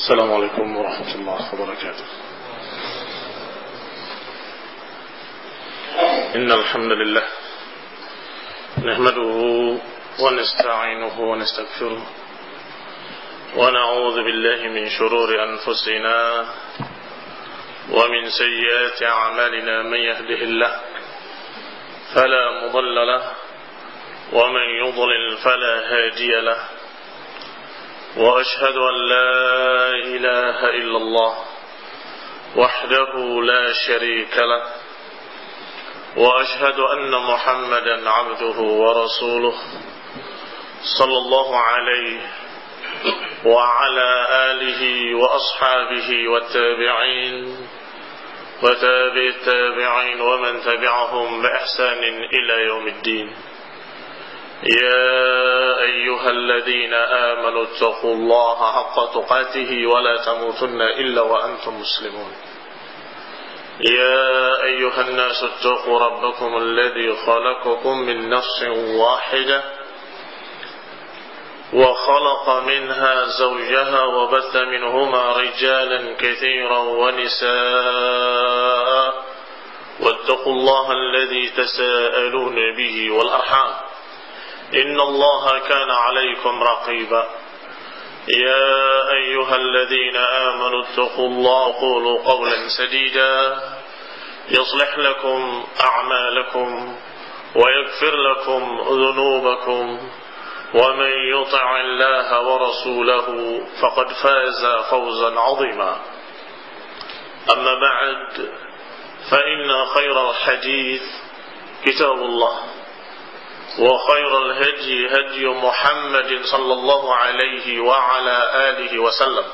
السلام عليكم ورحمة الله وبركاته. إن الحمد لله نحمده ونستعينه ونستغفره ونعوذ بالله من شرور أنفسنا ومن سيئات أعمالنا. من يهده الله فلا مضل له ومن يضلل فلا هادي له. وأشهد أن لا إله إلا الله وحده لا شريك له. وأشهد أن محمدا عبده ورسوله صلى الله عليه وعلى آله وأصحابه والتابعين وتابع التابعين ومن تبعهم بإحسان إلى يوم الدين. يا أيها الذين آمنوا اتقوا الله حق تقاته ولا تموتن إلا وأنتم مسلمون. يا أيها الناس اتقوا ربكم الذي خلقكم من نفس واحدة وخلق منها زوجها وبث منهما رجالا كثيرا ونساء واتقوا الله الذي تساءلون به والأرحام إن الله كان عليكم رقيبا. يا أيها الذين آمنوا اتقوا الله وقولوا قولا سديدا يصلح لكم أعمالكم ويغفر لكم ذنوبكم ومن يطع الله ورسوله فقد فاز فوزا عظيما. أما بعد فإن خير الحديث كتاب الله وخير الهدي هدي محمد صلى الله عليه وعلى آله وسلم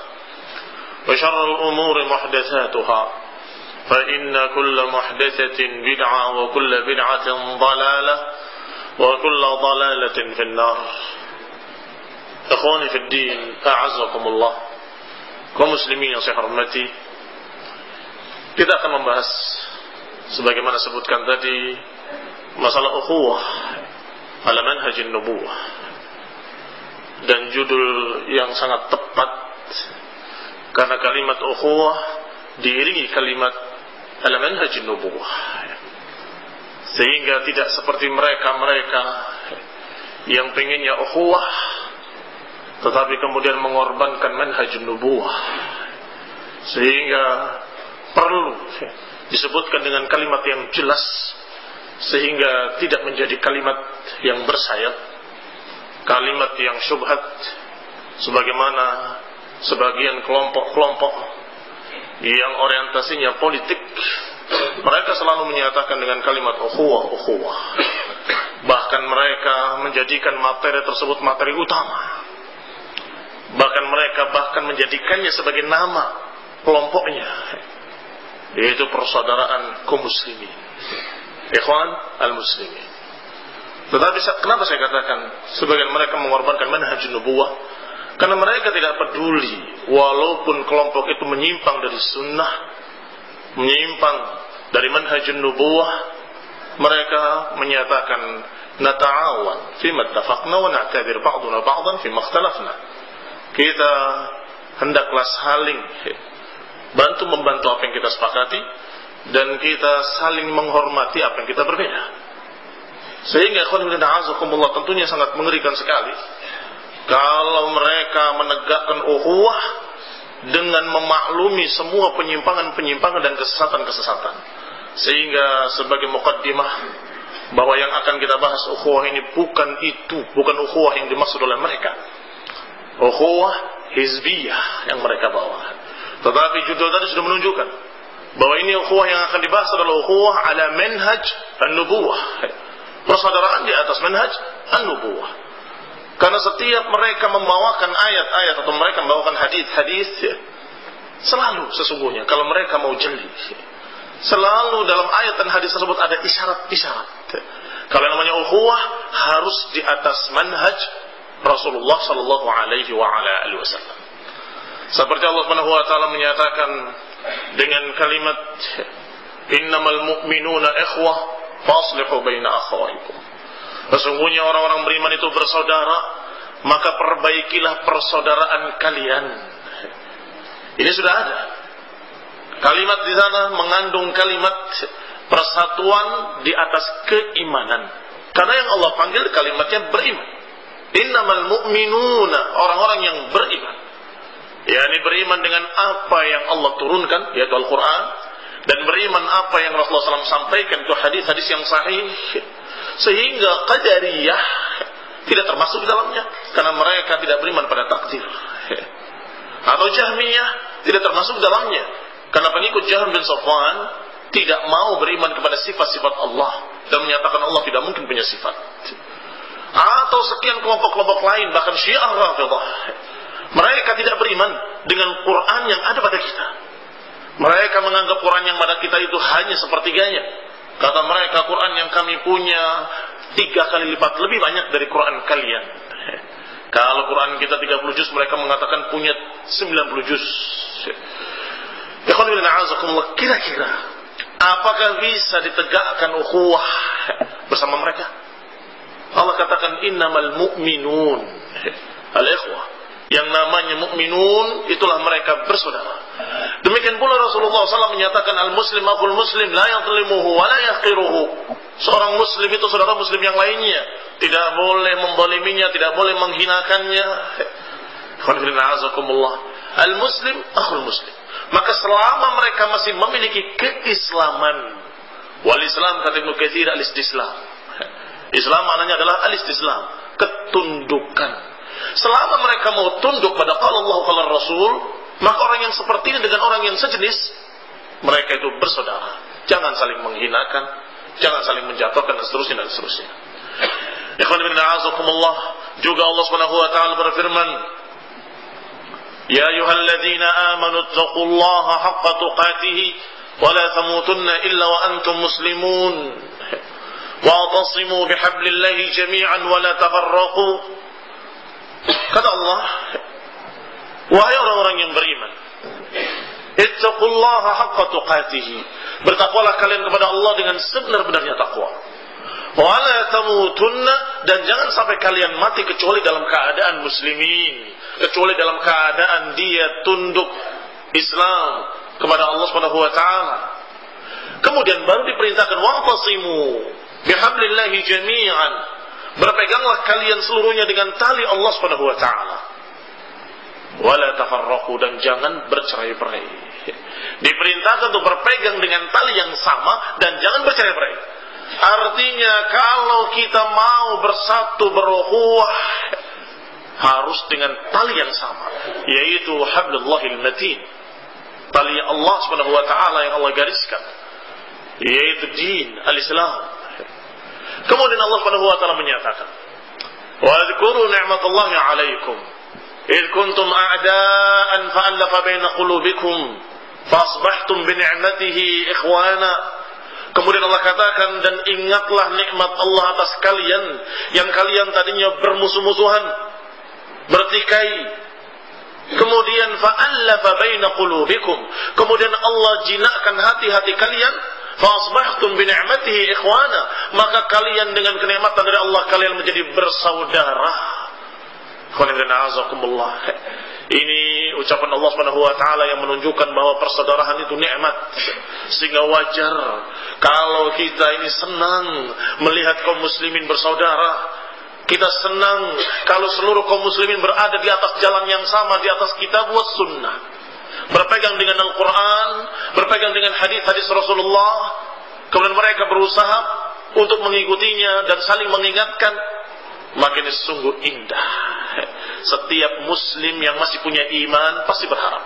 وشر الأمور محدثاتها فإن كل محدثة بدعة وكل بدعة ضلالة وكل ضلالة في النار. Ikhwani fi din, a'azzakumullah. Kaum muslimin yang saya hormati, kita akan membahas sebagaimana sebutkan tadi masalah ukhuwah ala manhajin nubuwah, dan judul yang sangat tepat karena kalimat ukhuwah diiringi kalimat ala manhajin nubuwah, sehingga tidak seperti mereka-mereka yang pengennya ukhuwah tetapi kemudian mengorbankan manhajin nubuwah, sehingga perlu disebutkan dengan kalimat yang jelas sehingga tidak menjadi kalimat yang bersayap, kalimat yang syubhat, sebagaimana sebagian kelompok-kelompok yang orientasinya politik, mereka selalu menyatakan dengan kalimat ukhuwah. Bahkan mereka menjadikan materi tersebut materi utama, bahkan mereka menjadikannya sebagai nama kelompoknya, yaitu persaudaraan kaum muslimin, ikhwan al-muslimin. Tetapi kenapa saya katakan sebagian mereka mengorbankan manhaj nubuwah? Karena mereka tidak peduli walaupun kelompok itu menyimpang dari sunnah, menyimpang dari manhaj nubuwah, mereka menyatakan nata'awan fima ittafaqna wa na'tabir ba'duna ba'dan fima ikhtalafna. Kita hendaklah saling bantu membantu apa yang kita sepakati, dan kita saling menghormati apa yang kita berbeda. Sehingga ikhwan fillah a'azakumullah, tentunya sangat mengerikan sekali kalau mereka menegakkan ukhuwah dengan memaklumi semua penyimpangan-penyimpangan dan kesesatan-kesesatan. Sehingga sebagai muqaddimah bahwa yang akan kita bahas ukhuwah ini bukan ukhuwah yang dimaksud oleh mereka, ukhuwah hizbiyah yang mereka bawa. Tetapi judul tadi sudah menunjukkan bahwa ini ukhuwah yang akan dibahas adalah ukhuwah ala manhaj an-nubuwah, persaudaraan di atas manhaj an-nubuwah. Karena setiap mereka membawakan ayat-ayat atau mereka membawakan hadis-hadis, selalu sesungguhnya kalau mereka mau jeli, selalu dalam ayat dan hadis tersebut ada isyarat-isyarat. Kalau namanya ukhuwah harus di atas manhaj Rasulullah sallallahu alaihi wa ala alihi wasallam. Seperti Allah Subhanahu wa taala menyatakan dengan kalimat innamal mu'minuna ikhwah faslihu baina akhawaykum. Sesungguhnya orang-orang beriman itu bersaudara, maka perbaikilah persaudaraan kalian. sudah ada. Kalimat di sana mengandung kalimat persatuan di atas keimanan. Karena yang Allah panggil kalimatnya beriman. Innamal mu'minuna, orang-orang yang beriman. yakni beriman dengan apa yang Allah turunkan, yaitu Al-Quran, dan beriman apa yang Rasulullah SAW sampaikan, itu hadis-hadis yang sahih, sehingga Qadariyah tidak termasuk di dalamnya, karena mereka tidak beriman pada takdir. Atau Jahmiyah tidak termasuk di dalamnya, karena pengikut Jahm bin Safwan tidak mau beriman kepada sifat-sifat Allah dan menyatakan Allah tidak mungkin punya sifat. Atau sekian kelompok-kelompok lain, bahkan Syiah Rafidhah, mereka tidak beriman dengan Quran yang ada pada kita. Mereka menganggap Quran yang pada kita itu hanya sepertiganya. Kata mereka, Quran yang kami punya 3 kali lipat lebih banyak dari Quran kalian. Kalau Quran kita 30 juz, mereka mengatakan punya 90 juz. Kira-kira apakah bisa ditegakkan ukhuwah bersama mereka? Allah katakan innamal mu'minun al-ikhwah. Yang namanya mukminun itulah mereka bersaudara. Demikian pula Rasulullah SAW menyatakan al-muslim akhul muslim la yadhlimuhu wa la yahqiruhu. Seorang muslim itu saudara muslim yang lainnya, tidak boleh menzaliminya, tidak boleh menghinakannya. Al-muslim akhul muslim. Maka selama mereka masih memiliki keislaman, wal Islam kata Ibnu Katsir al-istislam. Islam maknanya adalah al-istislam, ketundukan. Selama mereka mau tunduk pada qala Allah qala Rasul, maka orang yang seperti ini dengan orang yang sejenis, mereka itu bersaudara. Jangan saling menghinakan, jangan saling menjatuhkan, dan seterusnya dan seterusnya. Ikhwan fillah a'azakumullah, juga Allah Subhanahu wa taala berfirman, ya ayyuhalladzina amanu taqullaha haqqa tuqatih wa la tamutunna illa wa antum muslimun wa'tasimu bihablillahi jami'an wa la tafarraqu. Kata Allah, wahai orang-orang yang beriman, ittaqullaha haqqa tuqatih, bertakwalah kalian kepada Allah dengan sebenar-benarnya takwa. Wa la tamutunna, dan jangan sampai kalian mati kecuali dalam keadaan muslimin, kecuali dalam keadaan dia tunduk Islam kepada Allah Subhanahu wa taala. Kemudian baru diperintahkan wa'tasimu bihablillahi jami'an, berpeganglah kalian seluruhnya dengan tali Allah Subhanahu wa taala. Wala tafarraqu, dan jangan bercerai-berai. Diperintahkan untuk berpegang dengan tali yang sama dan jangan bercerai-berai. Artinya kalau kita mau bersatu berukhuwah harus dengan tali yang sama, yaitu hablullahil matin, tali Allah Subhanahu wa taala yang Allah gariskan, yaitu din al-Islam. Kemudian Allah Subhanahu wa taala menyatakan, wa dzkuru ni'matallahi 'alaikum id kuntum a'daan fa'alafa baina qulubikum fasbahtum bi ni'matihi ikhwana. Kemudian Allah katakan, dan ingatlah nikmat Allah atas kalian yang kalian tadinya bermusuh-musuhan, bertikai. Kemudian fa'alafa baina qulubikum, kemudian Allah jinakkan hati-hati kalian. Fa'asbahtum bi ni'matihi ikhwana, maka kalian dengan kenikmatan dari Allah kalian menjadi bersaudara. Ini ucapan Allah Subhanahu wa taala yang menunjukkan bahwa persaudaraan itu nikmat. Sehingga wajar kalau kita ini senang melihat kaum muslimin bersaudara. Kita senang kalau seluruh kaum muslimin berada di atas jalan yang sama, di atas kitab was sunnah, berpegang dengan Al-Quran, berpegang dengan hadis-hadis Rasulullah. Kemudian mereka berusaha untuk mengikutinya dan saling mengingatkan. Makin sungguh indah. Setiap muslim yang masih punya iman pasti berharap,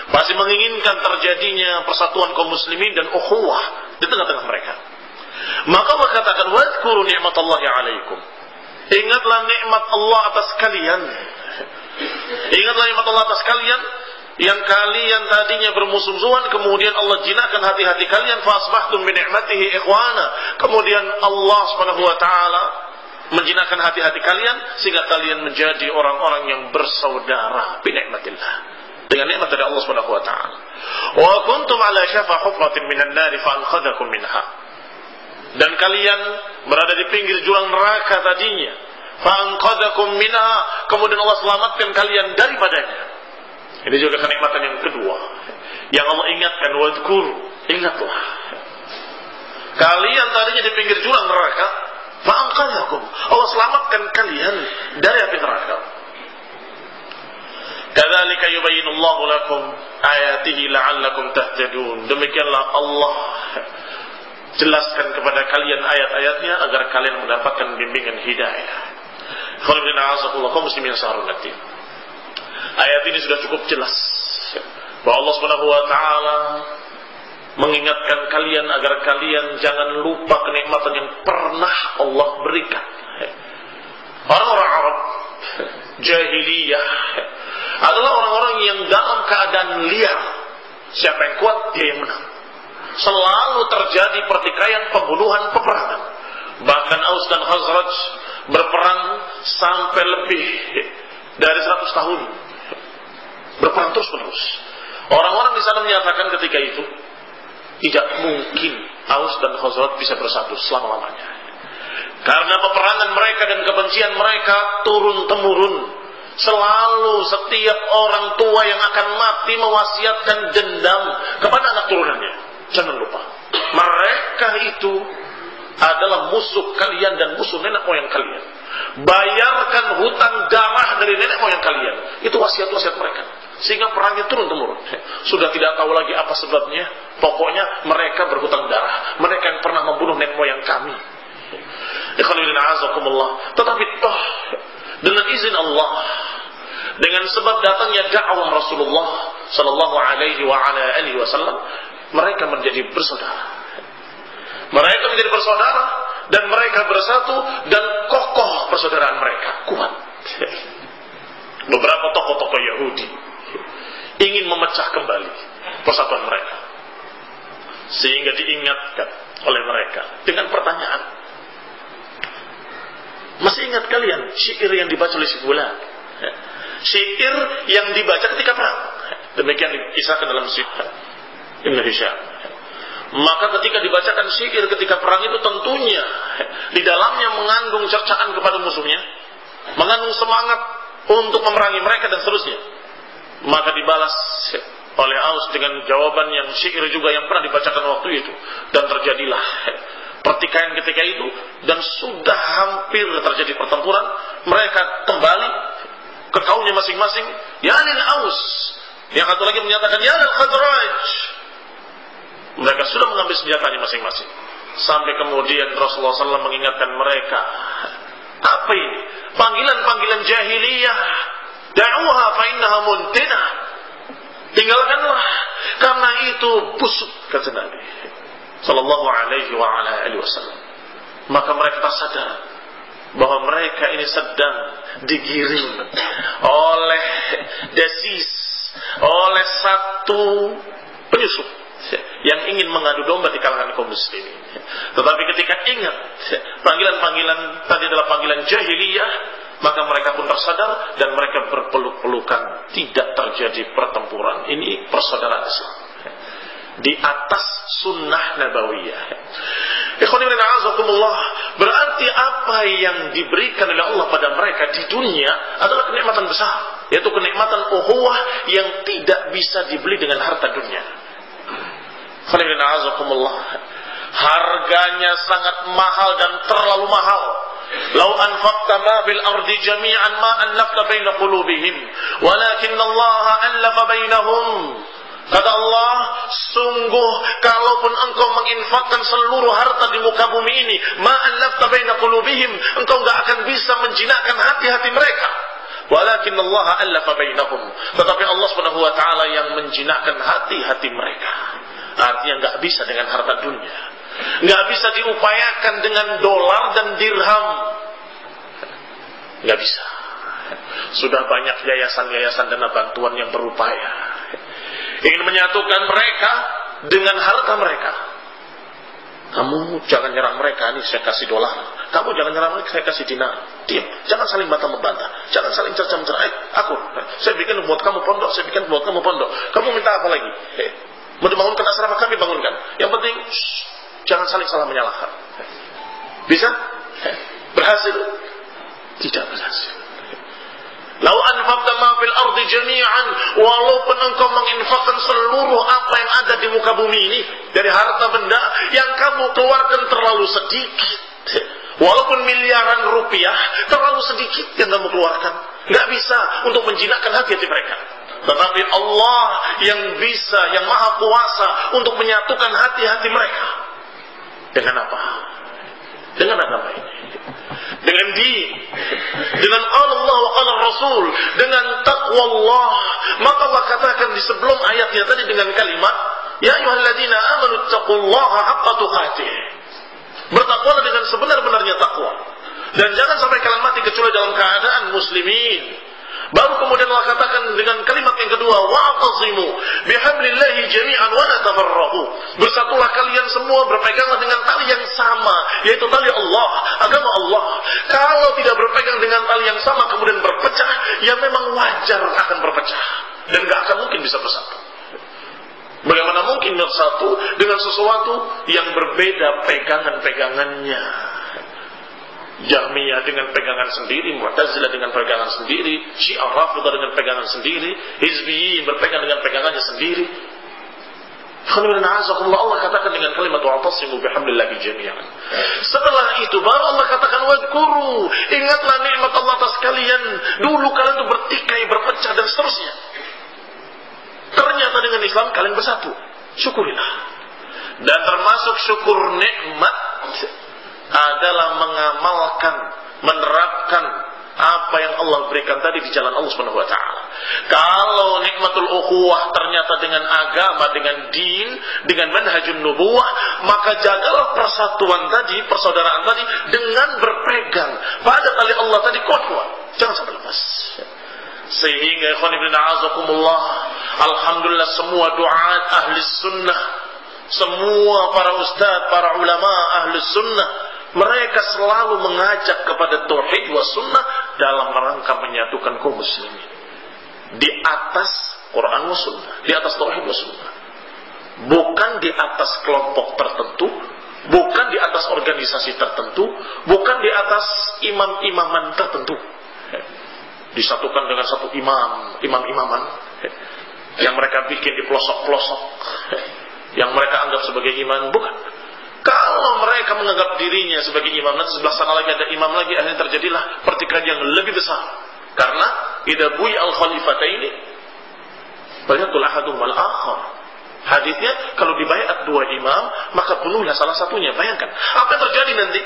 masih menginginkan terjadinya persatuan kaum muslimin dan ukhuwah di tengah-tengah mereka. Maka Allah katakan, wadhkuru ni'matallahi 'alaikum, ingatlah nikmat Allah atas kalian. Ingatlah nikmat Allah atas kalian yang kalian tadinya bermusuh-musuhan, kemudian Allah jinakkan hati-hati kalian, fasbahtum bi ni'matihi ikhwana. Kemudian Allah Subhanahu wa taala menjinakkan hati-hati kalian sehingga kalian menjadi orang-orang yang bersaudara bi ni'matillah, dengan nikmat dari Allah Subhanahu wa taala. Wa kuntum ala syafa hufratin minan nar fa anqadhakum minha, dan kalian berada di pinggir jurang neraka tadinya, fa anqadhakum minha, kemudian Allah selamatkan kalian daripadanya. Ini juga kenikmatan yang kedua yang Allah ingatkan, wadhkur, ingatlah. Kalian tadinya di pinggir jurang neraka, fa'anqadhakum, Allah selamatkan kalian dari api neraka. Kadzalika yubayyinullahu lakum ayatihi la'allakum tahtadun. Demikianlah Allah jelaskan kepada kalian ayat-ayatnya agar kalian mendapatkan bimbingan hidayah. Kaum muslimin sahormati. Ayat ini sudah cukup jelas bahwa Allah Subhanahu wa taala mengingatkan kalian agar kalian jangan lupa kenikmatan yang pernah Allah berikan. Orang-orang Arab jahiliyah adalah orang-orang yang dalam keadaan liar. Siapa yang kuat, dia yang menang. Selalu terjadi pertikaian, pembunuhan, peperangan. Bahkan Aus dan Khazraj berperang sampai lebih dari 100 tahun. Berperang terus-menerus. Orang-orang di sana menyatakan ketika itu tidak mungkin Aus dan Khazraj bisa bersatu selama-lamanya. Karena peperangan mereka dan kebencian mereka turun-temurun. Selalu setiap orang tua yang akan mati mewasiatkan dendam kepada anak turunannya. Jangan lupa, mereka itu adalah musuh kalian dan musuh nenek moyang kalian. Bayarkan hutang darah dari nenek moyang kalian. Itu wasiat-wasiat mereka. Sehingga perangnya turun-temurun. Sudah tidak tahu lagi apa sebabnya. Pokoknya mereka berhutang darah. Mereka yang pernah membunuh nenek moyang kami. Tetapi toh dengan izin Allah, dengan sebab datangnya dakwah Rasulullah sallallahu alaihi wasallam, mereka menjadi bersaudara. Mereka menjadi bersaudara dan mereka bersatu dan kokoh persaudaraan mereka kuat. Beberapa tokoh-tokoh Yahudi ingin memecah kembali persatuan mereka, sehingga diingatkan oleh mereka dengan pertanyaan, masih ingat kalian syair yang dibaca oleh si fulan? Syair yang dibaca ketika perang. Demikian dikisahkan dalam sirah Ibn Hisham. Maka ketika dibacakan syair ketika perang itu tentunya di dalamnya mengandung cercaan kepada musuhnya, mengandung semangat untuk memerangi mereka dan seterusnya. Maka dibalas oleh Aus dengan jawaban yang syair juga yang pernah dibacakan waktu itu, dan terjadilah pertikaian ketika itu dan sudah hampir terjadi pertempuran. Mereka kembali ke kaumnya masing-masing. Ya lil Aus, yang satu lagi menyatakan ya lil Khazraj. Mereka sudah mengambil senjatanya masing-masing. Sampai kemudian Rasulullah SAW mengingatkan mereka, apa ini? Panggilan-panggilan jahiliyah. Da'uha fa innaha muntinah. Tinggalkanlah, karena itu busuk, kata Nabi sallallahu alaihi wasallam. Maka mereka tersadar bahwa mereka ini sedang digiring oleh desis, oleh satu penyusup yang ingin mengadu domba di kalangan kaum muslimin. Tetapi ketika ingat panggilan-panggilan tadi adalah panggilan jahiliyah, maka mereka pun tersadar dan mereka berpeluk-pelukan. Tidak terjadi pertempuran. Ini persaudaraan Islam di atas sunnah nabawiyah. Ikhwani a'azakumullah, berarti apa yang diberikan oleh Allah pada mereka di dunia adalah kenikmatan besar, yaitu kenikmatan ukhuwah yang tidak bisa dibeli dengan harta dunia. Ikhwani a'azakumullah, harganya sangat mahal dan terlalu mahal. Lau anfaqta ma bil ardi jami'an ma allafta baina qulubihim walakin Allah allafa bainahum. Kata Allah, sungguh kalaupun engkau menginfakkan seluruh harta di muka bumi ini, ma allafta baina qulubihim, engkau enggak akan bisa menjinakkan hati-hati mereka. Walakin Allah allafa bainahum. Tetapi Allah Subhanahu wa taala yang menjinakkan hati-hati mereka. Artinya enggak bisa dengan harta dunia. Nggak bisa diupayakan dengan dolar dan dirham. Nggak bisa. Sudah banyak yayasan-yayasan dana bantuan yang berupaya ingin menyatukan mereka dengan harta mereka. Kamu jangan nyerang mereka, nih saya kasih dolar. Kamu jangan nyerang mereka, saya kasih dinar. Diam, jangan saling bantah membantah, jangan saling cerca-mencerca. Saya bikin buat kamu pondok, saya bikin buat kamu pondok. Kamu minta apa lagi? Mau dibangunkan asrama, kami bangunkan. Yang penting jangan saling salah menyalahkan. Bisa? Berhasil? Tidak berhasil. Lau anfaqta ma fil ardi jami'an, walaupun engkau menginfakkan seluruh apa yang ada di muka bumi ini dari harta benda, yang kamu keluarkan terlalu sedikit. Walaupun miliaran rupiah, terlalu sedikit yang kamu keluarkan. Nggak bisa untuk menjinakkan hati-hati mereka. Tetapi Allah yang bisa, yang maha kuasa untuk menyatukan hati-hati mereka. Dengan apa? Dengan agama ini. Dengan din, dengan Allah wa qala Rasul, dengan taqwa Allah. Maka Allah katakan di sebelum ayatnya tadi dengan kalimat, ya ayyuhalladzina amanu taqullaha haqqa tuqatih. Bertakwalah dengan sebenar-benarnya takwa. Dan jangan sampai kalian mati kecuali dalam keadaan muslimin. Baru kemudian Allah katakan dengan kalimat yang kedua, wa'tasimu bihablillahi jami'an wa la tafarraqu. Bersatulah kalian semua, berpeganglah dengan tali yang sama, yaitu tali Allah, agama Allah. Kalau tidak berpegang dengan tali yang sama kemudian berpecah, ya memang wajar akan berpecah dan gak akan mungkin bisa bersatu. Bagaimana mungkin bersatu dengan sesuatu yang berbeda pegangan-pegangannya? Jahmiyah dengan pegangan sendiri, Mu'tazilah dengan pegangan sendiri, Syiah Rafidah dengan pegangan sendiri, Hizbiyin berpegang dengan pegangannya sendiri. Allah katakan dengan kalimat wa'tasimu bihablillahi jami'an. Setelah itu baru Allah katakan wadhkuru, ingatlah nikmat Allah atas kalian. Dulu kalian itu bertikai, berpecah dan seterusnya. Ternyata dengan Islam kalian bersatu. Syukurilah. Dan termasuk syukur nikmat adalah mengamalkan, menerapkan apa yang Allah berikan tadi di jalan Allah Subhanahu wa taala. Kalau nikmatul ukhuwah ternyata dengan agama, dengan din, dengan manhajun nubuwah, maka jagalah persatuan tadi, persaudaraan tadi dengan berpegang pada tali Allah tadi kuat-kuat. Jangan sampai lepas. Sehingga ikhwan ibn a'azakumullah, alhamdulillah semua du'at ahli sunnah, semua para ustaz, para ulama ahli sunnah, mereka selalu mengajak kepada tauhid wa sunnah dalam rangka menyatukan kaum muslimin di atas Quran wa sunnah, di atas tauhid wa sunnah, bukan di atas kelompok tertentu, bukan di atas organisasi tertentu, bukan di atas imam-imaman tertentu. Disatukan dengan satu imam-imaman yang mereka bikin di pelosok-pelosok, yang mereka anggap sebagai imam, bukan. Kalau mereka menganggap dirinya sebagai imam, nanti sebelah sana lagi ada imam lagi, akhirnya terjadilah pertikaian yang lebih besar. Karena idza bu'i al-khalifataini fayatul ahadum wal akhar. Hadisnya kalau dibaiat dua imam, maka bunuhlah salah satunya. Bayangkan apa yang terjadi nanti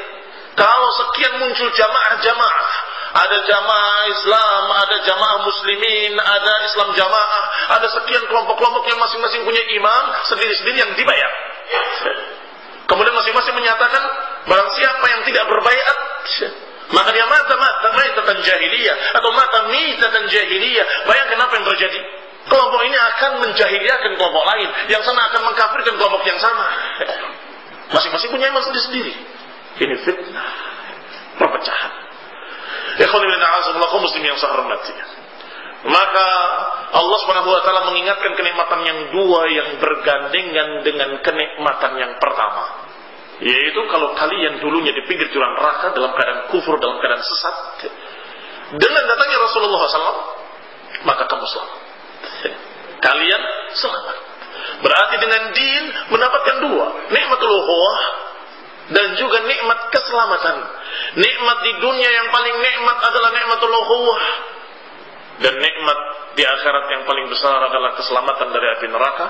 kalau sekian muncul jamaah-jamaah. Ada jamaah Islam, ada jamaah muslimin, ada Islam jamaah, ada sekian kelompok-kelompok yang masing-masing punya imam sendiri-sendiri yang dibayar. Kemudian masing-masing menyatakan barang siapa yang tidak berbaiat, maka dia mata maitatan jahiliyah atau mata mitatan jahiliyah. Bayangkan apa yang terjadi. Kelompok ini akan menjahiliyahkan kelompok lain, yang sana akan mengkafirkan kelompok yang sama. Masing-masing punya imam sendiri-sendiri. Ini fitnah, perpecahan. Ikhwan ibn a'azakumullah, kaum muslim yang saya hormati. Maka Allah Subhanahu wa taala mengingatkan kenikmatan yang dua yang bergandengan dengan kenikmatan yang pertama, yaitu kalau kalian dulunya di pinggir jurang neraka dalam keadaan kufur, dalam keadaan sesat, dengan datangnya Rasulullah SAW, maka kamu selamat. Kalian selamat. Berarti dengan din mendapatkan dua, nikmatul ukhuwah dan juga nikmat keselamatan. Nikmat di dunia yang paling nikmat adalah nikmatul ukhuwah, dan nikmat di akhirat yang paling besar adalah keselamatan dari api neraka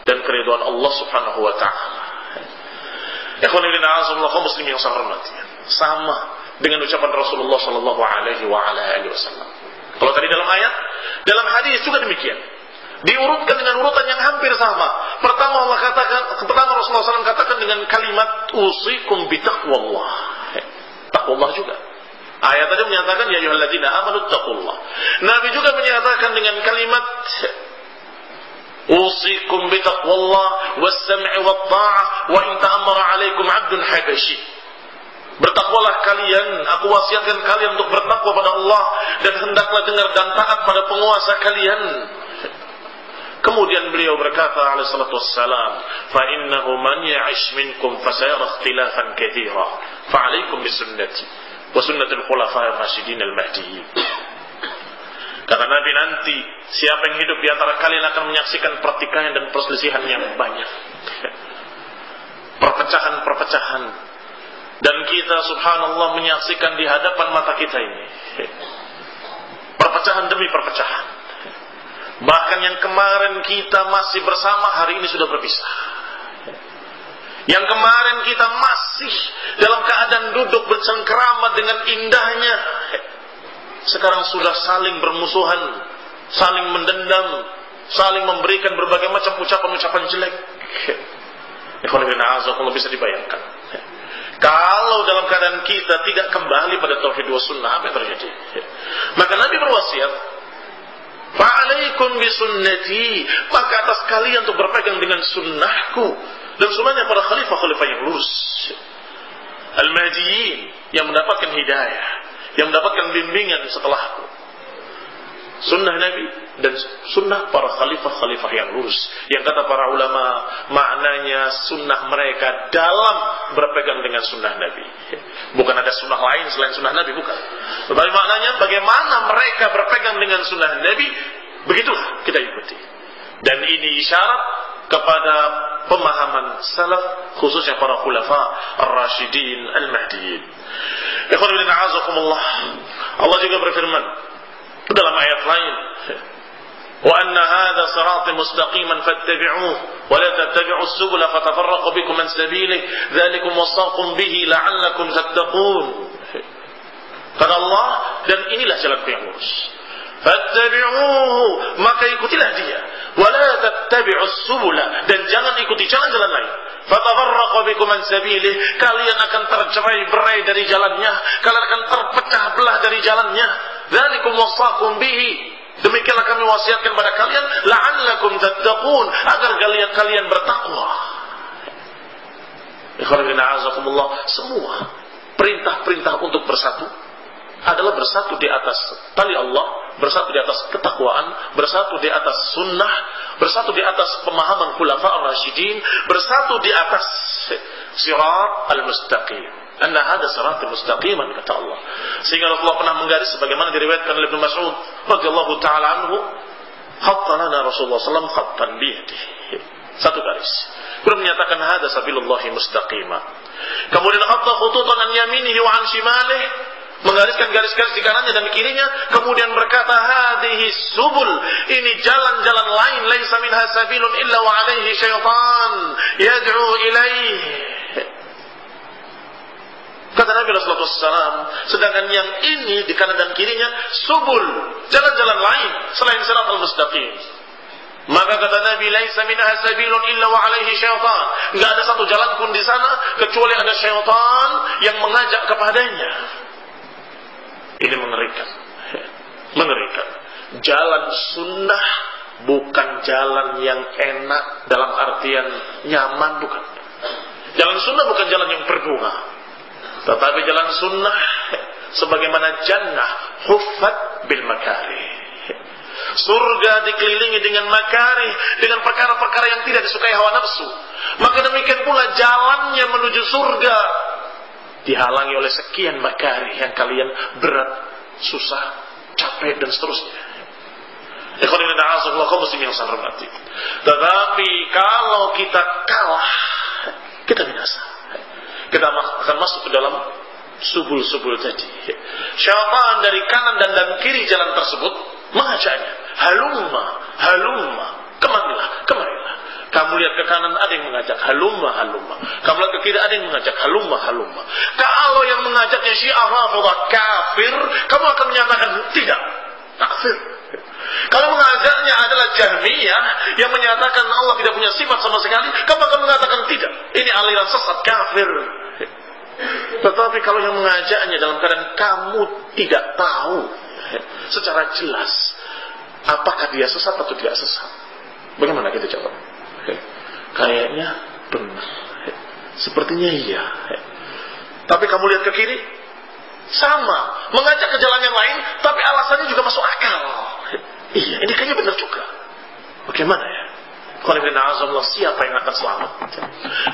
dan keridhaan Allah Subhanahu wa taala. Ikhwan fillah, azza kaum muslimin yang saya hormati. Sama dengan ucapan Rasulullah sallallahu alaihi wasallam. Kalau tadi dalam ayat, dalam hadis juga demikian. Diurutkan dengan urutan yang hampir sama. Pertama Rasulullah SAW katakan dengan kalimat usikum bitaqwallah. Taqwallah juga. Ayat tadi menyatakan ya ayyuhalladzina amanu taqullah. Nabi juga menyatakan dengan kalimat usikum bitaqwallah was-sam'i wat-tha'ah wa in ta'ammara 'alaikum 'abdun habasyi. Bertakwalah kalian, aku wasiatkan kalian untuk bertakwa pada Allah, dan hendaklah dengar dan taat pada penguasa kalian. Kemudian beliau berkata alaihi salatu wassalam, fa innahu man ya'ish minkum fasayara ikhtilafan katsira fa 'alaikum bisunnati wa sunnatil khulafa'ir rasyidin al-mahdiyyin. Kata Nabi, nanti siapa yang hidup di antara kalian akan menyaksikan pertikaian dan perselisihan yang banyak, perpecahan-perpecahan, dan kita subhanallah menyaksikan di hadapan mata kita ini perpecahan demi perpecahan. Bahkan yang kemarin kita masih bersama, hari ini sudah berpisah. Yang kemarin kita masih dalam keadaan duduk bercengkerama dengan indahnya, sekarang sudah saling bermusuhan, saling mendendam, saling memberikan berbagai macam ucapan-ucapan jelek. Ikhwanifidina bisa dibayangkan. Kalau dalam keadaan kita tidak kembali pada tauhid wa sunnah, apa yang terjadi? Maka Nabi berwasiat, fa'alaikum bisunnati, maka atas kalian untuk berpegang dengan sunnahku dan sunnahnya para khalifah-khalifah yang lurus, al-mahdiyin, yang mendapatkan hidayah, yang mendapatkan bimbingan setelahku. Sunnah Nabi dan sunnah para khalifah-khalifah yang lurus, yang kata para ulama maknanya sunnah mereka dalam berpegang dengan sunnah Nabi. Bukan ada sunnah lain selain sunnah Nabi, bukan. Tetapi maknanya bagaimana mereka berpegang dengan sunnah Nabi, begitulah kita ikuti. Dan ini isyarat kepada pemahaman salaf, khususnya para khulafa ar-rasyidin al-mahdiyin. Ikhwan fillah, a'azakumullah. Allah juga berfirman dalam ayat lain, wa anna hadha sirati mustaqiman fattabi'uhu wa la tattabi'us subula fatafarraqu bikum an sabilihi dzalikum wasaqum bihi la'allakum tattaqun. Kata Allah, dan inilah jalanku yang lurus, fattabi'uhu, maka ikutilah dia, wa la tattabi'us subula, dan jangan ikuti jalan-jalan lain, fatafarraqu bikum an sabilihi, kalian akan tercerai-berai dari jalannya, kalian akan terpecah belah dari jalannya. Dzalikum wasaqum bihi, demikianlah kami wasiatkan pada kalian, la'allakum tattaqun, agar kalian bertakwa. Ikhwan a'azakumullah, semua perintah-perintah untuk bersatu adalah bersatu di atas tali Allah, bersatu di atas ketakwaan, bersatu di atas sunnah, bersatu di atas pemahaman khulafa ar-rasyidin, bersatu di atas sirat al-mustaqim. Anna hada siratal mustaqiman, kata Allah. Sehingga Rasulullah pernah menggaris sebagaimana diriwayatkan oleh Ibnu Mas'ud radhiyallahu taala anhu, khatta lana Rasulullah sallallahu alaihi wasallam khattan bi yadihi, satu garis. Kemudian menyatakan hada sabilullahi mustaqima. Kemudian khatta khututan an yaminihi wa an shimalihi, menggariskan garis-garis di kanannya dan di kirinya. Kemudian berkata, hadhihi subul, ini jalan-jalan lain, laisa minha sabilun illa wa alaihi syaitan yad'u ilaihi. Kata Nabi Rasulullah SAW, sedangkan yang ini di kanan dan kirinya subul, jalan-jalan lain selain siratal mustaqim. Maka kata Nabi, laisa minha sabilun illa wa alaihi syaitan, enggak ada satu jalan pun di sana kecuali ada syaitan yang mengajak kepadanya. Ini mengerikan. Mengerikan. Jalan sunnah bukan jalan yang enak dalam artian nyaman, bukan. Jalan sunnah bukan jalan yang berbunga, tetapi jalan sunnah sebagaimana jannah huffat bil makarih. Surga dikelilingi dengan makarih, dengan perkara-perkara yang tidak disukai hawa nafsu. Maka demikian pula jalannya menuju surga dihalangi oleh sekian makarih yang kalian berat, susah, capek dan seterusnya. Ikhwan fillah, a'azakumullah, kaum muslimin yang saya hormati. Tetapi kalau kita kalah, kita binasa. Kita akan masuk ke dalam subul-subul tadi. Syaitan dari kanan dan kiri jalan tersebut mengajaknya, halumma, halumma, kemarilah. Kamu lihat ke kanan ada yang mengajak, halumma, halumma. Kamu lihat ke kiri ada yang mengajak, halumma, halumma. Kalau yang mengajaknya Syiah Rafidhah kafir, kamu akan menyatakan tidak, kafir. Kalau mengajaknya adalah Jahmiyah yang menyatakan Allah tidak punya sifat sama sekali, kamu akan mengatakan tidak, ini aliran sesat, kafir. Tetapi kalau yang mengajaknya dalam keadaan kamu tidak tahu secara jelas apakah dia sesat atau tidak sesat, bagaimana kita jawab? Kayaknya benar, sepertinya iya. Tapi kamu lihat ke kiri, sama, mengajak ke jalan yang lain, tapi alasannya juga masuk akal. Iya, ini kayaknya benar juga. Bagaimana ya? Siapa yang akan selamat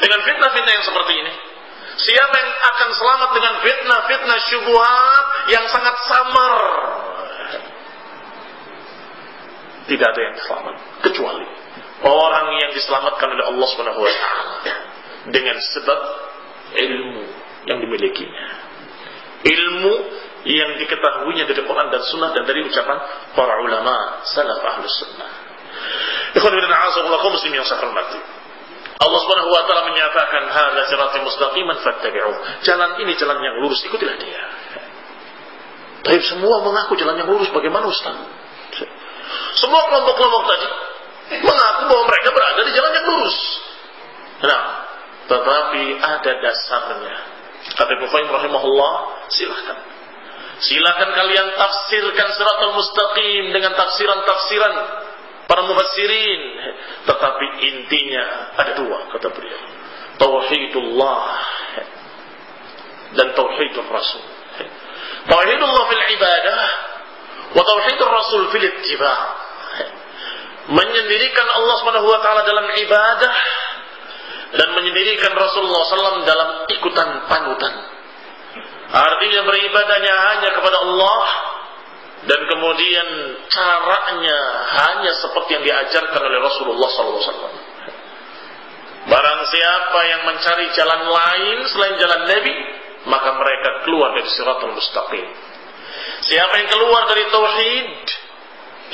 dengan fitnah-fitnah yang seperti ini? Siapa yang akan selamat dengan fitnah-fitnah syubhat yang sangat samar? tidak ada yang selamat kecuali orang yang diselamatkan oleh Allah Subhanahu wa taala dengan sebab ilmu yang dimilikinya. Ilmu yang diketahuinya dari Quran dan Sunnah dan dari ucapan para ulama salaf ahlus sunnah. Ikhwan fillah, a'azakumullah kaum muslimin yang saya hormati. Allah Subhanahu wa taala menyatakan hadza siratal mustaqiman fattabi'uh. Jalan ini jalan yang lurus, ikutilah dia. Tapi semua mengaku jalan yang lurus, bagaimana Ustaz? Semua kelompok-kelompok tadi mengaku bahwa mereka berada di jalan yang lurus. Nah, tetapi ada dasarnya. Kata Ibnu Qayyim rahimahullah, silakan kalian tafsirkan siratal mustaqim dengan tafsiran-tafsiran para mufassirin, tetapi intinya ada dua, kata beliau. Tauhidullah dan tauhidur rasul. Tauhidullah fil ibadah wa tauhidur rasul fil ittiba'. Menyendirikan Allah Subhanahu wa taala dalam ibadah dan menyendirikan Rasulullah SAW dalam ikutan panutan. Artinya beribadahnya hanya kepada Allah dan kemudian caranya hanya seperti yang diajarkan oleh Rasulullah SAW. Barang siapa yang mencari jalan lain selain jalan Nabi, maka mereka keluar dari siratal mustaqim. Siapa yang keluar dari tauhid,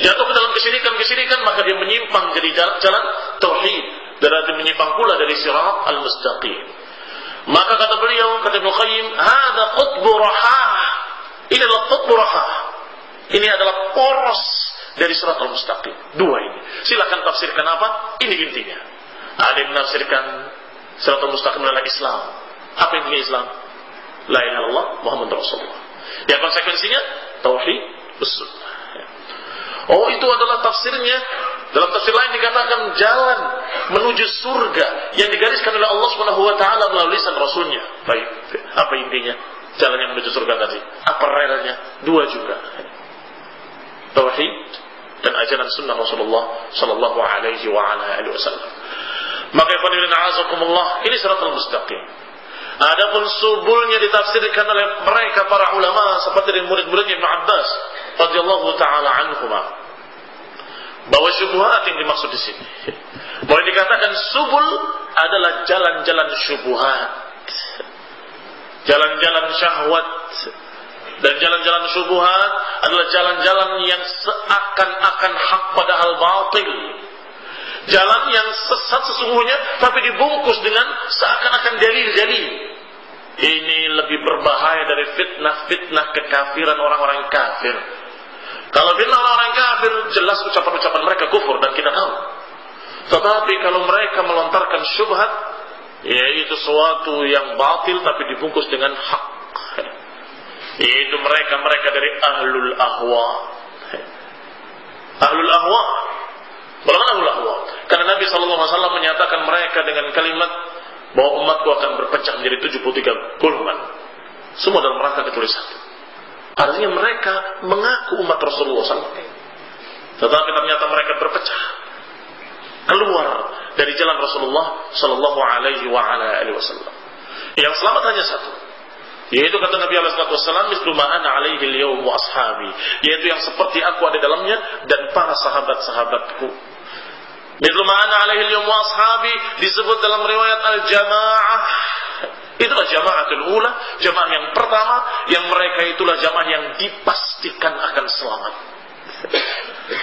jatuh ke dalam kesyirikan, maka dia menyimpang dari jalan tauhid, berarti menyimpang pula dari sirat al-mustaqim. Maka kata beliau, kata Ibnu Qayyim, hada qutbu rahah. Ini adalah qutbu rahah. Ini adalah poros dari sirat al-mustaqim. Dua ini. Silakan tafsirkan apa? Ini intinya. Ada yang menafsirkan sirat al-mustaqim adalah Islam. Apa intinya Islam? La ilaha illallah Muhammad Rasulullah. Yang konsekuensinya tauhid was-sunnah. Oh, itu adalah tafsirnya. Dalam tafsir lain dikatakan jalan menuju surga yang digariskan oleh Allah Subhanahu wa taala melalui lisan Rasulnya. Baik, apa intinya? Jalan yang menuju surga tadi. Apa relnya? Dua juga. Tauhid dan ajaran sunnah Rasulullah sallallahu alaihi wa ala alihi wasallam. Maka ikhwan fillah a'azakumullah, ini siratal mustaqim. Adapun subulnya ditafsirkan oleh mereka para ulama seperti dari murid-muridnya Ibnu Abbas radhiyallahu taala anhuma, bahwa syubhat yang dimaksud di sini, boleh dikatakan subul adalah jalan-jalan syubhat, jalan-jalan syahwat, dan jalan-jalan syubhat adalah jalan-jalan yang seakan-akan hak padahal batil, jalan yang sesat sesungguhnya tapi dibungkus dengan seakan-akan dalil-dalil. Ini lebih berbahaya dari fitnah-fitnah kekafiran orang-orang kafir. Kalau fitnah orang-orang kafir, jelas ucapan-ucapan mereka kufur dan kita tahu. Tetapi kalau mereka melontarkan syubhat, yaitu sesuatu yang batil tapi dibungkus dengan hak, yaitu mereka dari ahlul ahwa. Ahlul ahwa. Bagaimana ahlul ahwa? Karena Nabi SAW menyatakan mereka dengan kalimat bahwa umatku akan berpecah menjadi 73 golongan, semua dalam rangka kecuali satu. Artinya mereka mengaku umat Rasulullah SAW, tetapi ternyata mereka berpecah, keluar dari jalan Rasulullah Sallallahu Alaihi Wasallam. Yang selamat hanya satu, yaitu kata Nabi SAW, "Mislu ma ana alaihi al-yawm wa ashabi," yaitu yang seperti aku ada dalamnya dan para sahabat-sahabatku. Mislu ma ana alaihi al-yawm wa ashabi disebut dalam riwayat al-jamaah. Itulah jamaatul ula, jamaah yang pertama, yang mereka itulah jamaah yang dipastikan akan selamat.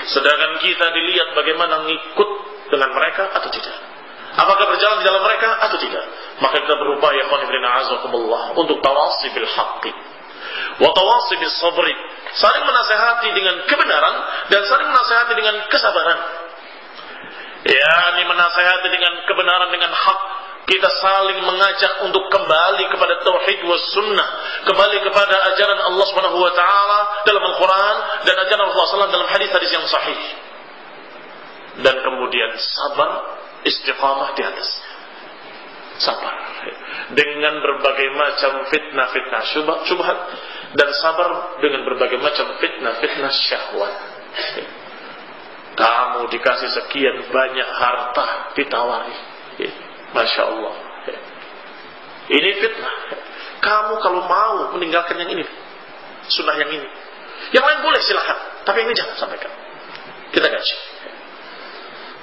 Sedangkan kita dilihat bagaimana ngikut dengan mereka atau tidak. Apakah berjalan di dalam mereka atau tidak. Maka kita berupaya untuk tawasi bil haqqi wa tawasi bis sabri, saling menasihati dengan kebenaran dan saling menasihati dengan kesabaran. Yani menasihati dengan kebenaran, dengan hak. Kita saling mengajak untuk kembali kepada tauhid was sunnah, kembali kepada ajaran Allah Subhanahu wa taala dalam Al-Qur'an dan ajaran Rasulullah SAW dalam hadis-hadis yang sahih. Dan kemudian sabar, istiqamah di atasnya. Sabar dengan berbagai macam fitnah-fitnah syubhat dan sabar dengan berbagai macam fitnah-fitnah syahwat. Kamu dikasih sekian banyak harta ditawari, Masya Allah, ini fitnah. Kamu kalau mau meninggalkan yang ini, sunnah yang ini, yang lain boleh silahkan, tapi ini jangan sampaikan. kita gaji.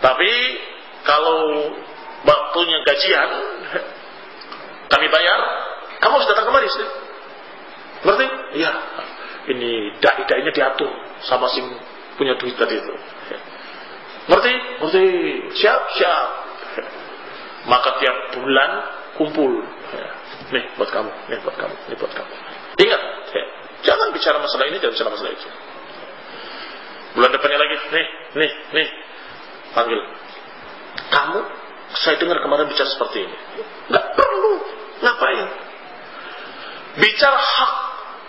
Tapi kalau waktunya gajian, kami bayar, kamu harus datang kemari, sih. Berarti? Iya. Ini dai-dainya diatur sama sing punya duit tadi itu. Ngerti? Ngerti. Siap. Maka tiap bulan kumpul. Nih buat kamu. Ingat, jangan bicara masalah ini, jangan bicara masalah itu. Bulan depannya lagi, nih, panggil. Kamu, saya dengar kemarin bicara seperti ini. Nggak perlu. Ngapain? Bicara hak,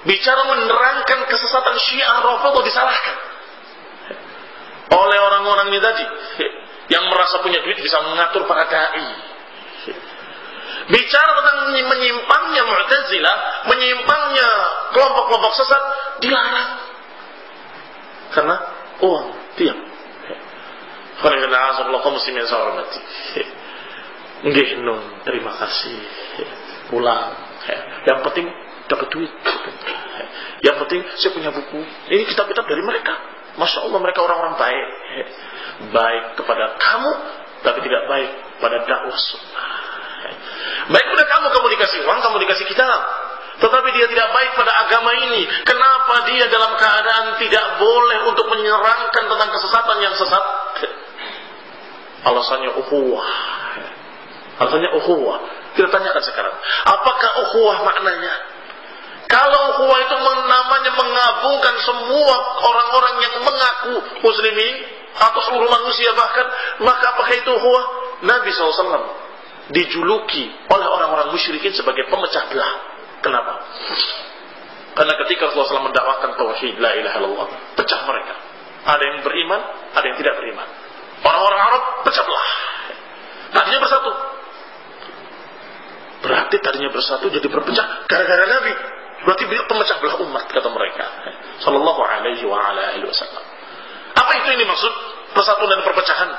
bicara menerangkan kesesatan Syiah Rafidhah disalahkan oleh orang-orang ini tadi yang merasa punya duit bisa mengatur para dai. Bicara tentang menyimpangnya Mu'tazilah, menyimpangnya kelompok-kelompok sesat dilarang karena uang, diam. Nggih nun, terima kasih. Pulang. Yang penting dapat duit. Yang penting saya punya buku. Ini kitab-kitab dari mereka. Masya Allah, mereka orang-orang baik. Baik kepada kamu, tapi tidak baik pada dakwah sunnah. Baik kepada kamu dikasih uang, kamu dikasih kitab. Tetapi dia tidak baik pada agama ini. Kenapa dia dalam keadaan tidak boleh untuk menyerangkan tentang kesesatan yang sesat? Alasannya ukhuwah. Kita tanyakan sekarang, apakah ukhuwah maknanya? Kalau ukhuwah itu namanya menggabungkan semua orang-orang yang mengaku muslimin atau seluruh manusia bahkan, maka apakah itu ukhuwah? Nabi SAW dijuluki oleh orang-orang musyrikin sebagai pemecah belah. Kenapa? Karena ketika Rasulullah SAW mendakwakan tauhid la ilaha illallah, pecah mereka. Ada yang beriman, ada yang tidak beriman. Orang-orang Arab pecah belah. Tadinya bersatu. Berarti tadinya bersatu jadi berpecah gara-gara Nabi. Berarti beliau pemecah belah umat, kata mereka. Sallallahu alaihi wasallam. Apa itu ini maksud persatuan dan perpecahan?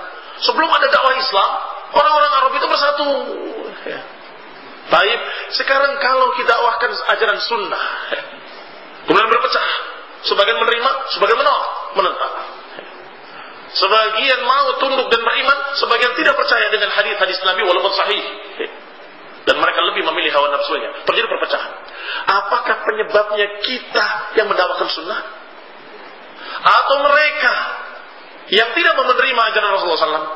Sebelum ada dakwah Islam, orang-orang Arab itu bersatu. Baik, sekarang kalau kita dakwahkan ajaran sunnah, kemudian berpecah, sebagian menerima, sebagian menentang. Sebagian mau tunduk dan beriman, sebagian tidak percaya dengan hadis-hadis Nabi walaupun sahih. Dan mereka lebih memilih hawa nafsunya. Terjadi perpecahan. Apakah penyebabnya kita yang mendakwakan sunnah? Atau mereka yang tidak menerima ajaran Rasulullah SAW?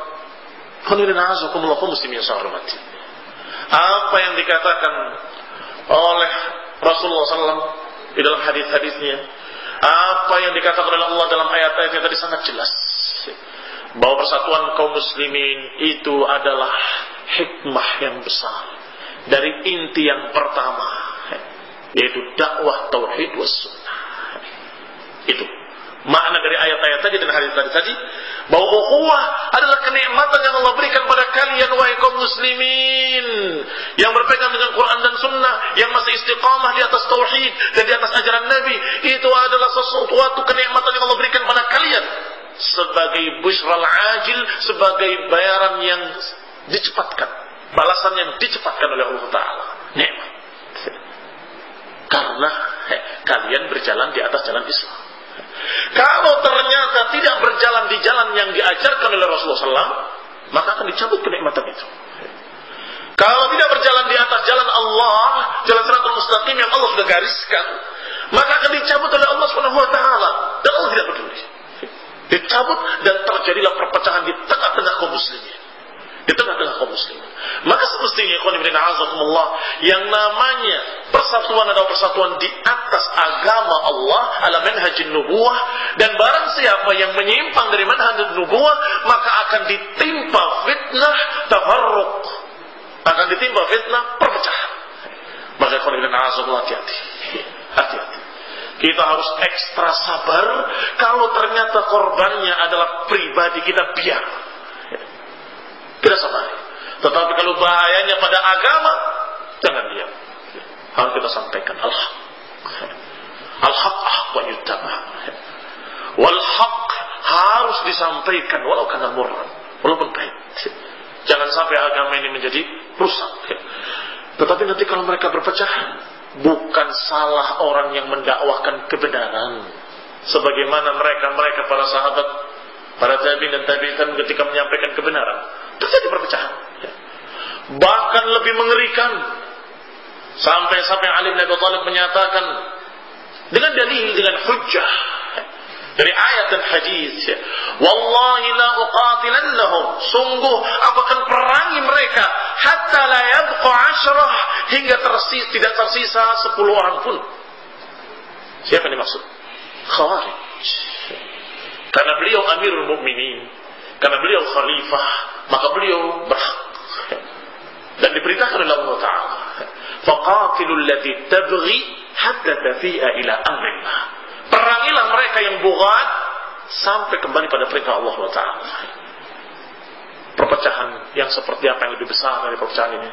Apa yang dikatakan oleh Rasulullah SAW di dalam hadis-hadisnya, apa yang dikatakan oleh Allah dalam ayat-ayatnya tadi sangat jelas, bahwa persatuan kaum muslimin itu adalah hikmah yang besar dari inti yang pertama, yaitu dakwah tauhid was sunnah. Itu makna dari ayat-ayat tadi dan hadis tadi, bahwa ukhuwah adalah kenikmatan yang Allah berikan pada kalian wahai kaum muslimin yang berpegang dengan Quran dan sunnah, yang masih istiqamah di atas tauhid dan di atas ajaran Nabi. Itu adalah sesuatu kenikmatan yang Allah berikan pada kalian sebagai busyral ajil, sebagai bayaran yang dicepatkan, balasan yang dicepatkan oleh Allah Ta'ala. Nikmat. Karena kalian berjalan di atas jalan Islam. Kalau ternyata tidak berjalan di jalan yang diajarkan oleh Rasulullah SAW, maka akan dicabut kenikmatan itu. Kalau tidak berjalan di atas jalan Allah, jalan Shiratal Mustaqim yang Allah sudah gariskan, maka akan dicabut oleh Allah SWT. Dan Allah tidak peduli. Dicabut dan terjadilah perpecahan di tengah-tengah kaum muslimin. Di tengah-tengah kaum muslimin. Maka semestinya yang namanya persatuan adalah persatuan di atas agama Allah ala manhajin nubuwah, dan barang siapa yang menyimpang dari manhajin nubuwah maka akan ditimpa fitnah tafarruq, akan ditimpa fitnah perpecahan. Maka hati-hati. Kita harus ekstra sabar kalau ternyata korbannya adalah pribadi kita, biar kita sabar. Tetapi kalau bahayanya pada agama, jangan diam. Harus kita sampaikan al-haq. Al-haq ahwa yuttaba. Wal-haq harus disampaikan walau kana murran, walaupun pahit. Jangan sampai agama ini menjadi rusak. Tetapi nanti kalau mereka berpecah, bukan salah orang yang mendakwahkan kebenaran. Sebagaimana mereka para sahabat para tabi'in dan tabi'in ketika menyampaikan kebenaran, terjadi perpecahan. Bahkan lebih mengerikan, sampai Ali bin Abi Thalib menyatakan dengan dalil, dengan hujjah dari ayat dan hadis, wallahi la uqatilannahum, sungguh aku akan perangi mereka hatta la yabqa 10, hingga tidak tersisa 10 orang pun. Siapa yang dimaksud? Khawarij. Karena beliau Amirul Mukminin, karena beliau khalifah, maka beliau berhak dan diperintahkan oleh Allah Ta'ala, faqatilul lati tabghi hatta tafi'a ila amrillah, perangilah mereka yang bughat sampai kembali pada perintah Allah Ta'ala. Perpecahan yang seperti apa yang lebih besar dari perpecahan ini?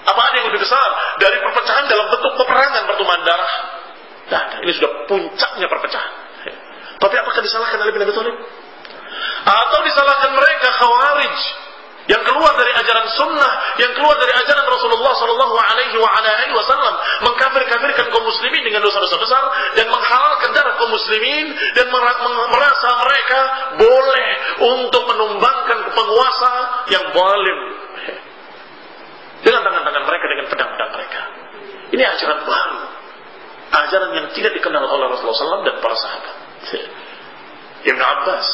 Apa ada yang lebih besar dari perpecahan dalam bentuk peperangan, pertumpahan darah? Nah, ini sudah puncaknya perpecahan. Tapi apakah disalahkan Ali bin Abi Thalib? Atau disalahkan mereka Khawarij yang keluar dari ajaran sunnah, yang keluar dari ajaran Rasulullah sallallahu alaihi wasallam, mengkafir-kafirkan kaum muslimin dengan dosa-dosa besar dan menghalalkan darah kaum muslimin, dan merasa mereka boleh untuk menumbangkan penguasa yang zalim dengan tangan-tangan mereka, dengan pedang-pedang mereka. Ini ajaran baru, ajaran yang tidak dikenal oleh Rasulullah SAW dan para sahabat. Ibn Abbas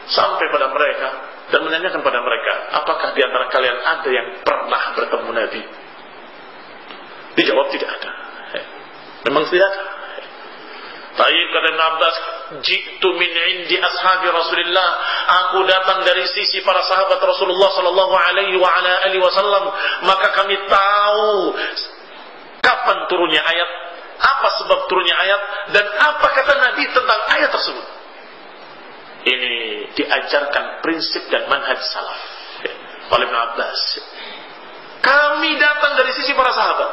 sampai pada mereka dan menanyakan pada mereka, apakah di antara kalian ada yang pernah bertemu Nabi? Dijawab, tidak ada. Memang tidak ada. Taib, kata Ibn Abbas, jitu min indi ashabi Rasulullah, aku datang dari sisi para sahabat Rasulullah sallallahu alaihi wasallam, maka kami tahu kapan turunnya ayat, apa sebab turunnya ayat, dan apa kata Nabi tentang ayat tersebut. Ini diajarkan prinsip dan manhaj salaf oleh Ibn Abbas. Kami datang dari sisi para sahabat,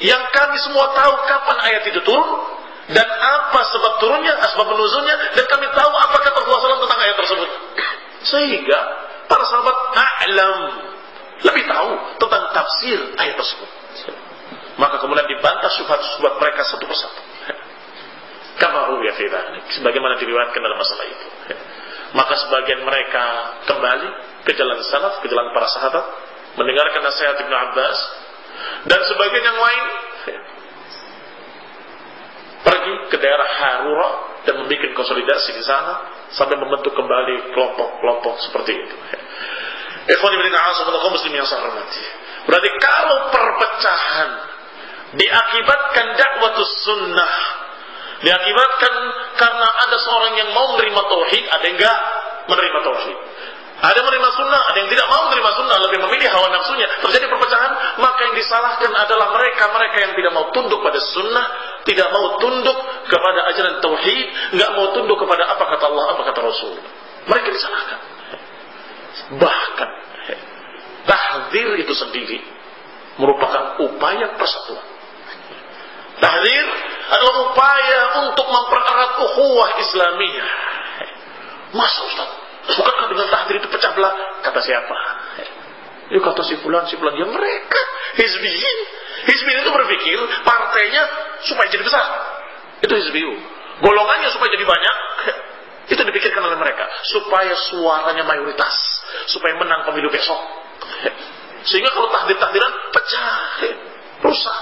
yang kami semua tahu kapan ayat itu turun dan apa sebab turunnya, asbab nuzulnya, dan kami tahu apa kata Rasulullah SAW tentang ayat tersebut. Sehingga para sahabat a'lam, lebih tahu tentang tafsir ayat tersebut. Maka kemudian dibantah syubhat-syubhat mereka satu persatu. Kama ruwiya fi dzalik, sebagaimana diriwayatkan dalam masalah itu. Maka sebagian mereka kembali ke jalan salaf, ke jalan para sahabat, mendengarkan nasihat Ibn Abbas, dan sebagian yang lain pergi ke daerah Harura dan membuat konsolidasi di sana sampai membentuk kembali kelompok-kelompok seperti itu. Ikhwan fillah, kaum muslimin yang saya hormati. Berarti kalau perpecahan diakibatkan dakwatus sunnah, diakibatkan karena ada seorang yang mau menerima tauhid, ada yang enggak menerima tauhid, ada menerima sunnah, ada yang tidak mau menerima sunnah, lebih memilih hawa nafsunya, terjadi perpecahan, maka yang disalahkan adalah mereka yang tidak mau tunduk pada sunnah, tidak mau tunduk kepada ajaran tauhid, enggak mau tunduk kepada apa kata Allah, apa kata Rasul. Mereka disalahkan. Bahkan tahdzir itu sendiri merupakan upaya persatuan. Tahdzir adalah upaya untuk mempererat ukhuwah Islamiyah. Masa Ustaz, bukankah dengan tahdzir itu pecah belah? Kata siapa? Ya kata si fulan. Ya mereka hizbiyin. Hizbiyin itu berpikir partainya supaya jadi besar. Itu hizbiyun. Golongannya supaya jadi banyak. Itu dipikirkan oleh mereka, supaya suaranya mayoritas, supaya menang pemilu besok. Sehingga kalau tahdir-tahdiran pecah, rusak.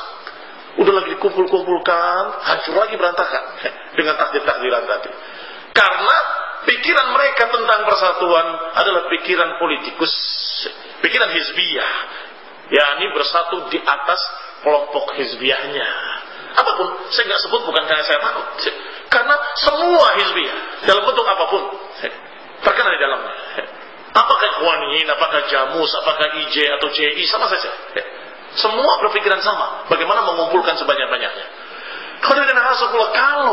Udah lagi dikumpul-kumpulkan, hancur lagi, berantakan dengan tahdir-tahdiran tadi. Karena pikiran mereka tentang persatuan adalah pikiran politikus, pikiran hizbiyah, yakni bersatu di atas kelompok hizbiyahnya. Apapun, saya nggak sebut bukan karena saya takut, karena semua hizbiyah dalam bentuk apapun terkena di dalamnya. Apakah Ikhwaniyin, apakah Jamus, apakah IJ atau CI, sama saja. Semua berpikiran sama, bagaimana mengumpulkan sebanyak-banyaknya. Kalau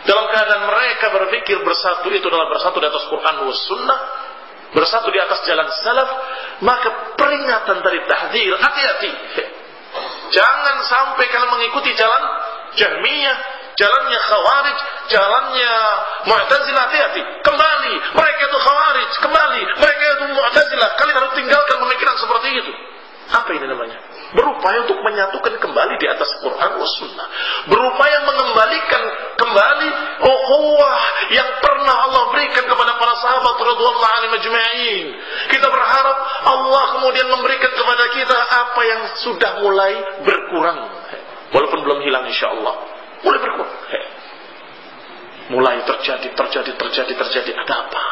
dalam keadaan mereka berpikir bersatu itu adalah bersatu di atas Quran dan Sunnah, bersatu di atas jalan salaf, maka peringatan dari tahdzir, hati-hati. Jangan sampai kalian mengikuti jalan Jahmiyah, jalannya Khawarij, jalannya Mu'tazilah. Hati-hati, kembali, mereka itu Khawarij, kembali, mereka itu Mu'tazilah. Kalian harus tinggalkan pemikiran seperti itu. Apa ini namanya? Berupaya untuk menyatukan kembali di atas Quran dan Sunnah, berupaya mengembalikan kembali ukhuwah yang pernah ajma'in. Kita berharap Allah kemudian memberikan kepada kita apa yang sudah mulai berkurang. Walaupun belum hilang insyaallah. Mulai berkurang. Mulai terjadi. Ada apa?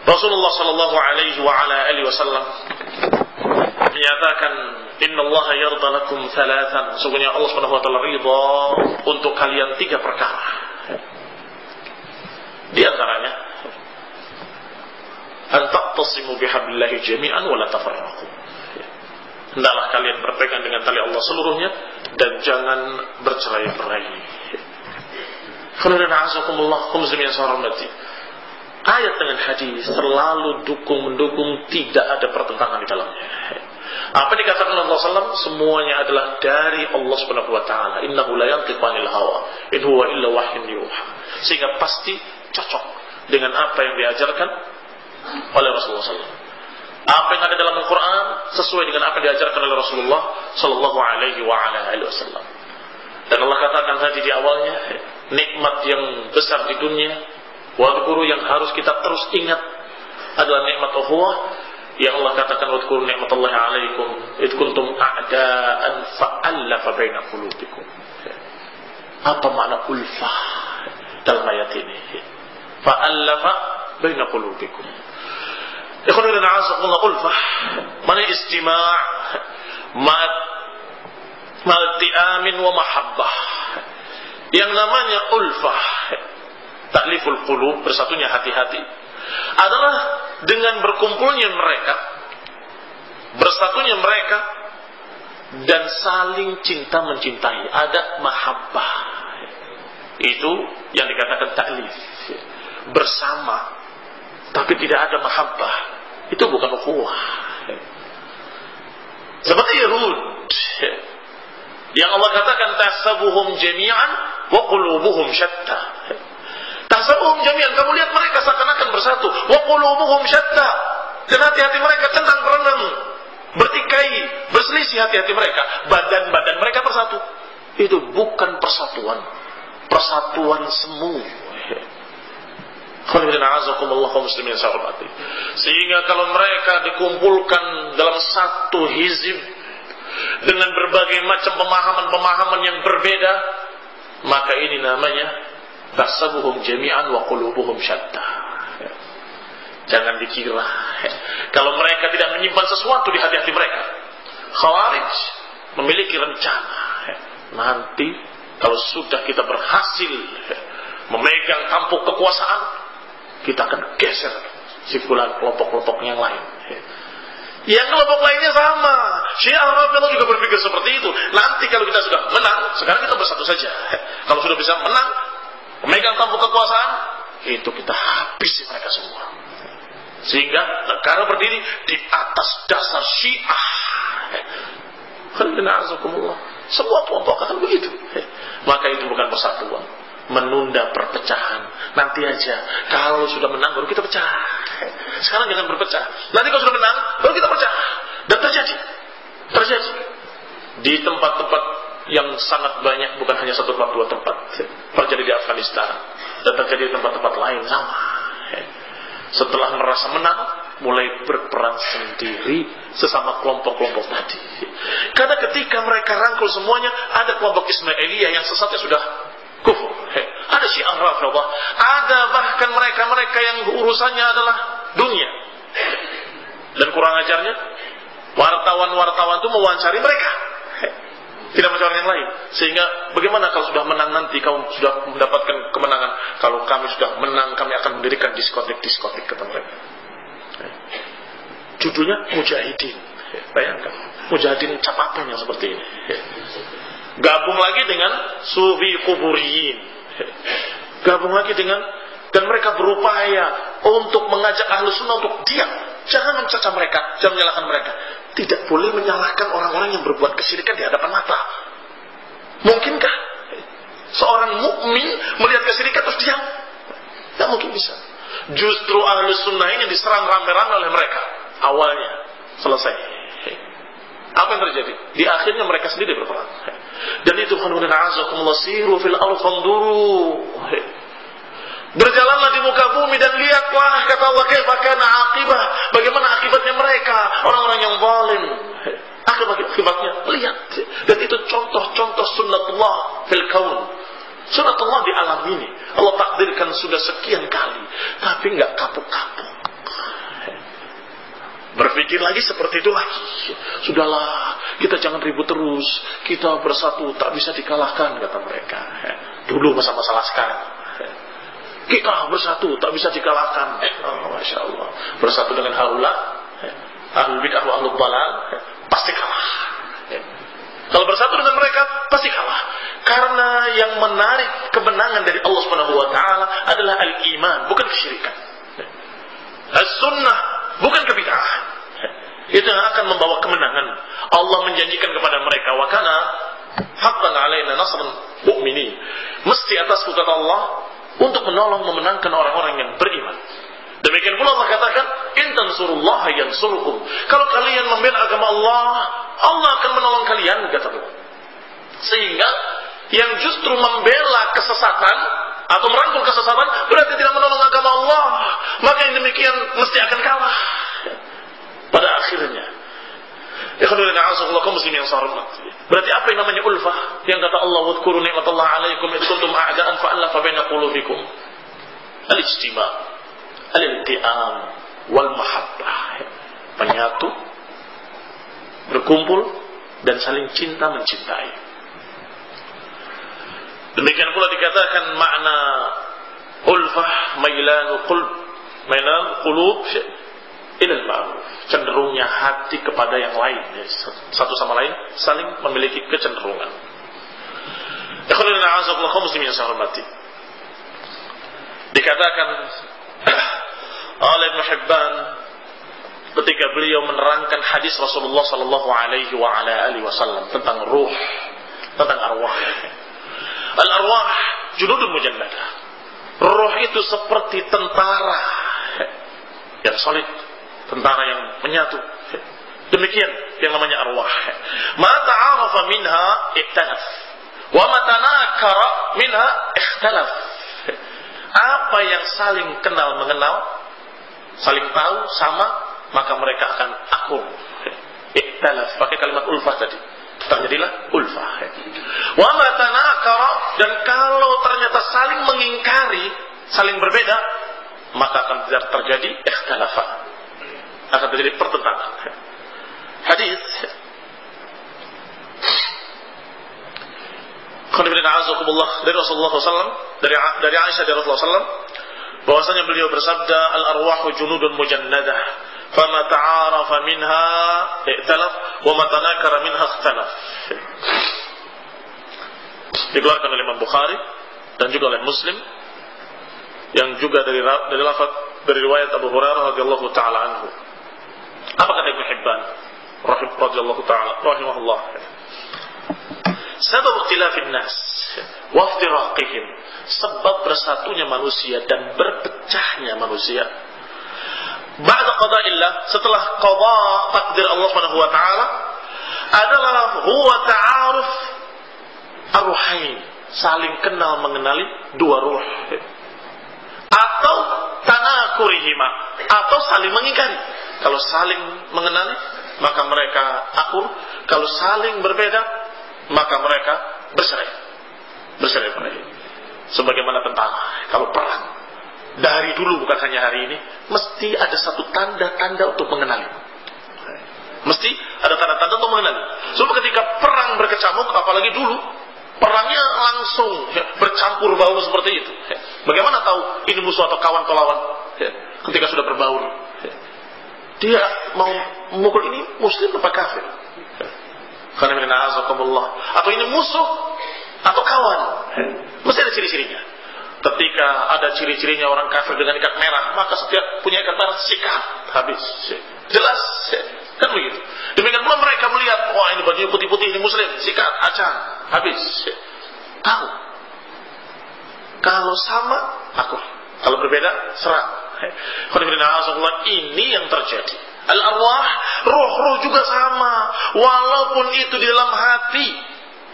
Rasulullah sallallahu alaihi wa ala alihi wasallam menyatakan, innallaha yarda lakum thalathan, sesungguhnya Allah Subhanahu wa taala ridha untuk kalian 3 perkara. Di antaranya, an taqtasimu bihablillahi jami'an wa la tafarraqu. Hendaklah kalian berpegang dengan tali Allah seluruhnya dan jangan bercerai-berai. Khairan azakumullah muslimin sarmati. Ayat dengan hadis selalu mendukung, tidak ada pertentangan di dalamnya. Apa dikatakan oleh Rasulullah SAW semuanya adalah dari Allah Subhanahu wa taala. Innahu la yantiqu 'anil hawa, in huwa illa wahyun yuha. Sehingga pasti cocok dengan apa yang diajarkan oleh Rasulullah SAW. Apa yang ada dalam Al-Quran sesuai dengan apa yang diajarkan oleh Rasulullah sallallahu alaihi wasallam. Dan Allah katakan tadi di awalnya, nikmat yang besar di dunia, wadhkuru yang harus kita terus ingat adalah nikmat ukhuwah. Yang Allah katakan, wadhkuru nikmatallahi alaikum id kuntum a'daan fa'allafa baina qulubikum. Apa makna ulfah dalam ayat ini? Fa'allafa baina qulubikum. Ikhwan dan a'azakumullah, ulfah mana istima' ma'ti'amin wa mahabbah. Yang namanya ulfah, ta'liful qulub, bersatunya hati-hati, adalah dengan berkumpulnya mereka, bersatunya mereka, dan saling cinta mencintai. Ada mahabbah. Itu yang dikatakan ta'lif. Bersama, tapi tidak ada mahabbah. Itu bukan ukhuwah. Seperti Yahud yang Allah katakan tahsabuhum jami'an wa qulubuhum syatta. Tahsabuhum jami'an, kamu lihat mereka seakan-akan bersatu, wa qulubuhum syatta, dan hati-hati mereka tentang berenang, bertikai, berselisih hati-hati mereka, badan-badan mereka bersatu. Itu bukan persatuan, persatuan semu. Sehingga kalau mereka dikumpulkan dalam satu hizib dengan berbagai macam pemahaman-pemahaman yang berbeda, maka ini namanya tahsabuhum jami'an wa qulubuhum syatta. Jangan dikira kalau mereka tidak menyimpan sesuatu di hati-hati mereka. Khawarij memiliki rencana, nanti kalau sudah kita berhasil memegang tampuk kekuasaan, kita akan geser si fulan kelompok-kelompok yang lain. Yang kelompok lainnya sama. Syiah Rafidhah juga berpikir seperti itu. Nanti kalau kita sudah menang, sekarang kita bersatu saja. Kalau sudah bisa menang, memegang tampuk kekuasaan, itu kita habisi mereka semua. Sehingga negara berdiri di atas dasar Syiah. Semua kelompok akan begitu. Maka itu bukan persatuan, menunda perpecahan. Nanti aja, kalau sudah menang baru kita pecah. Sekarang jangan berpecah. Nanti kalau sudah menang baru kita pecah. Dan terjadi di tempat-tempat yang sangat banyak, bukan hanya 1 tempat, 2 tempat. Terjadi di Afghanistan dan terjadi di tempat-tempat lain sama. Setelah merasa menang, mulai berperang sendiri sesama kelompok-kelompok tadi. Karena ketika mereka rangkul semuanya, ada kelompok Ismailiyah yang sesatnya sudah kufur. Ada Syiah Rafidhah, ada bahkan mereka-mereka yang urusannya adalah dunia. Dan kurang ajarnya, wartawan-wartawan itu mewawancari mereka, tidak mencari yang lain. Sehingga bagaimana kalau sudah menang nanti, kamu sudah mendapatkan kemenangan. Kalau kami sudah menang, kami akan mendirikan diskotik-diskotik, kata mereka. Judulnya Mujahidin. Bayangkan, Mujahidin cap apa yang seperti ini. Gabung lagi dengan Sufi Kuburiyin. Gabung lagi dengan, dan mereka berupaya untuk mengajak Ahlus Sunnah untuk diam. Jangan mencaci mereka, jangan menyalahkan mereka. Tidak boleh menyalahkan orang-orang yang berbuat kesyirikan di hadapan mata. Mungkinkah seorang mukmin melihat kesyirikan terus diam? Tidak mungkin bisa. Justru Ahlus Sunnah ini diserang rame-rame oleh mereka. Awalnya selesai. Apa yang terjadi? Di akhirnya mereka sendiri berperang. Dan itu khairullahi a'azakumullah siru fil ardh fanzuru. Berjalanlah di muka bumi dan lihatlah, kata Allah, kaifa kana aqibah, bagaimana akibatnya mereka, orang-orang yang zalim. Akibatnya lihat. Dan itu contoh-contoh sunnatullah fil kaun. Sunnatullah di alam ini Allah takdirkan sudah sekian kali, tapi enggak kapok-kapok. Berpikir lagi seperti itu lagi. Sudahlah, kita jangan ribut terus. Kita bersatu tak bisa dikalahkan, kata mereka. Dulu masalah sekarang. Kita bersatu tak bisa dikalahkan. Masya Allah. Bersatu dengan haula, ahlul bid'ah wa ahlul dhalal, pasti kalah. Kalau bersatu dengan mereka pasti kalah. Karena yang menarik kemenangan dari Allah Subhanahu wa taala adalah al-iman, bukan kesyirikan. As-sunnah, bukan kebid'ahan. Itu yang akan membawa kemenangan. Allah menjanjikan kepada mereka, wa kana haqqan 'alaina nasrul mu'minin. Mesti atasku, kata Allah, untuk menolong memenangkan orang-orang yang beriman. Demikian pula Allah katakan, in tansurullaha yansurkum. Kalau kalian membela agama Allah, Allah akan menolong kalian, kata Allah. Sehingga yang justru membela kesesatan atau merangkul kesesatan berarti tidak menolong agama Allah, maka yang demikian mesti akan kalah pada akhirnya. Ikhwanuddin a'azakumullah kaum muslimin yang hormat. Berarti apa yang namanya ulfah? Yang kata Allah, wadhkuru ni'matallahi 'alaikum id kuntum a'da'an fa'alafa baina qulubikum. Al-ijtima', al-ilti'am wal mahabbah. Menyatu, berkumpul dan saling cinta mencintai. Demikian pula dikatakan makna ulfah mailanul qulub ilal ma'ruf, cenderungnya hati kepada yang lain, satu sama lain saling memiliki kecenderungan. Ikhwanuddin a'azakumullah kaum muslimin yang saya hormati. Dikatakan oleh Ibnu Hibban ketika beliau menerangkan hadis Rasulullah sallallahu alaihi wa ala alihi wasallam tentang ruh, tentang arwah. Al-arwah junudun mujannadah. Ruh itu seperti tentara yang solid, tentara yang menyatu. Demikian yang namanya arwah. Ma ta'arafa minha iktalaf, wa ma tanakara minha ikhtalaf. Apa yang saling kenal mengenal, saling tahu sama, maka mereka akan akur. Iktalaf, pakai kalimat ulfah tadi, terjadilah ulfah. Wa ma tanakara, dan kalau ternyata saling mengingkari, saling berbeda, maka akan terjadi ikhtalafa, akan terjadi pertentangan. Hadis dari Rasulullah SAW, dari Aisyah dari Rasulullah SAW, bahwasanya beliau bersabda, al-arwahu junudun mujannadah, fama ta'arafa minha i'talaf, wa ma tanakara minha ikhtalaf. Dikeluarkan oleh Imam Bukhari dan juga oleh Muslim, yang juga dari lafaz dari riwayat Abu Hurairah radhiyallahu taala anhu. Apa kata Ibnu Hibban radhiyallahu taala rahimahullah? Sebab ikhtilafin nas wa iftiraqihim, sebab bersatunya manusia dan berpecahnya manusia. Ba'da qada'illah, setelah qada takdir Allah Subhanahu wa taala, adalah huwa ta'aruf ar-ruhain, saling kenal mengenali dua ruh, atau tanakurihima, atau saling mengingkari. Kalau saling mengenali maka mereka akur, kalau saling berbeda maka mereka bercerai mereka. Sebagaimana tentara kalau perang, dari dulu bukan hanya hari ini, mesti ada satu tanda-tanda untuk mengenali. Mesti ada tanda-tanda untuk mengenali. Sebab ketika perang berkecamuk, apalagi dulu perangnya langsung bercampur baur seperti itu. Bagaimana tahu ini musuh atau kawan atau lawan? Ketika sudah berbaur, dia mau memukul ini muslim apa kafir? Atau ini musuh atau kawan? Mesti ada ciri-cirinya. Ketika ada ciri-cirinya orang kafir dengan ikat merah, maka setiap punya ikat merah sikat, habis. Jelas, kan begitu. Demikian pula mereka melihat, wah ini bajunya putih-putih, ini muslim, sikat, acang, habis. Tahu. Kalau sama, akur. Kalau berbeda, serang. Ini yang terjadi. Al-arwah, roh-roh juga sama. Walaupun itu di dalam hati,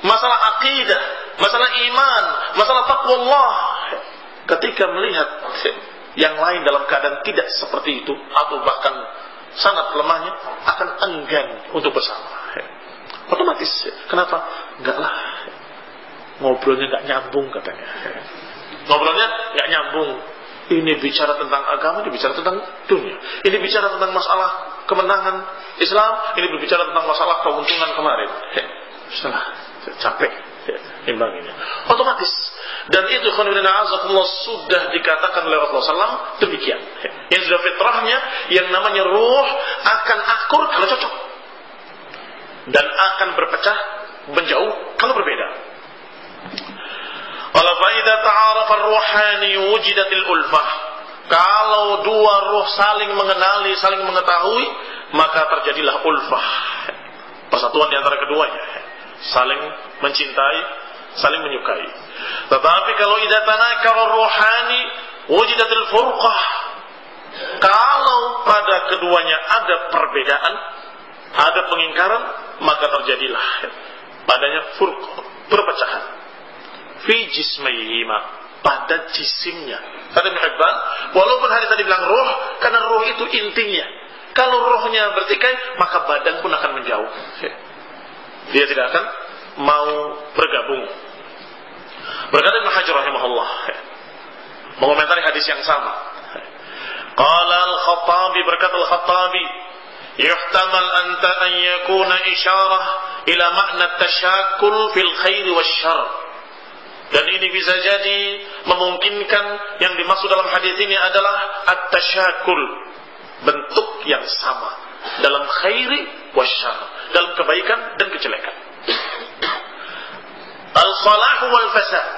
masalah akidah, masalah iman, masalah taqwallah. Ketika melihat yang lain dalam keadaan tidak seperti itu atau bahkan sangat lemahnya, akan enggan untuk bersama. Otomatis. Kenapa? Enggak lah. Ngobrolnya enggak nyambung katanya. Ngobrolnya enggak nyambung. Ini bicara tentang agama, ini bicara tentang dunia. Ini bicara tentang masalah kemenangan Islam, ini berbicara tentang masalah keuntungan kemarin. Setelah capek imbanginya. Otomatis. Dan itu sudah dikatakan oleh Rasulullah SAW demikian. Yang sudah fitrahnya, yang namanya ruh akan akur kalau cocok. Dan akan berpecah, menjauh kalau berbeda. Wala fa'idha ta'arafa ar-ruhani wujidatil ulfah. Kalau dua ruh saling mengenali, saling mengetahui, maka terjadilah ulfah. Persatuan di antara keduanya. Saling mencintai, saling menyukai. Tetapi kalau idza tanakara ar-ruhani wujidatil furqah. Kalau pada keduanya ada perbedaan, ada pengingkaran, maka terjadilah padanya furqah, perpecahan. Fi jismayhima, pada jisimnya. Kata Ibnu Hibban, walaupun hadis tadi bilang ruh, karena ruh itu intinya. Kalau ruhnya bertikai, maka badan pun akan menjauh. Dia tidak akan mau bergabung. Berkata Ibnu Hajar rahimahullah, mengomentari hadis yang sama. Qala al-Khattabi, berkata al-Khattabi, yuhtamal anta an yakuna isyarah ila makna tasyakkul fil khairi wasyarr. Dan ini bisa jadi memungkinkan yang dimaksud dalam hadis ini adalah at-tasyakkul, bentuk yang sama dalam khairi wasyarr, dalam kebaikan dan kejelekan. Al-salah wal fasad,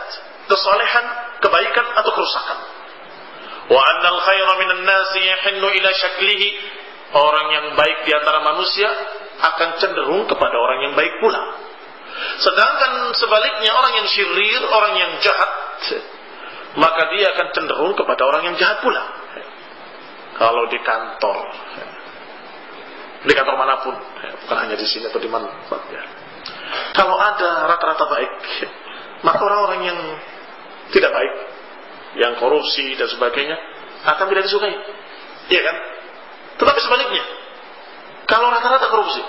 kesalehan, kebaikan atau kerusakan. Wa anna al-khaira minan nasi yahinnu ila syaklihi, orang yang baik di antara manusia akan cenderung kepada orang yang baik pula. Sedangkan sebaliknya orang yang syirir, orang yang jahat, maka dia akan cenderung kepada orang yang jahat pula. Kalau di kantor manapun, bukan hanya di sini atau di mana, kalau ada rata-rata baik, maka orang-orang yang tidak baik, yang korupsi dan sebagainya, akan tidak disukai. Iya kan? Tetapi sebaliknya, kalau rata-rata korupsi,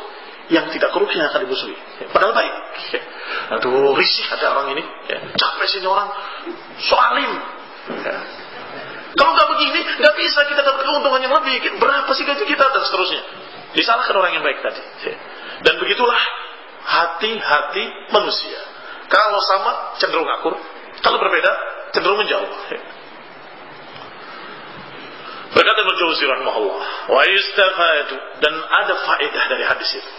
yang tidak korupsi yang akan dimusuhi. Padahal baik. Aduh, risih ada orang ini. Capek sih orang. Soalim. Kalau nggak begini, nggak bisa kita dapat keuntungan yang lebih. Berapa sih gaji kita dan seterusnya. Disalahkan orang yang baik tadi. Dan begitulah hati-hati manusia. Kalau sama, cenderung akur. Kalau berbeda, cenderung menjauh. Berkata Ibnu Jauzi rahimahullah, wa yustafadu, dan ada faedah dari hadis itu.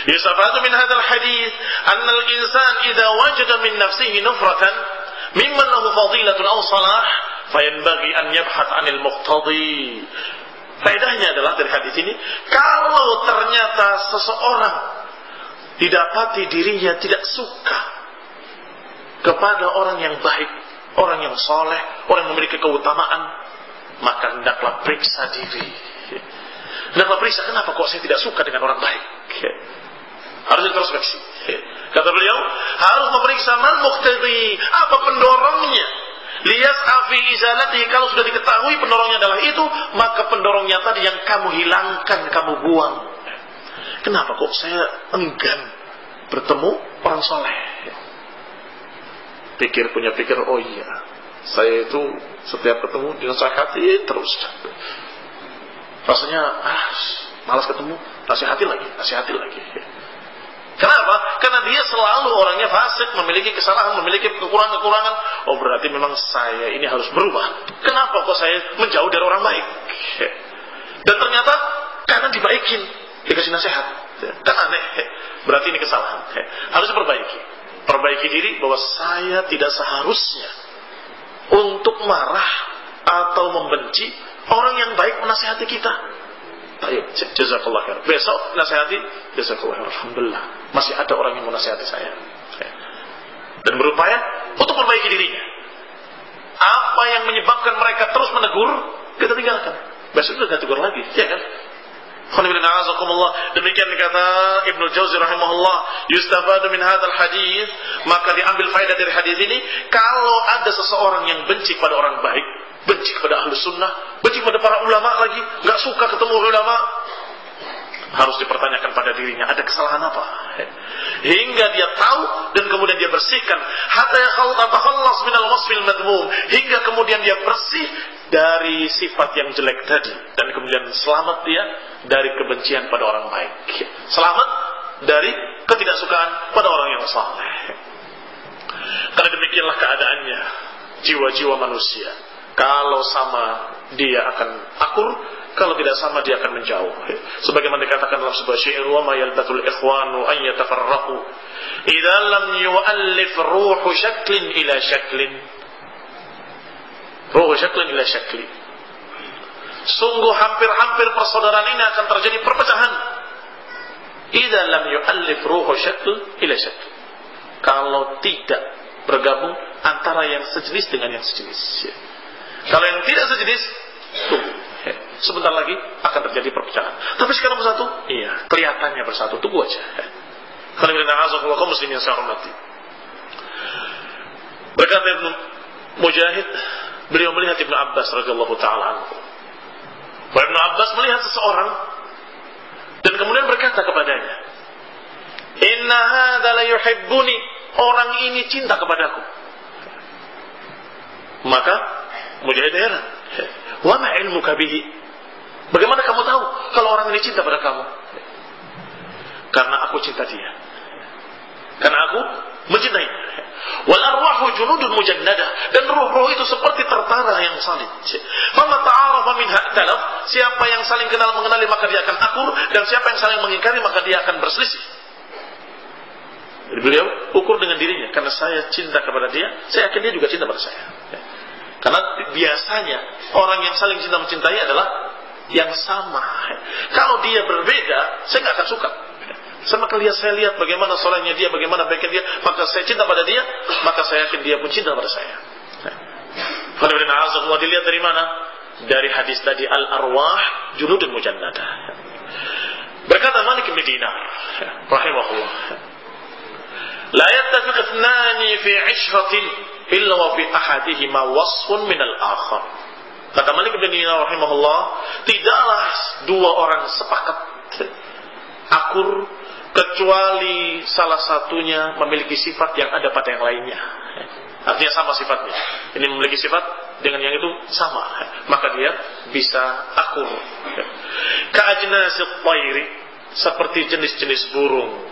Yustafadu min hadzal hadis anna al-insan idza wajada min nafsihi nufratan mimman lahu fadilatun aw salah fayanbaghi an yabhath 'anil muqtadi. Faedahnya adalah dari hadis ini, kalau ternyata seseorang didapati dirinya tidak suka kepada orang yang baik, orang yang soleh, orang yang memiliki keutamaan, maka hendaklah periksa diri. Hendaklah periksa, kenapa kok saya tidak suka dengan orang baik? Harus introspeksi. Kata beliau, harus memeriksa man muqtadi, apa pendorongnya. Liyas afi izalati, kalau sudah diketahui pendorongnya adalah itu, maka pendorongnya tadi yang kamu hilangkan, kamu buang. Kenapa kok saya enggan bertemu orang soleh? Punya pikir, oh iya, saya itu setiap ketemu dinasihati terus. Rasanya malas ketemu, nasihati lagi. Kenapa? Karena dia selalu orangnya fasik, memiliki kesalahan, memiliki kekurangan-kekurangan. Oh, berarti memang saya ini harus berubah. Kenapa kok saya menjauh dari orang baik? Dan ternyata karena dibaikin, dikasih nasihat. Kan aneh. Berarti ini kesalahan. Harus perbaiki diri bahwa saya tidak seharusnya untuk marah atau membenci orang yang baik menasihati kita. Baik, jazakallah khair. Besok nasihati, jazakallah khair. Alhamdulillah, masih ada orang yang menasihati saya. Dan berupaya untuk memperbaiki dirinya. Apa yang menyebabkan mereka terus menegur, kita tinggalkan. Besok kita tegur lagi, ya kan? Demikian kata Ibnu Jauzi rahimahullah, yustafadu min hadzal hadis, maka diambil faedah dari hadis ini, kalau ada seseorang yang benci pada orang baik, benci pada ahlu sunnah, benci pada para ulama lagi, nggak suka ketemu ulama, harus dipertanyakan pada dirinya, ada kesalahan apa? Hingga dia tahu dan kemudian dia bersihkan, hatta yatakhallas minal wasfil madmum, hingga kemudian dia bersih dari sifat yang jelek tadi, dan kemudian selamat dia dari kebencian pada orang baik, selamat dari ketidaksukaan pada orang yang saleh. Karena demikianlah keadaannya jiwa-jiwa manusia. Kalau sama dia akan akur, kalau tidak sama dia akan menjauh. Sebagaimana dikatakan dalam sebuah syair, wa ma yalbatul ikhwanu an yatafarraqu idza lam yu'allif ruhu syaklin ila syaklin. Ruhu syaklin ila syaklin. Sungguh hampir-hampir persaudaraan ini akan terjadi perpecahan. Idza lam yu'allif ruhu syakl ila syakl. Kalau tidak bergabung antara yang sejenis dengan yang sejenis. Kalau yang tidak sejenis, tunggu. Sebentar lagi akan terjadi perpecahan. Tapi sekarang bersatu, iya, kelihatannya bersatu. Tunggu aja. Kalau kita azzakallahu kaum muslimin yang saya hormati. Berkata Ibnu Mujahid, beliau melihat Ibnu Abbas radhiyallahu taala anhu. Ibnu Abbas melihat seseorang dan kemudian berkata kepadanya, "Inna hadza la yuhibbuni." Orang ini cinta kepadaku. Maka Mujahid heran. Wa ma ilmuka bihi? Bagaimana kamu tahu kalau orang ini cinta pada kamu? Karena aku cinta dia. Karena aku mencintai. Wal arwahu junudun mujannadah, dan ruh-ruh itu seperti tentara yang saling. Faman ta'arafa minha talaf, siapa yang saling kenal mengenali maka dia akan akur, dan siapa yang saling mengingkari maka dia akan berselisih. Jadi beliau ukur dengan dirinya, karena saya cinta kepada dia, saya yakin dia juga cinta pada saya. Karena biasanya orang yang saling cinta mencintai adalah yang sama. Kalau dia berbeda, saya nggak akan suka. Sama kali saya lihat bagaimana solehnya dia, bagaimana baiknya dia, maka saya cinta pada dia, maka saya yakin dia pun cinta pada saya. Alhamdulillah, dilihat dari mana? Dari hadis tadi, al-arwah junudun mujannadah. Berkata Malik bin Dinar rahimahullah, la yattafiq ithnani fi 'ishratin illa wa fi ahadihima wasfun min al-akhar. Kata Malik bin Dinar rahimahullah, tidaklah dua orang sepakat akur kecuali salah satunya memiliki sifat yang ada pada yang lainnya. Artinya sama sifatnya. Ini memiliki sifat dengan yang itu sama, maka dia bisa akur. Ka'ajnasit tayri, seperti jenis-jenis burung.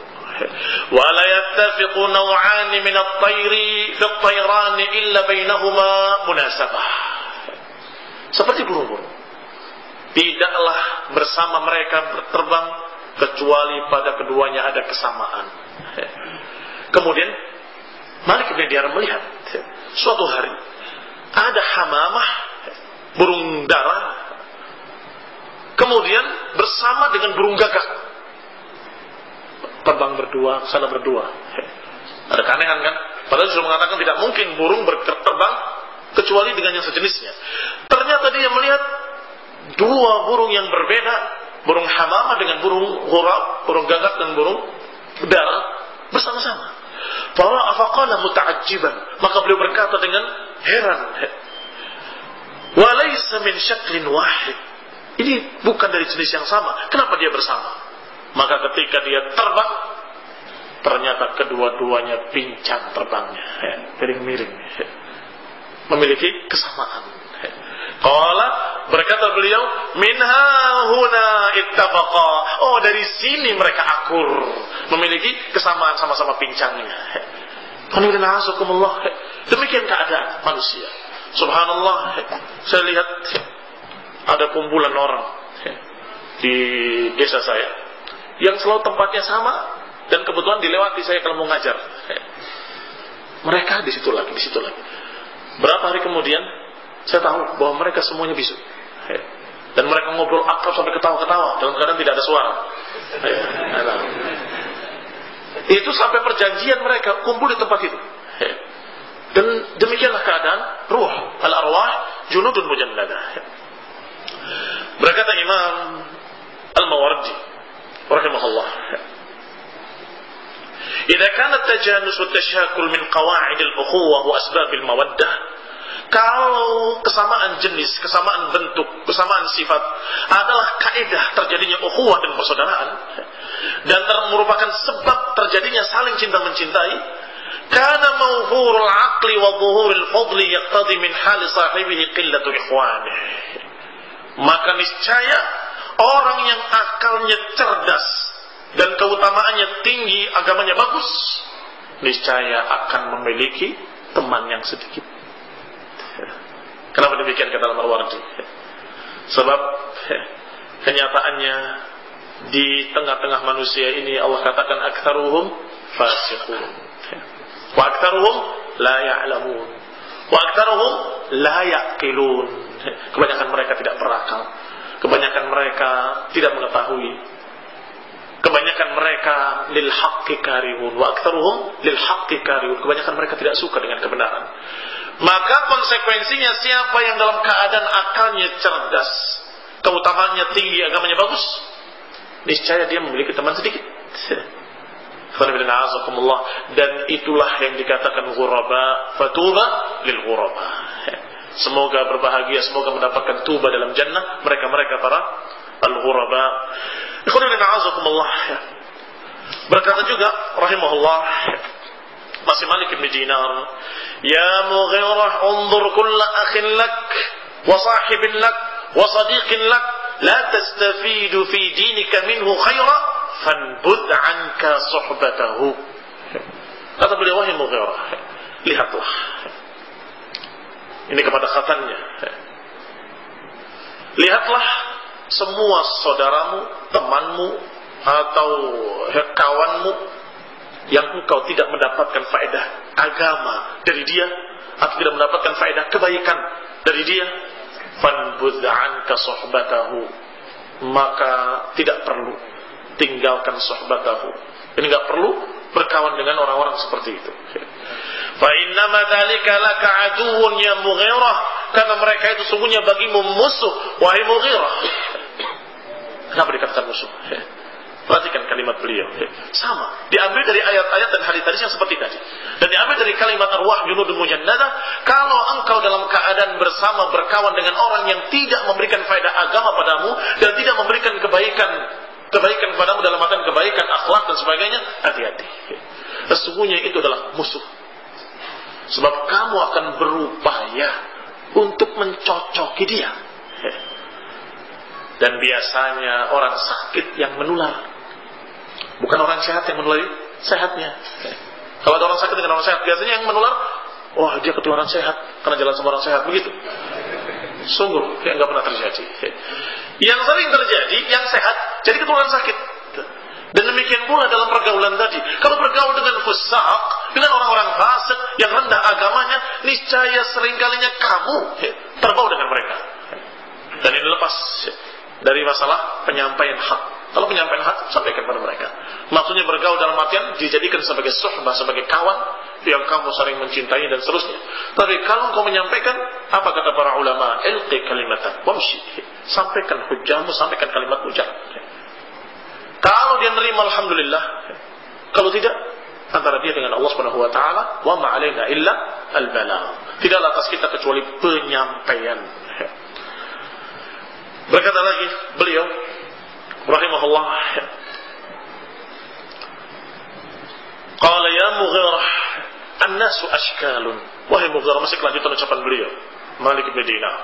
Wa la yattafiqu naw'ani min at-tayri fi at-tayran illa bainahuma munasabah. Seperti burung-burung, tidaklah bersama mereka berterbang kecuali pada keduanya ada kesamaan. Kemudian Malik bin Dinar melihat suatu hari ada hamamah, burung dara, kemudian bersama dengan burung gagak, terbang berdua, sana berdua. Ada keanehan kan? Padahal sudah mengatakan tidak mungkin burung terbang kecuali dengan yang sejenisnya. Ternyata dia melihat dua burung yang berbeda, burung hamamah dengan burung ghurab, burung gagak dan burung dara bersama-sama. Faqala muta'ajjiban, maka beliau berkata dengan heran, wa laysa min syaklin wahid. Ini bukan dari jenis yang sama, kenapa dia bersama? Maka ketika dia terbang, ternyata kedua-duanya pincang terbangnya, miring-miring, memiliki kesamaan. Qala, berkata beliau, minha huna ittafaqa. Oh, dari sini mereka akur, memiliki kesamaan, sama-sama pincangnya. Demikian keadaan manusia. Subhanallah, saya lihat ada kumpulan orang di desa saya yang selalu tempatnya sama, dan kebetulan dilewati saya kalau mau ngajar. Mereka di situ lagi. Berapa hari kemudian saya tahu bahwa mereka semuanya bisu, dan mereka ngobrol akrab sampai ketawa-ketawa dalam keadaan tidak ada suara. Itu sampai perjanjian mereka kumpul di tempat itu. Dan demikianlah keadaan ruh, al-arwah junudun mujannadah. Berkata Imam Al-Mawardi rahimahullah, "Idza kana at-tajanus wa at-tashakul min qawa'id al-ukhuwah wa asbab al-mawaddah." Kalau kesamaan jenis, kesamaan bentuk, kesamaan sifat adalah kaidah terjadinya ukhuwah dan persaudaraan dan merupakan sebab terjadinya saling cinta mencintai, kana mawhurul aqli wa dhuhurul fadli yaqtadi min hali sahibihi qillatu ikhwanih. Maka niscaya orang yang akalnya cerdas dan keutamaannya tinggi, agamanya bagus, niscaya akan memiliki teman yang sedikit. Kenapa demikian kata Al-Mawardi? Sebab kenyataannya di tengah-tengah manusia ini Allah katakan aktsaruhum fasiqun wa aktsaruhum la ya'lamun wa aktsaruhum la yaqilun. Kebanyakan mereka tidak berakal, kebanyakan mereka tidak mengetahui, kebanyakan mereka lil haqqi karihun wa aktsaruhum lil haqqi karihun. Kebanyakan mereka tidak suka dengan kebenaran. Maka konsekuensinya siapa yang dalam keadaan akalnya cerdas, keutamaannya tinggi, agamanya bagus, niscaya dia memiliki teman sedikit. Dan itulah yang dikatakan ghuraba, fatuba lil ghuraba. Semoga berbahagia, semoga mendapatkan tuba dalam jannah mereka-mereka para al-ghuraba. Berkata juga rahimahullah, masih Malik bin Dinar, "Ya Mughirah, unzur kulla akhin lak wa sahibin lak wa sadiqin lak, la tastafidu fi dinika minhu khaira, fanbud anka suhbatahu." Kata beliau, wahai Mughirah, lihatlah. Ini kepada khatannya. Lihatlah semua saudaramu, temanmu, atau kawanmu yang engkau tidak mendapatkan faedah agama dari dia, atau tidak mendapatkan faedah kebaikan dari dia, fanbudh anka suhbatahu, maka tidak perlu tinggalkan suhbatahu. Ini enggak perlu berkawan dengan orang-orang seperti itu. Fa innama dzalika laka aduwwun ya Mughirah, karena mereka itu sungguhnya bagimu musuh wahai Mughirah. Kenapa dikatakan musuh? Perhatikan kalimat beliau. Sama, diambil dari ayat-ayat dan hadis-hadis yang seperti tadi. Dan diambil dari kalimat arwah junudun mujannadah. Kalau engkau dalam keadaan bersama berkawan dengan orang yang tidak memberikan faedah agama padamu dan tidak memberikan kebaikan padamu dalam artian kebaikan akhlak dan sebagainya, hati-hati. Sesungguhnya itu adalah musuh. Sebab kamu akan berupaya untuk mencocoki dia. Dan biasanya orang sakit yang menular, bukan orang sehat yang menulari sehatnya. Kalau ada orang sakit dengan orang sehat, biasanya yang menular, wah dia ketularan sehat karena jalan sama orang sehat, begitu. Sungguh yang nggak pernah terjadi. Yang sering terjadi yang sehat jadi ketularan sakit. Dan demikian pula dalam pergaulan tadi. Kalau bergaul dengan fusaq, dengan orang-orang fasik yang rendah agamanya, niscaya seringkalinya kamu terbawa dengan mereka. Dan ini lepas dari masalah penyampaian hak. Kalau penyampaian hak, sampaikan pada mereka. Maksudnya bergaul dalam artian dijadikan sebagai suhbah, sebagai kawan yang kamu saling mencintai dan seterusnya. Tapi kalau kau menyampaikan, apa kata para ulama? Ilqi kalimatan wamshi. Sampaikan hujahmu, sampaikan kalimat hujah. Kalau dia nerima, alhamdulillah. Kalau tidak, antara dia dengan Allah Subhanahu wa taala, wa ma 'alaina illa al-balagh. Tidaklah atas kita kecuali penyampaian. Berkata lagi beliau rahimahullah, qala ya Mughirah, an-nasu ashkalun. Wahai Mughirah, masih kelanjutan ucapan beliau Malik bin Dinar,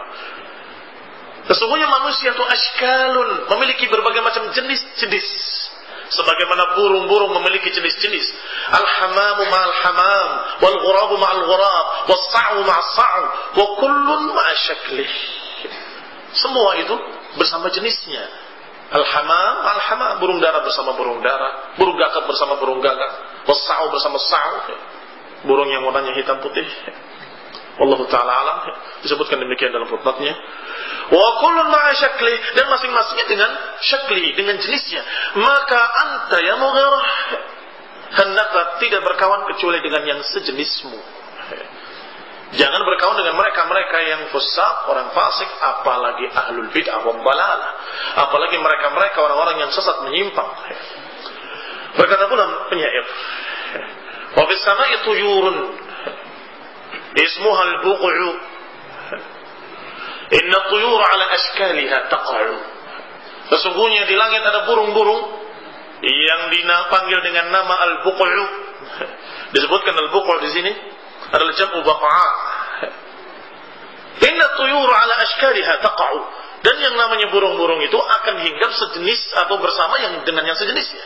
sesungguhnya manusia itu ashkalun, memiliki berbagai macam jenis-jenis. Sebagaimana burung-burung memiliki jenis-jenis. Al-hamamu ma'al hamam, wal ghurabu ma'al ghurab, was sa'u ma'as sa'u, wa kullun ma'a syaklih. Semua itu bersama jenisnya. Al-hamam, al-hamam, burung dara bersama burung dara, burung gagak bersama burung gagak, was-sa'u bersama sa'u, burung yang warnanya hitam putih. Wallahu ta'ala alam, disebutkan demikian dalam footnote-nya. Wa kullun ma'a syakli, dan masing-masingnya dengan syakli, dengan jenisnya. Maka anta ya Mughirah, hendaklah tidak berkawan kecuali dengan yang sejenismu. Jangan berkawan dengan mereka-mereka yang fusaq, orang fasik, apalagi ahlul bid'ah wal dhalalah, apalagi mereka-mereka orang-orang yang sesat menyimpang. Berkata pula penyair, wa fis sama'i tuyurun ismuha al-buq'u inna tuyura ala ashkaliha taqa'u. Sesungguhnya di langit ada burung-burung yang dipanggil dengan nama al-buq'u. Disebutkan al-buq'u di sini adalah jam'u baqa'a. Inna tuyura ala ashkaliha taqa'u. Dan yang namanya burung-burung itu akan hinggap sejenis atau bersama dengan yang sejenisnya.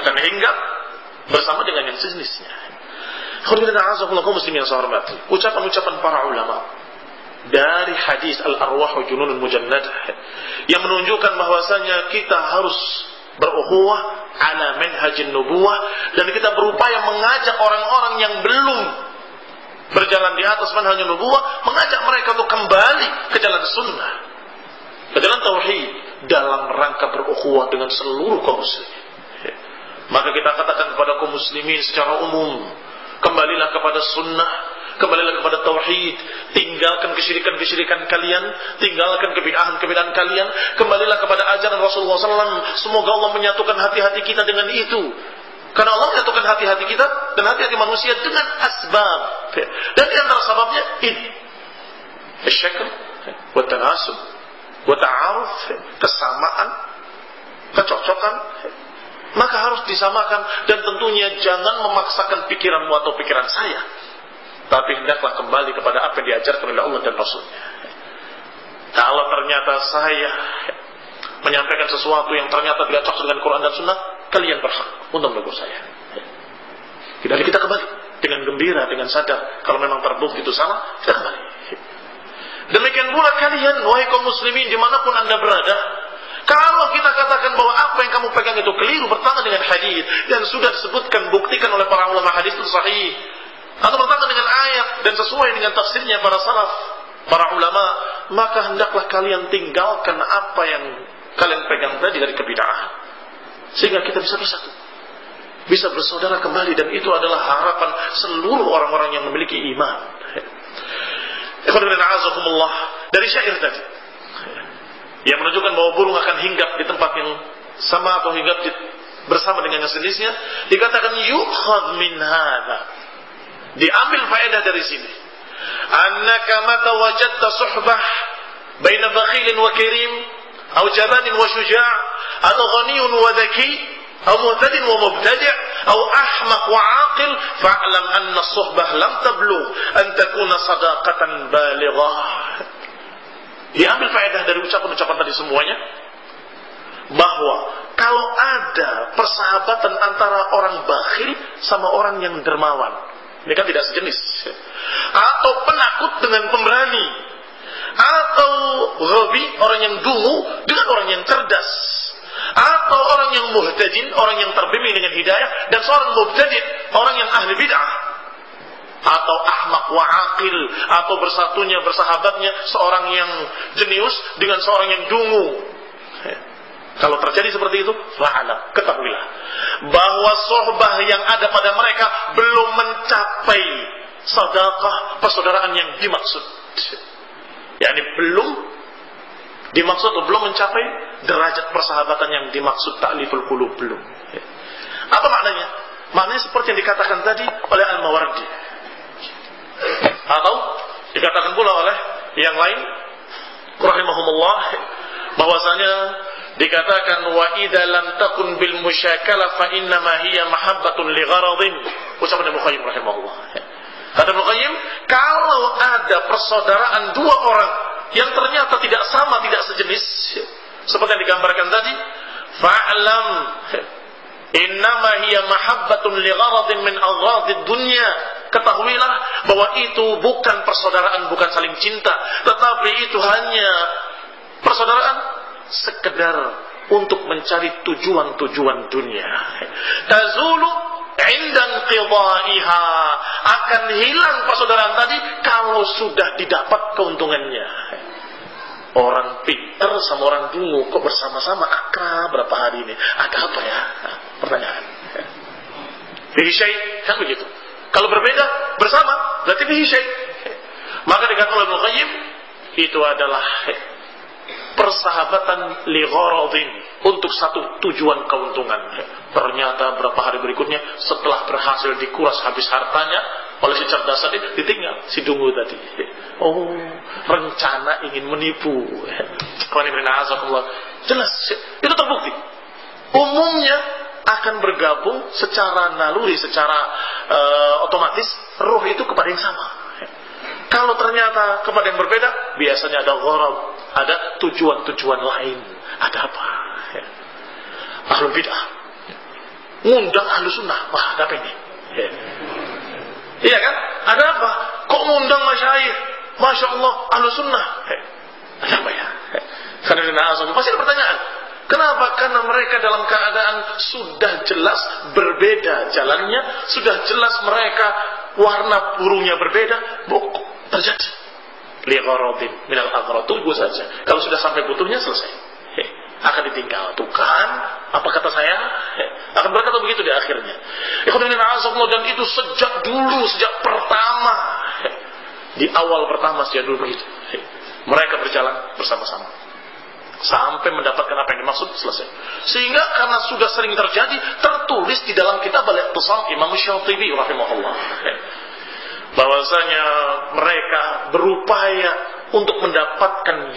Dan hinggap bersama dengan yang sejenisnya. Muslim yang saya hormati, ucapan-ucapan para ulama dari hadis al-arwah jununun mujannadah yang menunjukkan bahwasanya kita harus berukhuwah ala manhajin nubuwah, dan kita berupaya mengajak orang-orang yang belum berjalan di atas manhajin nubuwah, mengajak mereka untuk kembali ke jalan sunnah, ke jalan tauhid, dalam rangka berukhuwah dengan seluruh kaum muslimin. Maka kita katakan kepada kaum muslimin secara umum, kembalilah kepada sunnah, kembalilah kepada tauhid, tinggalkan kesyirikan-kesyirikan kalian, tinggalkan kebid'ahan-kebid'ahan kalian, kembalilah kepada ajaran Rasulullah SAW. Semoga Allah menyatukan hati-hati kita dengan itu, karena Allah menyatukan hati-hati kita dan hati-hati manusia dengan asbab. Dan di antara sebabnya ini asyakl wa tanasub wa ta'aruf, kesamaan, kecocokan. Maka harus disamakan, dan tentunya jangan memaksakan pikiranmu atau pikiran saya, tapi hendaklah kembali kepada apa yang diajarkan oleh Allah dan Rasulnya. Kalau ternyata saya menyampaikan sesuatu yang ternyata tidak cocok dengan Quran dan Sunnah, kalian berhak untuk menegur saya. Jadi kita kembali dengan gembira, dengan sadar kalau memang terbukti itu salah, kita kembali. Demikian pula kalian, wahai kaum muslimin dimanapun anda berada, kalau kita katakan bahwa apa yang kamu pegang itu keliru, bertentangan dengan hadis dan sudah disebutkan, buktikan oleh para ulama hadis itu sahih, atau bertentangan dengan ayat dan sesuai dengan tafsirnya para salaf, para ulama, maka hendaklah kalian tinggalkan apa yang kalian pegang tadi dari kebid'ahan, sehingga kita bisa bersatu, bisa bersaudara kembali, dan itu adalah harapan seluruh orang-orang yang memiliki iman. Dari syair tadi yang menunjukkan bahwa burung akan hinggap di tempat yang sama atau hinggap bersama dengan yang sejenisnya, dikatakan yukhadh min hadza, diambil faedah dari sini, annaka mata wajadta suhbah baina bakhilin wa karim atau jabanin wa syuja' atau ghaniyun wa dhaki atau muhtadin wa mubtadi' atau ahmaq wa aqil, fa'lam anna as-suhbah lam tablugh an takuna sadaqatan balighah. Diambil faedah dari ucapan-ucapan tadi semuanya, bahwa kalau ada persahabatan antara orang bakhil sama orang yang dermawan, ini kan tidak sejenis, atau penakut dengan pemberani, atau ghabi, orang yang dungu dengan orang yang cerdas, atau orang yang muhtadin, orang yang terbimbing dengan hidayah, dan seorang mubtadi', orang yang ahli bid'ah, atau ahmaq wa aqil, atau bersatunya, bersahabatnya seorang yang jenius dengan seorang yang dungu. Kalau terjadi seperti itu, fa'alam, ketahuilah bahwa sohbah yang ada pada mereka belum mencapai sedekah persaudaraan yang dimaksud. yakni belum dimaksud atau belum mencapai derajat persahabatan yang dimaksud, ta'liful qulub belum. Apa maknanya? Maknanya seperti yang dikatakan tadi oleh Al-Mawardi, atau dikatakan pula oleh yang lain rahimahumullah, bahwasanya dikatakan wa idza lam takun bil musyakalah fa inna ma hiya mahabbatun li gharadin. Ucapan Ibnu Qayyim rahimahullah. Kata Ibnu Qayyim, kalau ada persaudaraan dua orang yang ternyata tidak sama, tidak sejenis, seperti yang digambarkan tadi, fa'lam innama hiya mahabbatun li gharadin min agharadid dunya. Ketahuilah bahwa itu bukan persaudaraan, bukan saling cinta, tetapi itu hanya persaudaraan sekedar untuk mencari tujuan-tujuan dunia. Tazulu indan qidaiha, akan hilang persaudaraan tadi kalau sudah didapat keuntungannya. Orang pintar sama orang dungu kok bersama-sama akrab berapa hari ini? Ada apa ya? Pertanyaan. Bihi syai', kan begitu. Kalau berbeda bersama berarti bihi syai'. Maka dikatakan oleh Ibnu Qayyim, itu adalah persahabatan li gharadin, untuk satu tujuan keuntungan. Ternyata berapa hari berikutnya setelah berhasil dikuras habis hartanya oleh si cerdas tadi, ditinggal si dungu tadi. Oh, rencana ingin menipu. Jelas itu terbukti. Umumnya akan bergabung secara naluri, secara otomatis roh itu kepada yang sama. Kalau ternyata kepada yang berbeda, biasanya ada gharad, ada tujuan-tujuan lain. Ada apa? Ahlul bid'ah ngundang ahlu sunnah, wah ada apa ini? Iya kan? Ada apa? Kok ngundang masyayikh? Masya Allah, ahlu sunnah. Ada apa ya? Pasti ada pertanyaan. Kenapa? Karena mereka dalam keadaan sudah jelas berbeda jalannya, sudah jelas mereka warna burungnya berbeda, terjadi. Ligharadin minal aghrad, tunggu saja. Kalau sudah sampai butuhnya selesai, akan ditinggal. Tuh kan, apa kata saya? Akan berkata begitu di akhirnya. Dan itu sejak dulu, sejak pertama, di awal pertama sejak dulu begitu. Mereka berjalan bersama-sama sampai mendapatkan apa yang dimaksud, selesai. Sehingga karena sudah sering terjadi, tertulis di dalam kitab Al-I'tisam Imam Syatibi rahimahullah, bahwasanya mereka berupaya untuk mendapatkan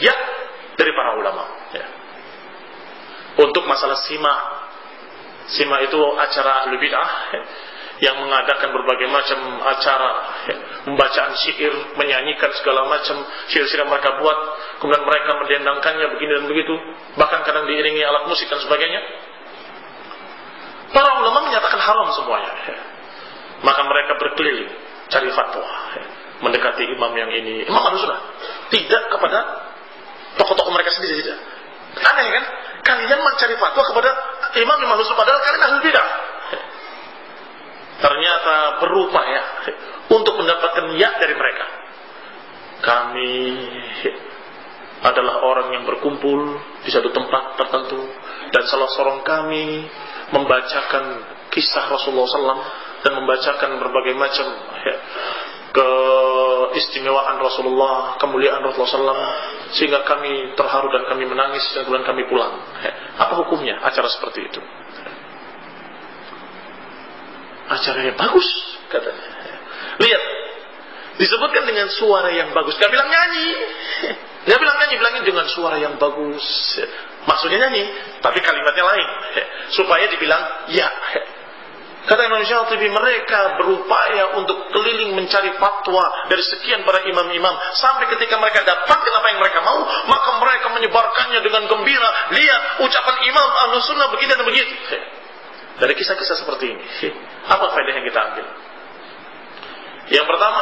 dari para ulama. Untuk masalah sima itu acara ahlul bid'ah yang mengadakan berbagai macam acara, pembacaan syair, menyanyikan segala macam syair-syair yang mereka buat, kemudian mereka mendendangkannya begini dan begitu, bahkan kadang diiringi alat musik dan sebagainya. Para ulama menyatakan haram semuanya. Maka mereka berkeliling cari fatwa, mendekati imam yang ini, imam Ahlussunnah, tidak kepada tokoh-tokoh mereka sendiri, tidak. Aneh kan? Kalian mencari fatwa kepada imam Ahlussunnah, padahal kalian ahlul bidah. Ternyata berupaya untuk mendapatkan dari mereka. Kami adalah orang yang berkumpul di satu tempat tertentu, dan salah seorang kami membacakan kisah Rasulullah SAW dan membacakan berbagai macam keistimewaan Rasulullah, kemuliaan Rasulullah SAW, sehingga kami terharu dan kami menangis, dan kemudian kami pulang. Apa hukumnya acara seperti itu? Acaranya bagus, katanya. Lihat, disebutkan dengan suara yang bagus. Gak bilang nyanyi, gak bilang nyanyi, bilangin dengan suara yang bagus. Maksudnya nyanyi, tapi kalimatnya lain, supaya dibilang ya. Kata Imam Syatibi, mereka berupaya untuk keliling mencari fatwa dari sekian para imam-imam, sampai ketika mereka dapatkan apa yang mereka mau, maka mereka menyebarkannya dengan gembira. Lihat ucapan imam Ahlussunnah begini dan begitu. Dari kisah-kisah seperti ini, apa faedah yang kita ambil? Yang pertama,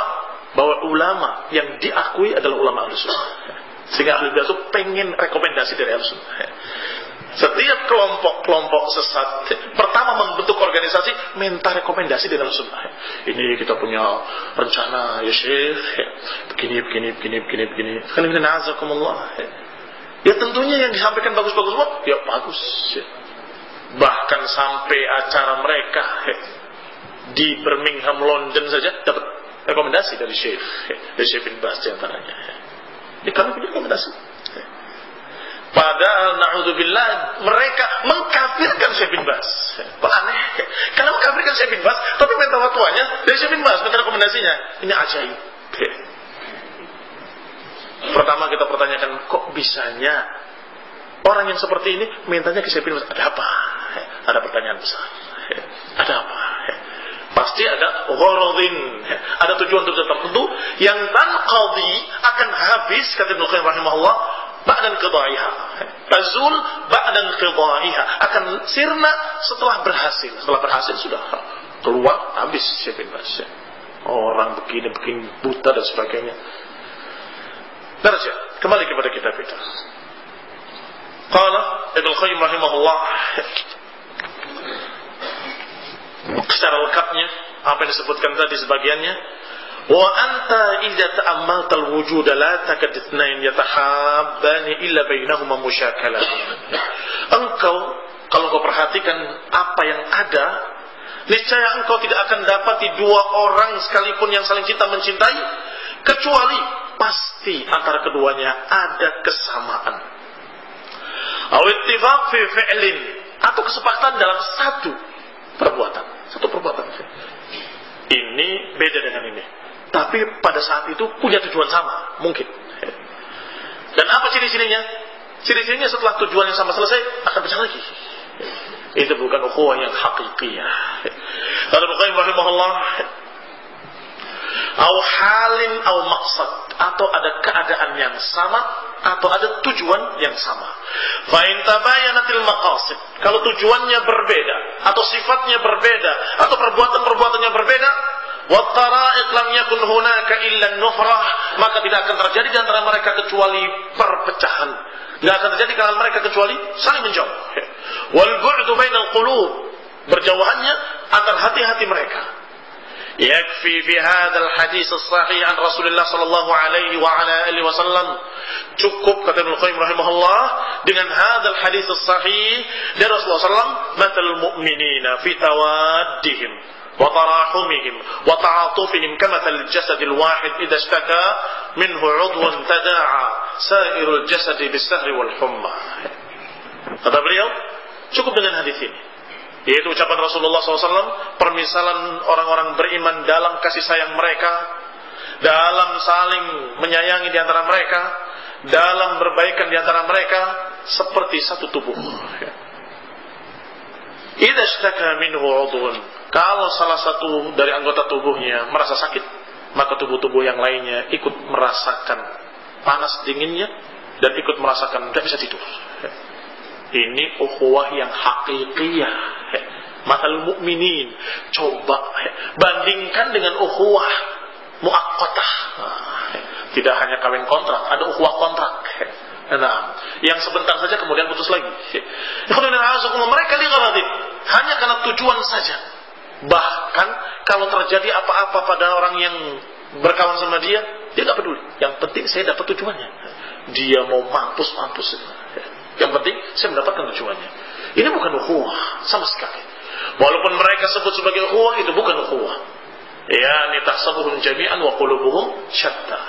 bahwa ulama yang diakui adalah ulama Ahlussunnah. Sehingga Ahlul Bidah itu pengen rekomendasi dari Ahlussunnah. Setiap kelompok-kelompok sesat pertama membentuk organisasi, minta rekomendasi dari Ahlussunnah. Ini kita punya rencana ya Syekh, begini. Ya tentunya yang disampaikan bagus-bagus semua, ya bagus. Bahkan sampai acara mereka di Birmingham, London saja dapat rekomendasi dari Syekh bin Baz diantaranya. Kami punya rekomendasi. Padahal na'udzubillah mereka mengkafirkan Syekh bin Baz. Aneh. Karena mengkafirkan Syekh bin Baz, tapi minta fatwanya dari Syekh bin Baz, minta rekomendasinya. Ini ajaib. Pertama kita pertanyakan, kok bisanya orang yang seperti ini mintanya ke Syekh bin Baz? Ada apa? Ada pertanyaan besar. Ada apa? Pasti ada gharadin, ada tujuan-tujuan tertentu yang tanqadi, akan habis, kata Ibnu Qayyim rahimahullah, ba'da qidaiha. Tazul ba'da qidaiha, akan sirna setelah berhasil. Setelah berhasil sudah keluar, habis Syekh bin Baz. Orang begini buta dan sebagainya. Terus kembali kepada kitab kita. Qala Ibnu Qayyim rahimahullah, secara lengkapnya apa yang disebutkan tadi sebagiannya, wa anta idza ta'ammaltal wujuda la takad itsnain yatahabbani illa bainahuma musyakalah. Engkau kalau kau perhatikan apa yang ada, niscaya engkau tidak akan dapati dua orang sekalipun yang saling cinta mencintai kecuali pasti antara keduanya ada kesamaan. Aw ittifaq fi fi'lin, atau kesepakatan dalam satu perbuatan. Ini beda dengan ini, tapi pada saat itu punya tujuan sama, mungkin. Dan apa ciri-cirinya? Ciri-cirinya setelah tujuan yang sama selesai akan pecah lagi. Itu bukan ukhuwah yang hakikiyah. Kata Ibnu Qayyim rahimahullah, au halin au maqsad, atau ada keadaan yang sama atau ada tujuan yang sama. Fa in tabayanatil maqasid, kalau tujuannya berbeda atau sifatnya berbeda atau perbuatan-perbuatannya berbeda, wa tara'iq lam yakun hunaka illa an-nufrah, maka tidak akan terjadi di antara mereka kecuali perpecahan. Tidak akan terjadi di antara mereka kecuali saling menjauh. Wal bu'du bainal qulub, berjauhannya antara hati-hati mereka. Yakfi fi hadzal hadits as-sahih an Rasulullah sallallahu alaihi wa ala alihi wasallam, cukup kata Ibnu Qayyim rahimahullah dengan hadzal hadits as-sahih dari Rasulullah sallallahu matal mu'minina fi tawaddihim wa tarahumihim wa ta'atufihim kamathal jasadil wahid idza ishtaka minhu 'udwan tada'a sa'irul jasadi bis-sahri wal humma. Kata beliau, cukup dengan hadis ini, yaitu ucapan Rasulullah SAW, permisalan orang-orang beriman dalam kasih sayang mereka, dalam saling menyayangi di antara mereka, dalam berbaikan di antara mereka, seperti satu tubuh. Idza ishtaka minhu 'udhun, kalau salah satu dari anggota tubuhnya merasa sakit, maka tubuh-tubuh yang lainnya ikut merasakan panas dinginnya dan ikut merasakan tidak bisa tidur. Ini ukhuwah yang hakikiyah. Matal mu'minin, coba bandingkan dengan ukhuwah muaqqatah. Tidak hanya kawin kontrak, ada ukhuwah kontrak. Nah, yang sebentar saja kemudian putus lagi. Mereka ligharadin, hanya karena tujuan saja. Bahkan kalau terjadi apa-apa pada orang yang berkawan sama dia nggak peduli. Yang penting saya dapat tujuannya. Dia mau mampus. Yang penting saya mendapatkan tujuannya. Ini bukan ukhuwah sama sekali. Walaupun mereka sebut sebagai ukhuwah, itu bukan ukhuwah. Ya, nitahsabuhum jami'an wa qulubuhum syatta.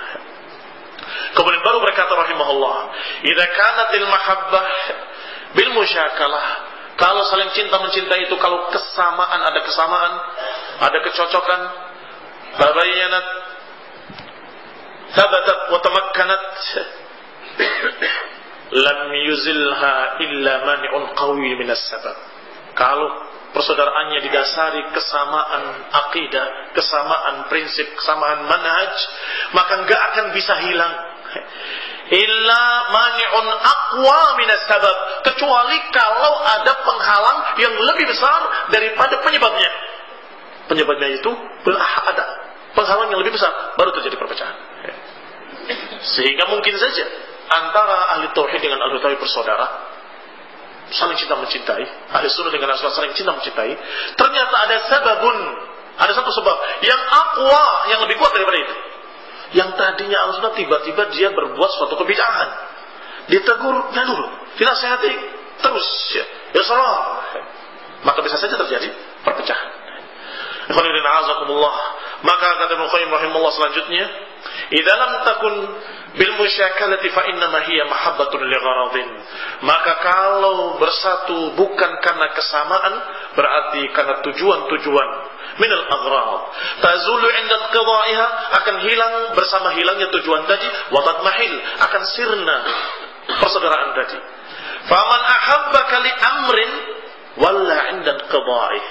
Kemudian baru berkata rahimahullah, idza kanatil mahabbah bil musyakalah, kalau saling cinta mencintai itu kalau kesamaan, ada kecocokan, tabayyanat, thabatat wa tamakkanat, lam yuzilha illa mani'un qawi minas sabab. Kalau persaudaraannya didasari kesamaan akidah, kesamaan prinsip, kesamaan manhaj, maka enggak akan bisa hilang illa mani'un aqwa minas sabab, kecuali kalau ada penghalang yang lebih besar daripada penyebabnya. Penyebabnya itu ada penghalang yang lebih besar, baru terjadi perpecahan. Sehingga mungkin saja antara ahli tauhid dengan ahli tauhid bersaudara, saling cinta mencintai, ahli sunnah dengan ahli sunnah saling cinta mencintai, ternyata ada sababun, ada satu sebab yang aqwa, yang lebih kuat daripada itu. Yang tadinya ahli sunnah tiba-tiba dia berbuat suatu kebidahan, ditegur, ya nurut, dinasihati terus, ya salah, maka bisa saja terjadi perpecahan. Maka kata Ibnu Qayyim rahimahullah selanjutnya, idza lam takun bil musyakalati fa innama hiya mahabbatun li gharadin, maka kalau bersatu bukan karena kesamaan, berarti karena tujuan-tujuan minal aghrad tazulu 'inda qada'iha, akan hilang bersama hilangnya tujuan tadi, wa tadmahil, akan sirna persaudaraan tadi. Faman ahabbaka li amrin walla 'inda qada'ih,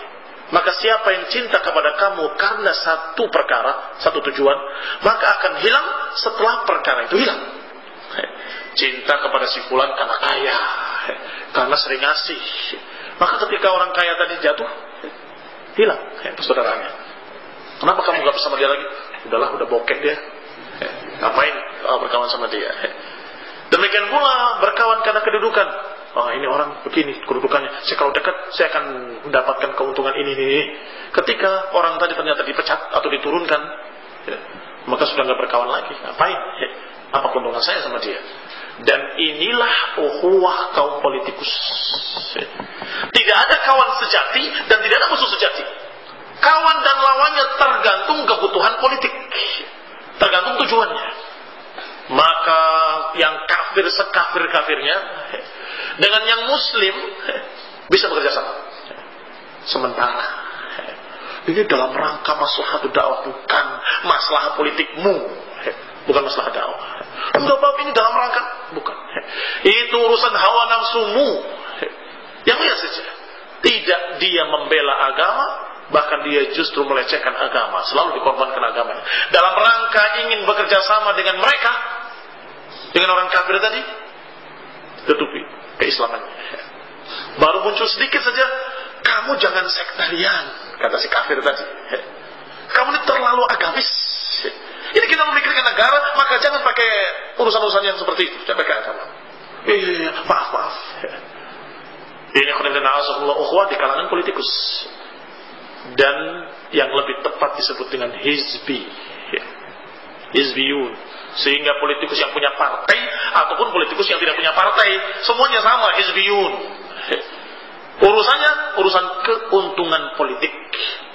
maka siapa yang cinta kepada kamu karena satu perkara, satu tujuan, maka akan hilang setelah perkara itu hilang. Cinta kepada si fulan karena kaya, karena sering ngasih, maka ketika orang kaya tadi jatuh, hilang persaudaraannya. Kenapa kamu gak bersama dia lagi? Udahlah, udah bokek dia, ngapain berkawan sama dia. Demikian pula berkawan karena kedudukan. Oh, ini orang begini kedudukannya, saya kalau dekat saya akan mendapatkan keuntungan ini. Ketika orang tadi ternyata dipecat atau diturunkan, maka sudah nggak berkawan lagi. Ngapain? Apa keuntungan saya sama dia? Dan inilah ukhuwah kaum politikus. Tidak ada kawan sejati dan tidak ada musuh sejati. Kawan dan lawannya tergantung kebutuhan politik. Tergantung tujuannya. Maka yang kafir sekafir-kafirnya dengan yang muslim bisa bekerja sama. Sementara ini dalam rangka maslahat dakwah, bukan masalah politikmu, bukan masalah dakwah. Enggak apa ini dalam rangka, bukan. Itu urusan hawa nafsumu. Yang lihat saja. Tidak dia membela agama, bahkan dia justru melecehkan agama, selalu dikorbankan agamanya. Dalam rangka ingin bekerja sama dengan mereka, dengan orang kafir tadi, tutupi keislamannya. Baru muncul sedikit saja, kamu jangan sektarian, kata si kafir tadi. Kamu ini terlalu agamis. Ini kita memikirkan negara, maka jangan pakai urusan-urusan yang seperti itu. Jangan pakai agama. Iya, maaf. Ini ukhuwah di kalangan politikus. Dan yang lebih tepat disebut dengan hizbi. Hizbiyun. Sehingga politikus yang punya partai ataupun politikus yang tidak punya partai, semuanya sama, hizbiyun. Urusannya urusan keuntungan politik.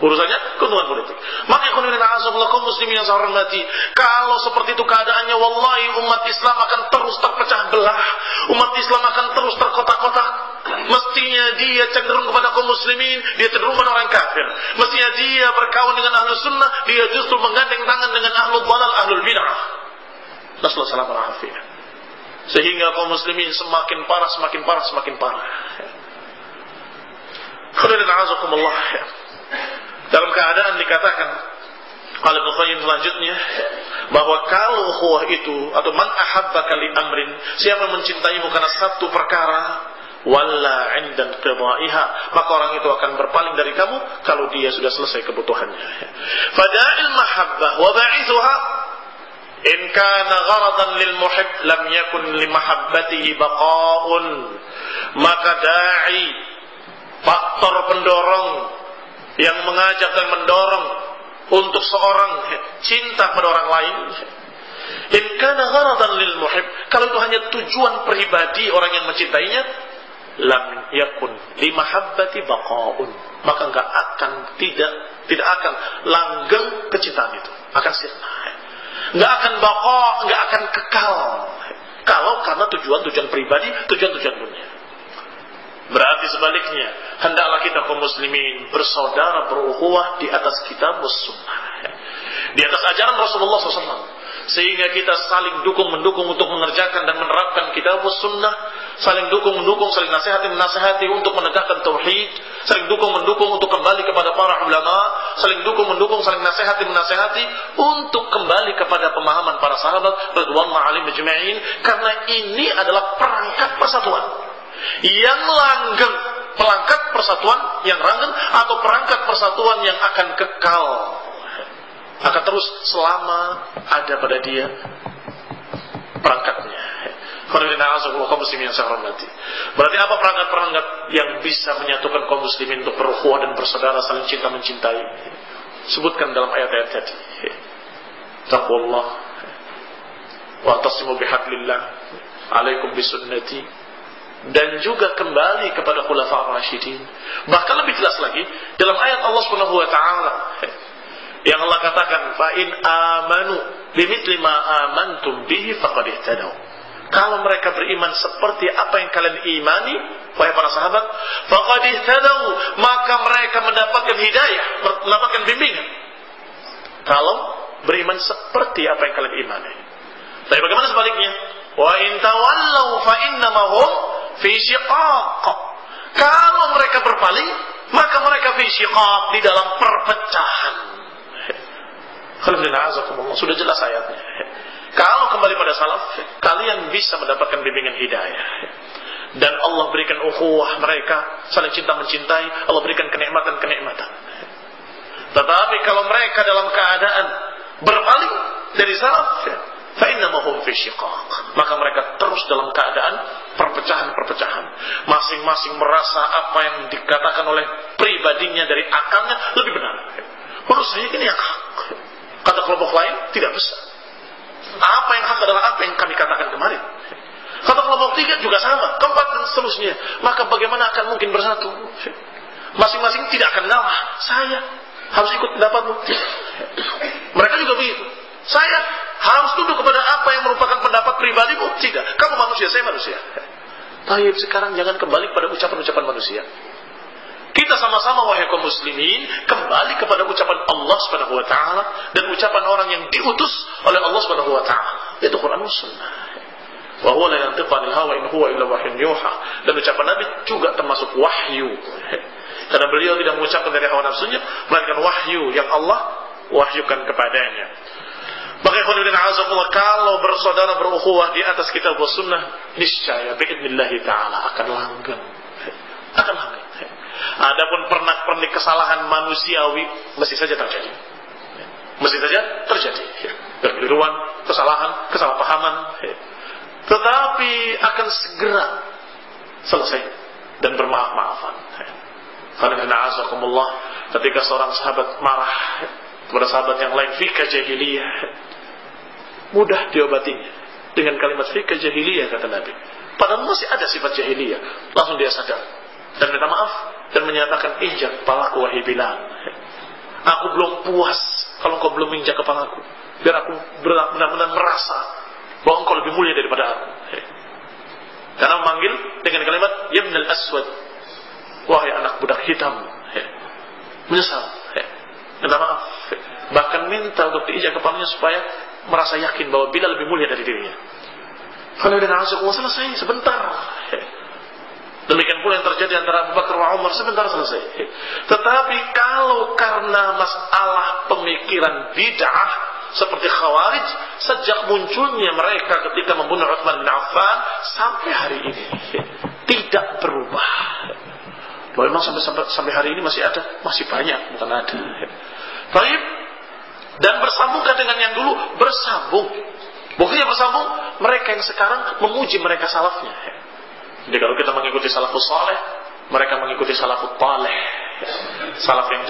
Urusannya keuntungan politik. Maka kaum muslimin yang saya hormati, kalau seperti itu keadaannya, wallahi umat Islam akan terus terpecah belah. Umat Islam akan terus terkotak-kotak. Mestinya dia cenderung kepada kaum muslimin, dia cenderung kepada orang kafir. Mestinya dia berkawan dengan ahlu sunnah, dia justru menggandeng tangan dengan ahlu dhalal, ahlul bid'ah. Nasallallahu alaihi wasallam. Sehingga kaum muslimin semakin parah. Dalam keadaan dikatakan oleh Ibnu Qayyim selanjutnya bahwa kalau ukhuwah itu atau man ahabbaka li amrin, siapa yang mencintaimu karena satu perkara, walla 'inda qada'iha, maka orang itu akan berpaling dari kamu kalau dia sudah selesai kebutuhannya. Fada'il mahabbah wa ba'ithuha in kana gharadan lil muhib lam yakun li mahabbatihi baqa'un. Maka da'i, faktor pendorong yang mengajak dan mendorong untuk seorang cinta pada orang lain, in kana gharadan lil muhib, kalau itu hanya tujuan pribadi orang yang mencintainya, lam yakun li mahabbati baqa'un, maka tidak akan langgeng kecintaan itu, akan sirna, enggak akan baqa, enggak akan kekal kalau karena tujuan pribadi, tujuan dunia. Berarti sebaliknya, hendaklah kita kaum muslimin bersaudara, berukhuwah di atas kitab was sunnah, di atas ajaran Rasulullah SAW, sehingga kita saling dukung-mendukung untuk mengerjakan dan menerapkan kitab was sunnah, saling dukung-mendukung, saling menasihati untuk menegakkan tauhid, saling dukung-mendukung untuk kembali kepada para ulama, saling dukung-mendukung, saling menasihati untuk kembali kepada pemahaman para sahabat radhiyallahu anhum ajma'in, karena ini adalah perangkat persatuan yang langgeng, perangkat persatuan yang langgeng atau perangkat persatuan yang akan kekal, akan terus selama ada pada dia perangkatnya. Berarti apa perangkat-perangkat yang bisa menyatukan kaum muslimin untuk berukhuwah dan bersaudara, saling cinta mencintai? Sebutkan dalam ayat-ayat tadi. Taqwallah wa tasimu bihablillah, alaikum bisunnati, dan juga kembali kepada khulafa rasyidin. Bahkan lebih jelas lagi dalam ayat Allah Subhanahu wa taala yang Allah katakan, fa in amanu bimithli ma amantum bihi faqad ihtadaw. Kalau mereka beriman seperti apa yang kalian imani, wahai para sahabat, faqad ihtadaw, maka mereka mendapatkan hidayah, mendapatkan bimbingan. Kalau beriman seperti apa yang kalian imani. Tapi bagaimana sebaliknya? Wa in tawallaw fa innama hum fi syiqaq. Kalau mereka berpaling, maka mereka fi syiqaq, di dalam perpecahan. Alhamdulillah, sudah jelas ayatnya. Kalau kembali pada salaf, kalian bisa mendapatkan bimbingan hidayah. Dan Allah berikan ukhuwah mereka, saling cinta mencintai, Allah berikan kenikmatan-kenikmatan. Tetapi kalau mereka dalam keadaan berpaling dari salaf, fa innamahum fi syiqaq, maka mereka terus dalam keadaan perpecahan-perpecahan. Masing-masing merasa apa yang dikatakan oleh pribadinya dari akalnya lebih benar. Menurut saya ini yang hak. Kata kelompok lain tidak bisa. Apa yang hak adalah apa yang kami katakan kemarin. Kata kelompok tiga juga sama, keempat dan seterusnya. Maka bagaimana akan mungkin bersatu? Masing-masing tidak akan ngalah. Saya harus ikut pendapatmu. Mereka juga begitu. Saya harus tunduk kepada apa yang merupakan pendapat pribadimu? Tidak. Kamu manusia, saya manusia. Tapi sekarang jangan kembali pada ucapan-ucapan manusia. Kita sama-sama wahai kaum muslimin kembali kepada ucapan Allah Subhanahu wa taala dan ucapan orang yang diutus oleh Allah Subhanahu wa taala, yaitu Quran dan Sunnah. Wa huwa la yantiqu 'anil hawa in huwa illa wahyun yuha. Dan ucapan Nabi juga termasuk wahyu. Karena beliau tidak mengucapkan dari hawa nafsunya, melainkan wahyu yang Allah wahyukan kepadanya. Maka kalau bersaudara berukhuwah di atas kitab wa sunnah, niscaya biidznillah taala akan langgeng. Akan langgeng. Adapun pernak-pernik kesalahan manusiawi mesti saja terjadi. Mesti saja terjadi. Kekeliruan, kesalahan, kesalahpahaman. Tetapi akan segera selesai dan bermaaf-maafan. Karena ketika seorang sahabat marah kepada sahabat yang lain, fika jahiliyah, mudah diobatinya dengan kalimat fika jahiliyah, kata Nabi. Padahal masih ada sifat jahiliyah. Langsung dia sadar dan minta maaf dan menyatakan, injak kepalaku wahai Bilal. Aku belum puas kalau engkau belum injak kepalaku, biar aku benar-benar merasa bahwa engkau lebih mulia daripada aku. Karena memanggil dengan kalimat Yabnal Aswad, wahai anak budak hitam. Menyesal, minta maaf, bahkan minta untuk diinjak kepalanya supaya merasa yakin bahwa Bilal lebih mulia dari dirinya. Kalau dengan Rasulullah selesai sebentar. Demikian pula yang terjadi antara Abu Bakar dan Umar, sebentar selesai. Tetapi kalau karena masalah pemikiran bid'ah seperti Khawarij, sejak munculnya mereka ketika membunuh Utsman bin Affan sampai hari ini tidak berubah. Bahwa memang sampai hari ini masih ada, masih banyak, bukan ada. Baik. Dan bersambungkan dengan yang dulu, bersambung. Buktinya bersambung, mereka yang sekarang memuji mereka salafnya. Jadi kalau kita mengikuti salafus saleh, mereka mengikuti salafut taleh, salaf yang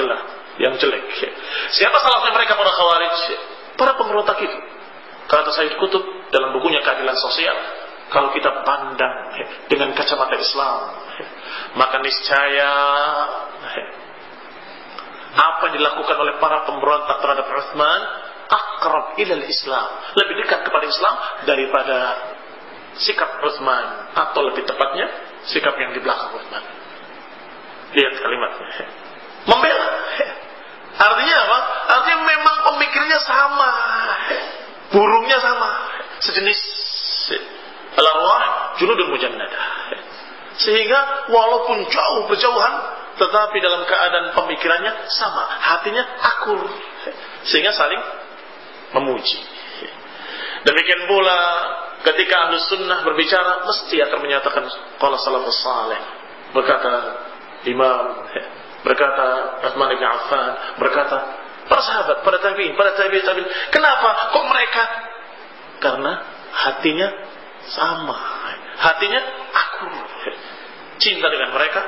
jelek. Siapa salafnya mereka? Para Khawarij, para pemberontak itu. Kata Sayyid Qutb dalam bukunya Keadilan Sosial, kalau kita pandang dengan kacamata Islam, maka niscaya apa yang dilakukan oleh para pemberontak terhadap Utsman akrab ilal Islam, lebih dekat kepada Islam daripada sikap Utsman, atau lebih tepatnya sikap yang di belakang Utsman. Lihat kalimatnya, membela. Artinya apa? Artinya memang pemikirnya sama, burungnya sama, sejenis. Al-arwah junudun mujannadah. Sehingga walaupun jauh berjauhan, tetapi dalam keadaan pemikirannya sama, hatinya akur, sehingga saling memuji. Demikian pula ketika Ahlus Sunnah berbicara, mesti akan menyatakan qala salafus saleh, berkata Imam, berkata Utsman bin Affan, berkata para sahabat, para tabi'in, para tabi'in. Kenapa kok mereka? Karena hatinya sama, hatinya akur, cinta dengan mereka,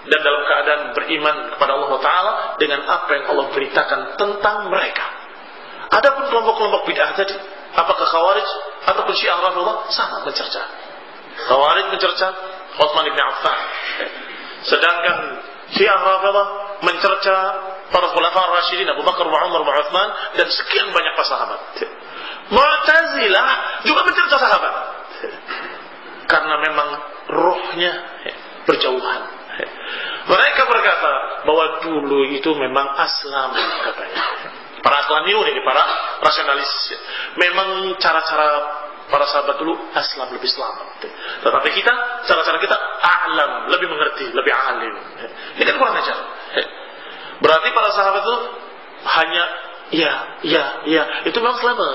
dan dalam keadaan beriman kepada Allah Ta'ala dengan apa yang Allah beritakan tentang mereka. Adapun kelompok-kelompok bid'ah tadi, apakah Khawarij ataupun Syiah Rafidhah, sama mencerca. Khawarij mencerca Utsman bin Affan, sedangkan Syiah Rafidhah mencerca para khulafa Rasyidin Abu Bakar, Umar, Utsman, dan sekian banyak para sahabat. Mu'tazilah juga mencerca sahabat, karena memang ruhnya berjauhan. Mereka berkata bahwa dulu itu memang aslam, katanya. Para aslamiun ini, para rasionalis, memang cara-cara para sahabat dulu aslam, lebih selamat. Tetapi kita, cara-cara kita a'lam, lebih mengerti, lebih alim. Ini kan kurang ajar. Berarti para sahabat itu hanya ya, itu memang selamat,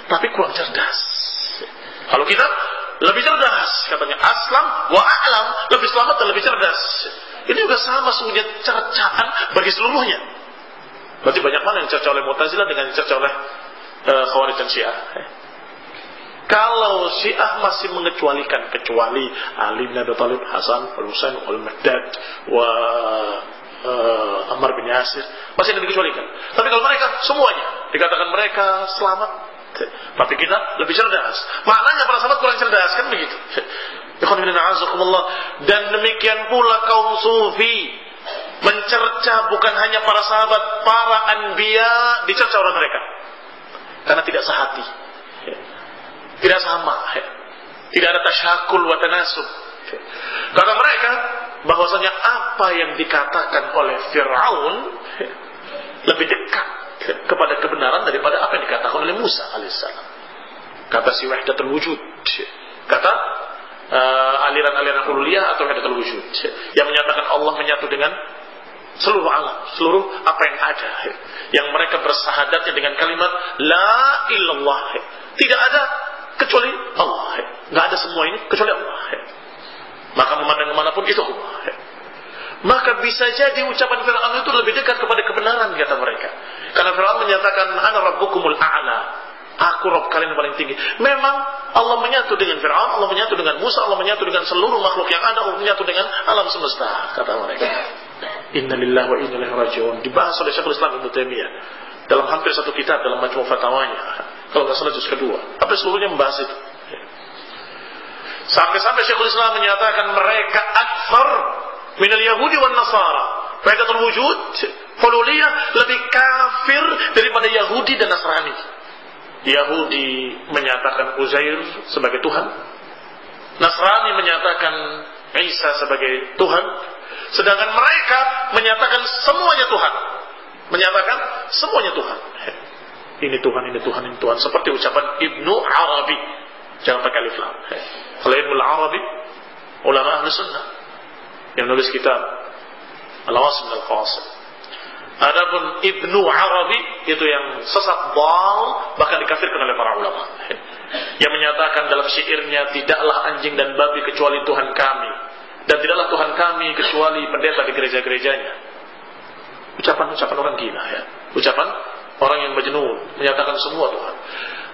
tapi kurang cerdas. Kalau kita lebih cerdas, katanya aslam wa a'lam, lebih selamat dan lebih cerdas. Ini juga sama semuanya cercaan bagi seluruhnya. Berarti banyak mana yang cerca oleh Mu'tazilah dengan yang cerca oleh Khawarij dan Syiah. Kalau Syiah masih mengecualikan, kecuali Ali bin Abi Thalib, Hasan, Al-Husain, Al-Miqdad, Ammar bin Yasir, masih ada dikecualikan. Tapi kalau mereka semuanya dikatakan mereka selamat, tapi kita lebih cerdas. Maknanya para sahabat kurang cerdas, kan begitu. Dan demikian pula kaum sufi mencerca bukan hanya para sahabat, para anbiya dicerca oleh mereka. karena tidak sehati, tidak sama, tidak ada tasyakul wa tanasub. Kata mereka bahwasanya apa yang dikatakan oleh Fir'aun lebih dekat kepada kebenaran daripada apa yang dikatakan oleh Musa alaihissalam. Kata si wahdatul wujud, kata aliran-aliran hululiyah atau wahdatul wujud yang menyatakan Allah menyatu dengan seluruh alam, seluruh apa yang ada, yang mereka bersahadatnya dengan kalimat la illallah, tidak ada kecuali Allah, nggak ada semua ini kecuali Allah, maka memandang kemanapun itu Allah. Maka bisa jadi ucapan Fir'aun itu lebih dekat kepada kebenaran, kata mereka, karena Fir'aun menyatakan ana rabbukumul a'la, aku Rabb kalian yang paling tinggi. Memang Allah menyatu dengan Fir'aun, Allah menyatu dengan Musa, Allah menyatu dengan seluruh makhluk yang ada, Allah menyatu dengan alam semesta, kata mereka. Inna lillahi wa inna ilaihi raji'un, dibahas oleh Syekhul Islam Ibnu Taimiyah dalam hampir satu kitab dalam Majmu' Fatawanya, kalau nggak salah juz kedua, tapi seluruhnya membahas itu. Sampai-sampai Syekhul Islam menyatakan mereka akfar minal Yahudi wan Nasara. Wahdatul wujud, hululiyah lebih kafir daripada Yahudi dan Nasrani. Yahudi menyatakan Uzair sebagai Tuhan, Nasrani menyatakan Isa sebagai Tuhan, sedangkan mereka menyatakan semuanya Tuhan. Menyatakan semuanya Tuhan. Ini Tuhan, ini Tuhan, ini Tuhan. Seperti ucapan Ibnu Arabi. Jangan pakai alif lam. Kalau Ibnu Arabi, ulama ahli sunnah yang nulis kitab Al-Wasim Al-Qasim. Adapun Ibnu Arabi itu yang sesat dal, bahkan dikafirkan oleh para ulama, yang menyatakan dalam syairnya, tidaklah anjing dan babi kecuali Tuhan kami, dan tidaklah Tuhan kami kecuali pendeta di gereja-gerejanya. Ucapan-ucapan orang gila, ya. Ucapan orang yang majnun, menyatakan semua Tuhan.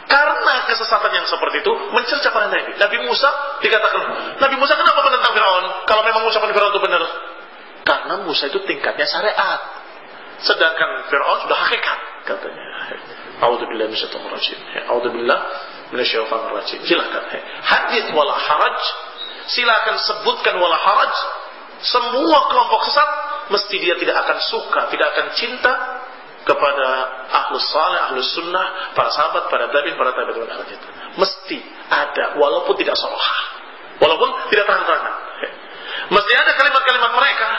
Karena kesesatan yang seperti itu mencerca para nabi. Nabi Musa dikatakan, Nabi Musa kenapa menentang Fir'aun? Kalau memang ucapan Fir'aun itu benar, karena Musa itu tingkatnya syariat, sedangkan Fir'aun sudah hakikat, katanya. A'udzubillahi minasyaitonir rajim. A'udzubillahi minasyaitonir rajim. Silakan. Hadits wala haraj. Silakan sebutkan wala haraj. Semua kelompok sesat mesti dia tidak akan suka, tidak akan cinta kepada ahlus saleh, ahlus sunnah, para sahabat, para tabi'in, para tabi'in al-jid. Mesti ada, walaupun tidak sorohah, walaupun tidak terang-terangan. Mesti ada kalimat-kalimat mereka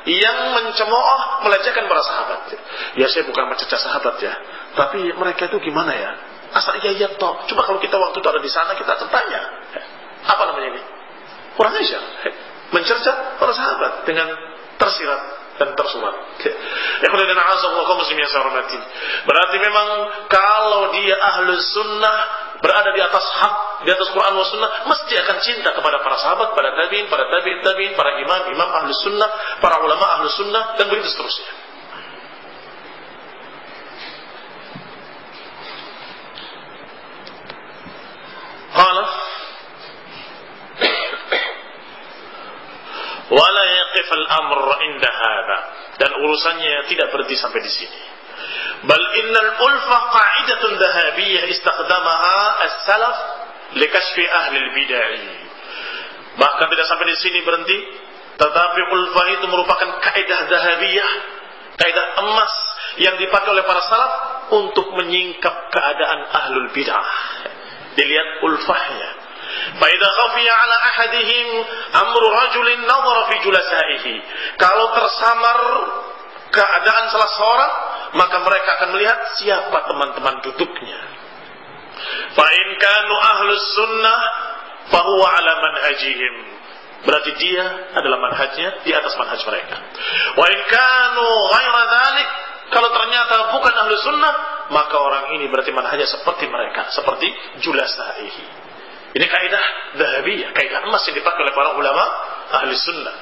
yang mencemooh, melecehkan para sahabat. Ya, saya bukan mencecah sahabat ya, tapi mereka itu gimana ya? Asal iya toh. Coba kalau kita waktu itu ada di sana, kita akan tanya, apa namanya ini? Kurang aja, mencerca para sahabat dengan tersirat dan tersurat. Berarti memang kalau dia ahlus sunnah, berada di atas hak, di atas Quran wa sunnah, mesti akan cinta kepada para sahabat, para tabi'in, para tabi'in, para imam ahlus sunnah, para ulama ahlus sunnah, dan begitu seterusnya. Qala wala yaqif al-amr inda hadha, dan urusannya tidak berhenti sampai di sini. Bal innal ulfa qa'idatun dhahabiyyah istakhdamaha as-salaf likashfi ahli al-bid'ah. Bahkan tidak sampai di sini berhenti, tetapi ulfa itu merupakan kaidah dhahabiyyah, kaidah emas yang dipakai oleh para salaf untuk menyingkap keadaan ahlul bid'ah. Dilihat ulfahnya. Faidah khafiya ala ahadihim amru rajulin nadhara fi julasaihi. Kalau tersamar keadaan salah seorang, maka mereka akan melihat siapa teman-teman duduknya. Fa in kanu ahlus sunnah fa huwa ala manhajihim. Berarti dia adalah manhajnya, di atas manhaj mereka. Wa in kanu ghaira dzalik, kalau ternyata bukan ahlus sunnah, maka orang ini berarti manhajnya seperti mereka, seperti julasaihi. Ini kaidah dhahabiyah, kaidah emas yang dipakai oleh para ulama ahli sunnah.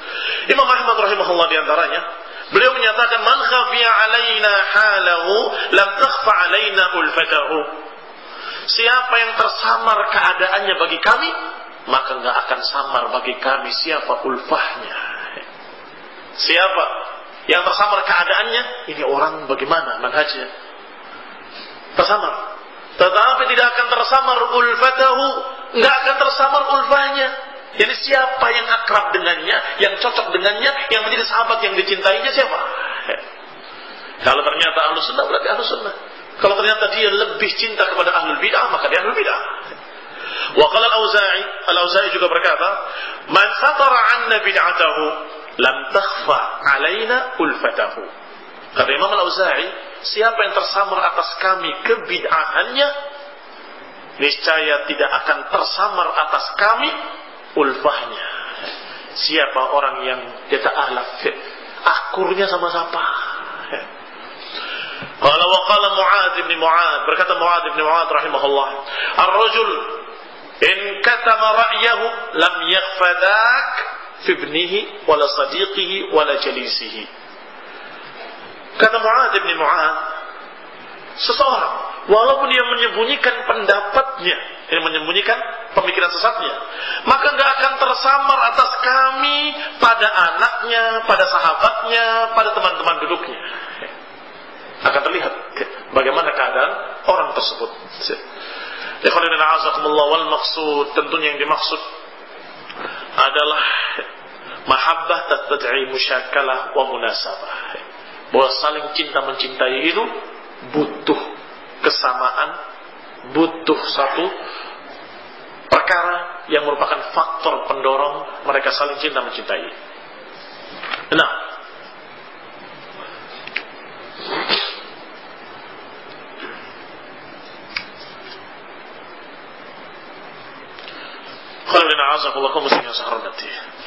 Imam Ahmad rahimahullah diantaranya, beliau menyatakan, man khafiya alaina halahu lam takhfa alaina ulfatahu. Siapa yang tersamar keadaannya bagi kami, maka enggak akan samar bagi kami siapa ulfahnya. Siapa yang tersamar keadaannya, ini orang bagaimana manhajnya? Tersamar. Tetapi tidak akan tersamar ulfatahu, nggak akan tersamar ulfahnya. Jadi siapa yang akrab dengannya, yang cocok dengannya, yang menjadi sahabat yang dicintainya, siapa? Kalau ternyata ahlus sunnah, berarti ahlus sunnah. Kalau ternyata dia lebih cinta kepada ahlul bid'ah, maka dia ahlul bid'ah. Wa qala Al-Auza'i juga berkata, "Man satara 'anna bid'atahu lam takhfa 'alaina ulfatahu." Kata Imam Al-Auza'i, siapa yang tersamar atas kami kebid'ahannya, niscaya tidak akan tersamar atas kami ulfahnya. Siapa orang yang yata'alaf, akurnya sama siapa? Qala wa qala Mu'adz bin Mu'adz, berkata Mu'adz bin Mu'adz rahimahullah, "Ar-rajul in katama ra'yahu lam yakhfa dak fi ibnihi wala sadiqihi wala jalisihi." Kata Mu'adz bin Mu'adz, seseorang walaupun dia menyembunyikan pendapatnya, dia menyembunyikan pemikiran sesatnya, maka enggak akan tersamar atas kami pada anaknya, pada sahabatnya, pada teman-teman duduknya. Akan terlihat bagaimana keadaan orang tersebut. Ikhwanina a'azakumullah, wal maksud, tentunya yang dimaksud adalah mahabbah tatad'i musyakalah wa munasabah. Bahwa saling cinta mencintai itu butuh kesamaan, butuh satu perkara yang merupakan faktor pendorong mereka saling cinta mencintai. Nah,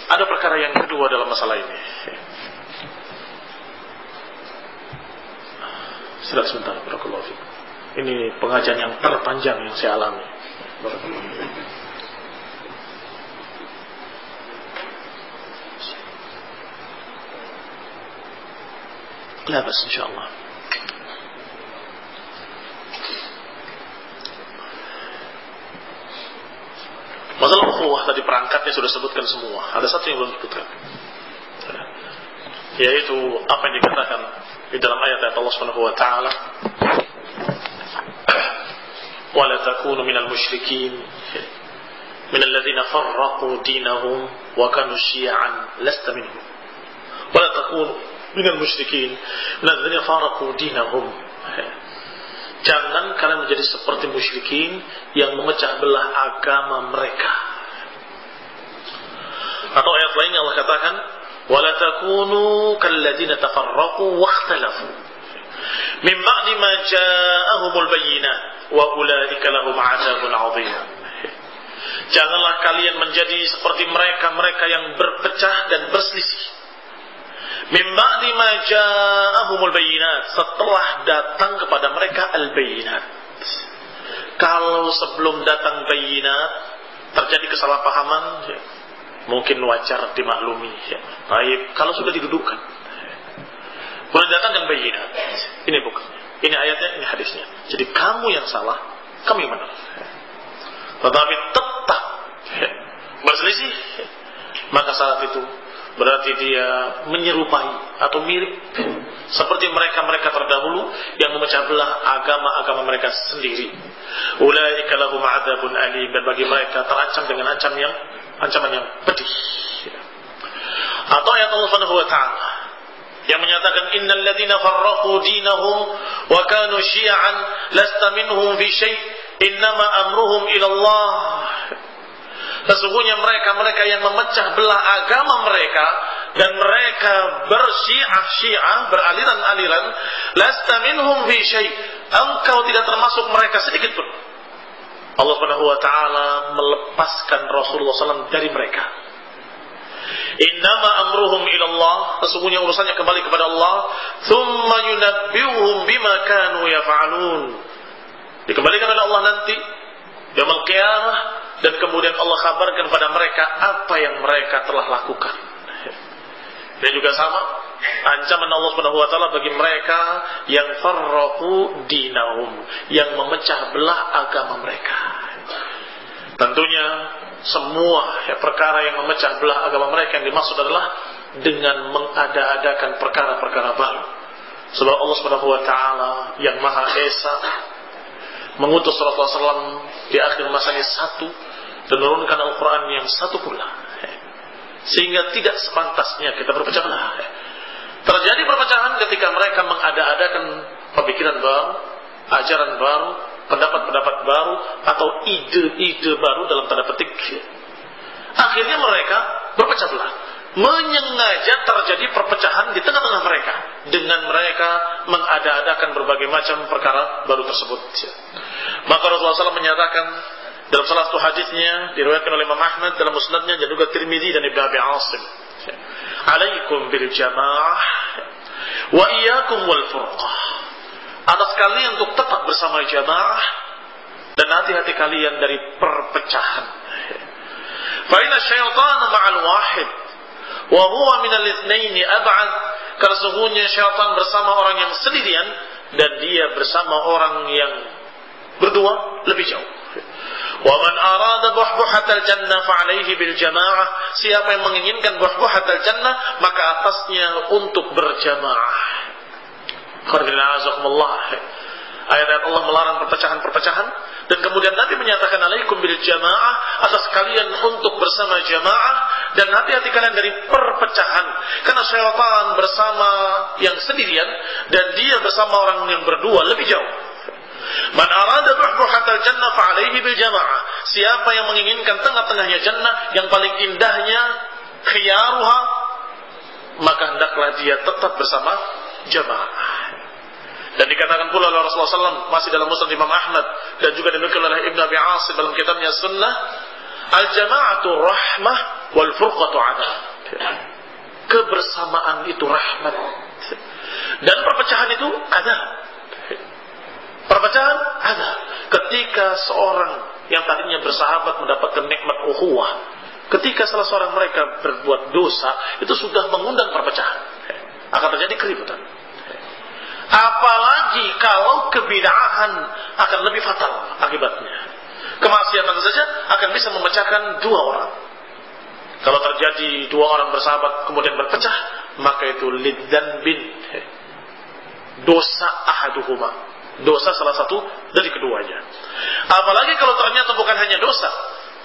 ada perkara yang kedua dalam masalah ini. Silakan sebentar, barakallahu fikum. Ini pengajian yang terpanjang yang saya alami. La bas insyaallah. Masalah ukhuwah tadi perangkatnya sudah sebutkan semua. Ada satu yang belum disebutkan, yaitu apa yang dikatakan di dalam ayat Allah Subhanahu wa taala, "Wa la takunu minal musyrikin minal ladzina farraqu dinahum wa kanu syi'an lasta minhum." Wa la takunu minal musyrikin minal ladzina farraqu dinahum. Jangan kalian menjadi seperti musyrikin yang memecah belah agama mereka. Atau ayat lainnya Allah katakan, "Wala takunu kalladzina tafarraqu wakhtalafu min ba'di ma ja'ahumul bayyinat wa ulaika lahum 'adzabun 'adzim." Janganlah kalian menjadi seperti mereka yang berpecah dan berselisih. Min ba'di ma ja'ahumul bayyinat, setelah datang kepada mereka al-bayyinat. Kalau sebelum datang bayyinat terjadi kesalahpahaman, ya, mungkin wajar dimaklumi, ya. Baik, kalau sudah didudukan, boleh datangkan bayyinat. Ini bukan, ini ayatnya, ini hadisnya. Jadi kamu yang salah, kami yang benar. Tetapi tetap berselisih, maka saat itu berarti dia menyerupai atau mirip seperti mereka terdahulu yang memecah belah agama-agama mereka sendiri. Ulaika lahum 'adzabun alim, dan bagi mereka terancam dengan ancaman yang pedih. Atau ayat Allah Subhanahu wa taala yang menyatakan, "Innal ladzina farraqu dinahum wa kanu syi'an lasta minhum fi syai' innama amruhum ila Allah." Sesungguhnya mereka yang memecah belah agama mereka dan mereka bersyiah, beraliran-aliran, lasta minhum fi syai', engkau tidak termasuk mereka sedikit pun. Allah Subhanahu wa taala melepaskan Rasulullah SAW dari mereka. Innama amruhum ila Allah, sesungguhnya urusannya kembali kepada Allah. Tsumma yunabbi'uhum bima kanu yaf'alun, dikembalikan oleh Allah nanti yaumul qiyamah, dan kemudian Allah kabarkan pada mereka apa yang mereka telah lakukan. Dan juga sama ancaman Allah Subhanahu wa taala bagi mereka yang farraqu dinahum, yang memecah belah agama mereka. Tentunya semua perkara yang memecah belah agama mereka yang dimaksud adalah dengan mengada-adakan perkara-perkara baru. Sebab Allah Subhanahu wa taala yang Maha Esa mengutus Rasulullah SAW di akhir masanya satu, dan menurunkan Al-Quran yang satu pula, sehingga tidak sepantasnya kita berpecah belah. Terjadi perpecahan ketika mereka mengada-adakan pemikiran baru, ajaran baru, pendapat-pendapat baru, atau ide-ide baru dalam tanda petik. Akhirnya mereka berpecah belah, menyengaja terjadi perpecahan di tengah-tengah mereka dengan mereka mengada-adakan berbagai macam perkara baru tersebut. Maka Rasulullah SAW menyatakan dalam salah satu hadisnya diriwayatkan oleh Imam Ahmad dalam musnadnya dan juga Tirmidzi dan Ibnu Abi Asim, alaikum bil jamaah wa iyyakum wal furqah. Atas kalian untuk tetap bersama jamaah dan hati-hati kalian dari perpecahan. Fa inna syaitana ma'al wahid wa huwa minal itsnaini ab'ad. Karena sesungguhnya syaitan bersama orang yang sendirian dan dia bersama orang yang berdua lebih jauh. Wa man arada buhbuhatal jannah fa alaihi bil jamaah. Siapa yang menginginkan buhbuhatal jannah maka atasnya untuk berjamaah. Ayat-ayat Allah melarang perpecahan-perpecahan dan kemudian Nabi menyatakan alaikum bil jamaah, atas kalian untuk bersama jamaah dan hati-hati kalian dari perpecahan karena syaitan bersama yang sendirian dan dia bersama orang yang berdua lebih jauh. Man arada buhbuhatal jannah fa alaihi bil jamaah. Siapa yang menginginkan tengah-tengahnya jannah yang paling indahnya khiyaruha maka hendaklah dia tetap bersama jamaah. Dan dikatakan pula oleh Rasulullah SAW masih dalam musnad Imam Ahmad dan juga dinukil oleh Ibnu Abi Asim dalam kitabnya Sunnah, al-jama'atu rahmah wal furqatu 'adab. Kebersamaan itu rahmat dan perpecahan itu ada. Perpecahan ada ketika seorang yang tadinya bersahabat mendapatkan nikmat ukhuwah, ketika salah seorang mereka berbuat dosa, itu sudah mengundang perpecahan. Akan terjadi keributan. Apalagi kalau kebid'ahan akan lebih fatal akibatnya. Kemaksiatan saja akan bisa memecahkan dua orang. Kalau terjadi dua orang bersahabat kemudian berpecah, maka itu lidzanbin, dosa ahaduhuma, dosa salah satu dari keduanya. Apalagi kalau ternyata bukan hanya dosa,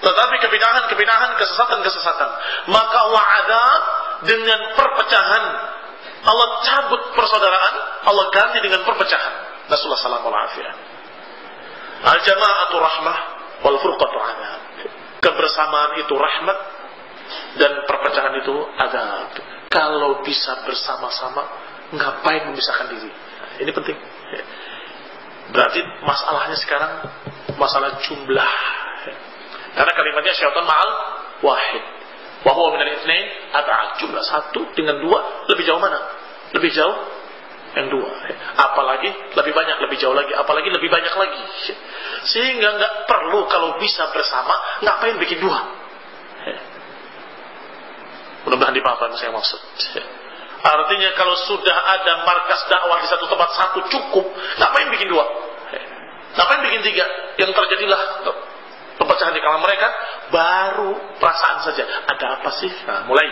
tetapi kebid'ahan, kesesatan, maka wa'adab dengan perpecahan. Allah cabut persaudaraan, Allah ganti dengan perpecahan. Rasulullah sallallahu alaihi wasallam. Al-jama'atu rahmah wal furqatu 'adab. Kebersamaan itu rahmat dan perpecahan itu adab. Kalau bisa bersama-sama, ngapain memisahkan diri? Ini penting. Berarti masalahnya sekarang masalah jumlah. Karena kalimatnya syaitan ma'al wahid. Wa huwa minal itsnain ab'ad. Jumlah satu dengan dua lebih jauh mana? Lebih jauh yang dua. Apalagi lebih banyak, lebih jauh lagi, apalagi lebih banyak lagi. Sehingga enggak perlu kalau bisa bersama, ngapain bikin dua? Mudah-mudahan dipahami saya maksud. Artinya kalau sudah ada markas dakwah di satu tempat satu cukup, ngapain bikin dua? Ngapain bikin tiga? Yang terjadilah perpecahan di kalangan mereka, baru perasaan saja. Ada apa sih? Nah, mulai.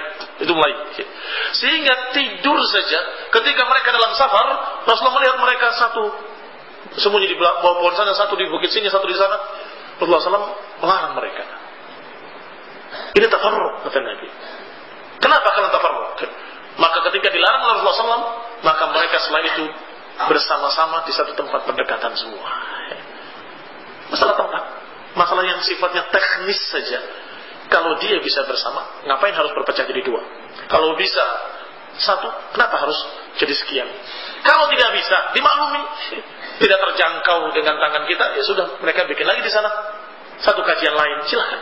Sehingga tidur saja, ketika mereka dalam safar, Rasulullah melihat mereka satu sembunyi di bawah pohon sana, satu di bukit sini, satu di sana. Rasulullah SAW melarang mereka. Ini tafarruq, kata Nabi. Kenapa kalian tafarruq? Maka ketika dilarang oleh Rasulullah SAW, maka mereka setelah itu bersama-sama di satu tempat berdekatan semua. Masalah tempat, masalah yang sifatnya teknis saja. Kalau dia bisa bersama, ngapain harus berpecah jadi dua? Kalau bisa satu, kenapa harus jadi sekian? Kalau tidak bisa, dimaklumi, tidak terjangkau dengan tangan kita, ya sudah, mereka bikin lagi di sana satu kajian lain, silakan.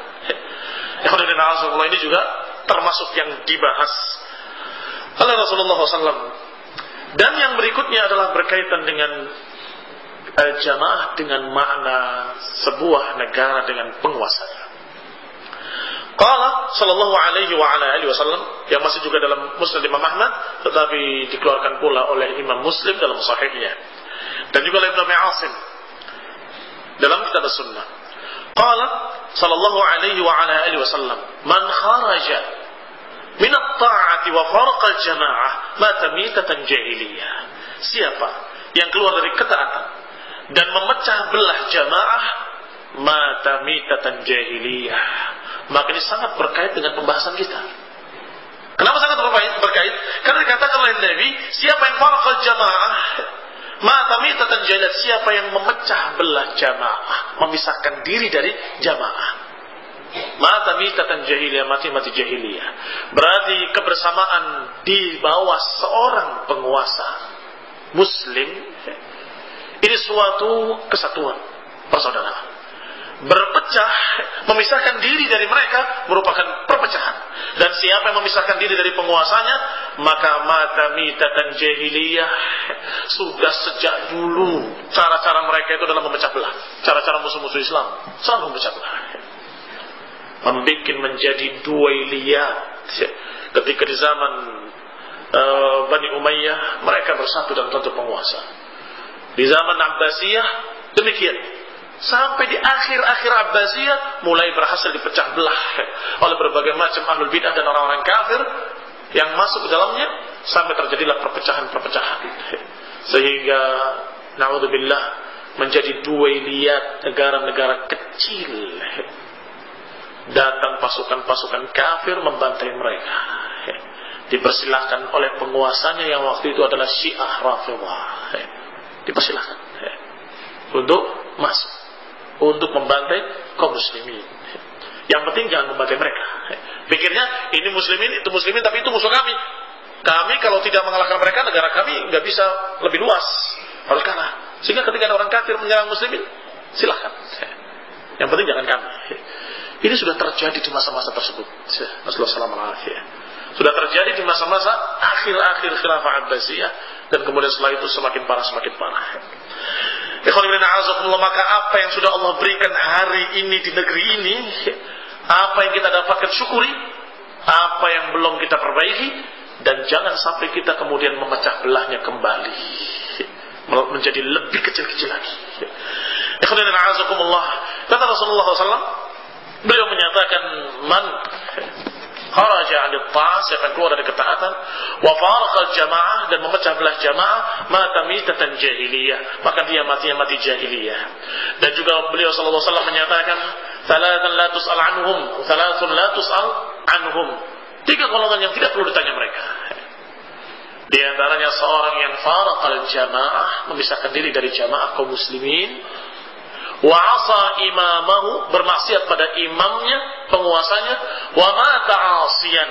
Ini juga termasuk yang dibahas oleh Rasulullah SAW. Dan yang berikutnya adalah berkaitan dengan jamaah dengan makna sebuah negara dengan penguasanya. Qala sallallahu alaihi wa ala alihi wasallam, yang masih juga dalam Musnad Imam Ahmad tetapi dikeluarkan pula oleh Imam Muslim dalam sahihnya dan juga oleh Ibnu Asim dalam kitab Sunnah. Qala sallallahu alaihi wa ala alihi wasallam, man kharaja min at-ta'ati wa farqa al-jama'ah mata mitatan jahiliyah. Siapa yang keluar dari ketaatan dan memecah belah jamaah, mata mitatan jahiliyah. Maka ini sangat berkait dengan pembahasan kita. Kenapa sangat berkait? Karena dikatakan oleh Nabi, siapa yang farqal jamaah, Matamithatan jahiliyah, siapa yang memecah belah jamaah, memisahkan diri dari jamaah. Matamithatan jahiliyah, mati-mati jahiliyah. Berarti kebersamaan di bawah seorang penguasa muslim ini suatu kesatuan, persaudaraan. Berpecah, memisahkan diri dari mereka merupakan perpecahan. Dan siapa yang memisahkan diri dari penguasanya, maka matamithatan jahiliyah. Sudah sejak dulu cara-cara mereka itu adalah memecah belah. Cara-cara musuh-musuh Islam selalu memecah belah, membuat menjadi duailiyat. Ketika di zaman Bani Umayyah, mereka bersatu dalam satu penguasa. Di zaman Abbasiyah demikian. Sampai di akhir-akhir Abbasiyah mulai berhasil dipecah belah oleh berbagai macam ahlul bid'ah dan orang-orang kafir yang masuk ke dalamnya, sampai terjadilah perpecahan-perpecahan. Sehingga naudzubillah menjadi duailiyat, negara-negara kecil. Datang pasukan-pasukan kafir membantai mereka. Dipersilahkan oleh penguasanya yang waktu itu adalah Syiah Rafidhah. Dipersilahkan untuk masuk, untuk membantai kaum muslimin. Yang penting jangan membantai mereka. Pikirnya ini muslimin, itu muslimin, tapi itu musuh kami. Kami kalau tidak mengalahkan mereka, negara kami nggak bisa lebih luas, harus kalah. Sehingga ketika ada orang kafir menyerang muslimin, silahkan. Yang penting jangan kami. Ini sudah terjadi di masa-masa tersebut. Assalamualaikum. Sudah terjadi di masa-masa akhir-akhir khilafah Abbasiyah, dan kemudian setelah itu semakin parah, semakin parah. Maka apa yang sudah Allah berikan hari ini di negeri ini, apa yang kita dapatkan syukuri, apa yang belum kita perbaiki, dan jangan sampai kita kemudian memecah belahnya kembali menjadi lebih kecil-kecil lagi. Kata Rasulullah SAW, beliau menyatakan, man kharaja 'anil ta'ah, siapa yang keluar dari ketaatan, wa faraqal jamaah, dan memecah belah jamaah, mata mitatan jahiliyah, maka dia matinya mati jahiliyah. Dan juga beliau sallallahu alaihi wasallam menyatakan, thalathan la tus'al anhum, thalathun la tus'al anhum. 3 golongan yang tidak perlu ditanya mereka. Di antaranya seorang yang faraqal jamaah, memisahkan diri dari jamaah kaum muslimin, wa asa imamahu, bermaksiat pada imamnya, penguasanya, wa mata 'asiyan,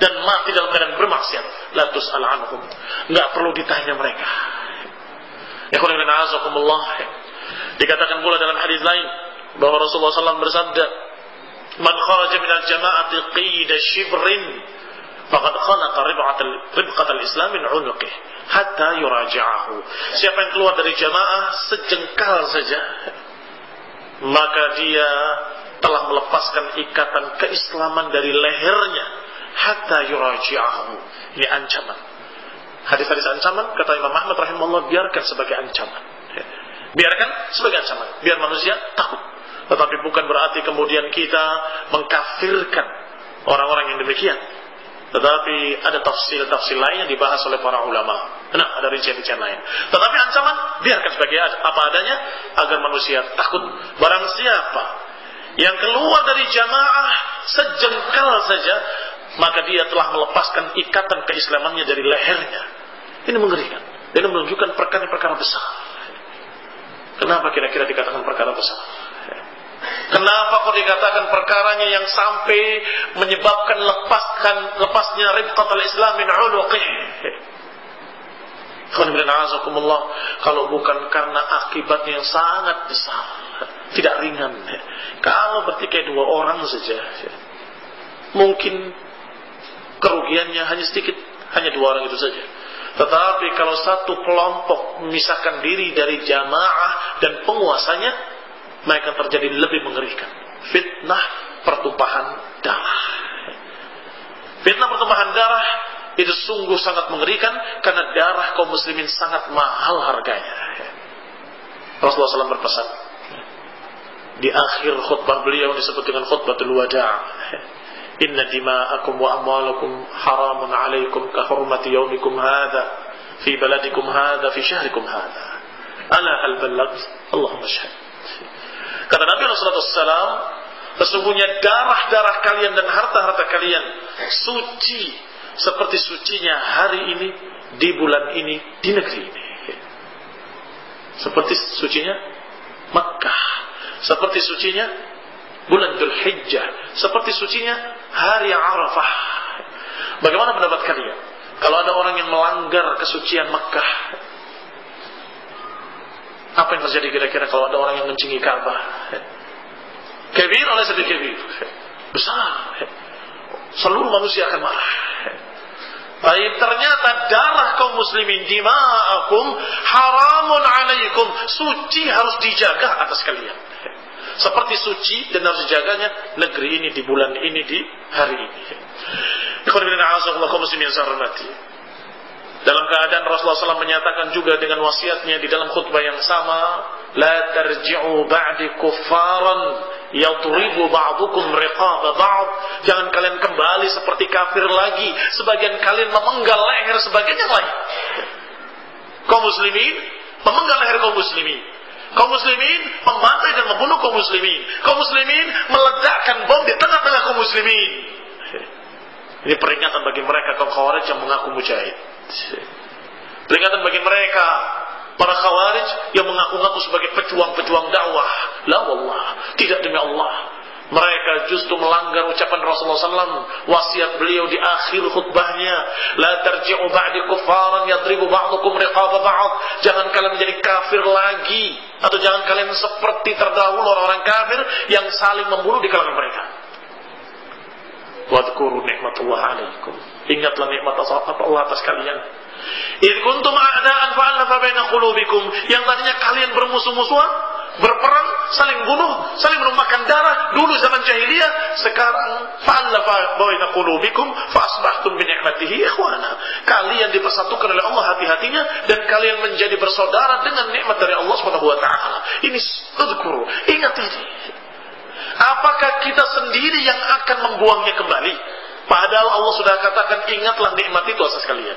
dan mati dalam keadaan bermaksiat, la tus'al anhum, enggak perlu ditanya mereka. Ikhwan fillah, azakumullah. Dikatakan pula dalam hadis lain bahwa Rasulullah SAW bersabda, man kharaja minal jama'ati qida shibrin faqad khanaqa ribqatal islam min 'unuqih hatta yuraji'ahu. Siapa yang keluar dari jamaah sejengkal saja, maka dia telah melepaskan ikatan keislaman dari lehernya, hatta yuraji'ahu. Ini ancaman. Hadis-hadis ancaman, kata Imam Ahmad rahimahullah, biarkan sebagai ancaman. Biarkan sebagai ancaman, biar manusia takut. Tetapi bukan berarti kemudian kita mengkafirkan orang-orang yang demikian. Tetapi ada tafsir-tafsir lain yang dibahas oleh para ulama. Nah, ada rincian-rincian lain. Tetapi ancaman biarkan sebagai apa adanya, agar manusia takut. Barang siapa yang keluar dari jamaah sejengkal saja, maka dia telah melepaskan ikatan keislamannya dari lehernya. Ini mengerikan. Ini menunjukkan perkara-perkara besar. Kenapa kira-kira dikatakan perkara besar? Kenapa kok dikatakan perkaranya yang sampai menyebabkan lepasnya ribqatul Islam min 'unuqih? Kalau bukan karena akibatnya yang sangat besar, tidak ringan. Kalau bertikai 2 orang saja, mungkin kerugiannya hanya sedikit, hanya 2 orang itu saja. Tetapi kalau satu kelompok memisahkan diri dari jamaah dan penguasanya, maka terjadi lebih mengerikan. Fitnah pertumpahan darah. Fitnah pertumpahan darah itu sungguh sangat mengerikan, karena darah kaum muslimin sangat mahal harganya. Rasulullah SAW berpesan di akhir khutbah beliau, disebut dengan khutbatul wada', inna dima'akum wa amwalakum haramun alaikum ka hurmati yaumikum hadha fi baladikum hadha fi syahrikum hadha ala hal ballagt Allahumma syahid. Kata Nabi SAW, sesungguhnya darah-darah kalian dan harta-harta kalian suci seperti sucinya hari ini, di bulan ini, di negeri ini. seperti sucinya Makkah, seperti sucinya bulan Dzulhijjah, seperti sucinya hari Arafah. Bagaimana pendapat kalian kalau ada orang yang melanggar kesucian Makkah? Apa yang terjadi kira-kira kalau ada orang yang mencingi Ka'bah? Kabir oleh sedih kabir, besar. Seluruh manusia akan marah. Tapi ternyata darah kaum muslimin, dima'akum haramun alaikum, suci harus dijaga atas kalian. Seperti suci dan harus dijaganya negeri ini, di bulan ini, di hari ini. Ikhwan fillah, a'azakumullah, kaum muslimin yang saya hormati. Dalam keadaan Rasulullah SAW menyatakan juga dengan wasiatnya di dalam khutbah yang sama, la tarji'u ba'di kuffaran yadribu ba'dukum riqaba ba'd. Jangan kalian kembali seperti kafir lagi, sebagian kalian memenggal leher sebagian yang lain. Kaum muslimin memenggal leher kaum muslimin. Kaum muslimin membantai dan membunuh kaum muslimin. Kaum muslimin meledakkan bom di tengah-tengah kaum muslimin. Ini peringatan bagi mereka kaum Khawarij yang mengaku mujahid. Peringatan bagi mereka para Khawarij yang mengaku-ngaku sebagai pejuang-pejuang dakwah. La wallah, tidak demi Allah. Mereka justru melanggar ucapan Rasulullah SAW, wasiat beliau di akhir khutbahnya, la tarji'u ba'di kuffaran yadribu ba'dukum riqaba ba'd. Jangan kalian menjadi kafir lagi, atau jangan kalian seperti terdahulu orang-orang kafir yang saling membunuh di kalangan mereka. Wadhkuru nikmatullah alaikum. Ingatlah nikmat Allah atas kalian. Idh kuntum a'da'an fa'alafa baina qulubikum. Yang tadinya kalian bermusuh-musuhan, berperang, saling bunuh, saling menumpahkan darah dulu zaman jahiliyah. Sekarang fa'alafa baina qulubikum fa'asbahtum bi ni'matihi ikhwana. Kalian dipersatukan oleh Allah hati-hatinya dan kalian menjadi bersaudara dengan nikmat dari Allah Subhanahu wa taala. Ini udhkuru, ingat ini. Apakah kita sendiri yang akan membuangnya kembali? Padahal Allah sudah katakan, ingatlah nikmat itu atas kalian.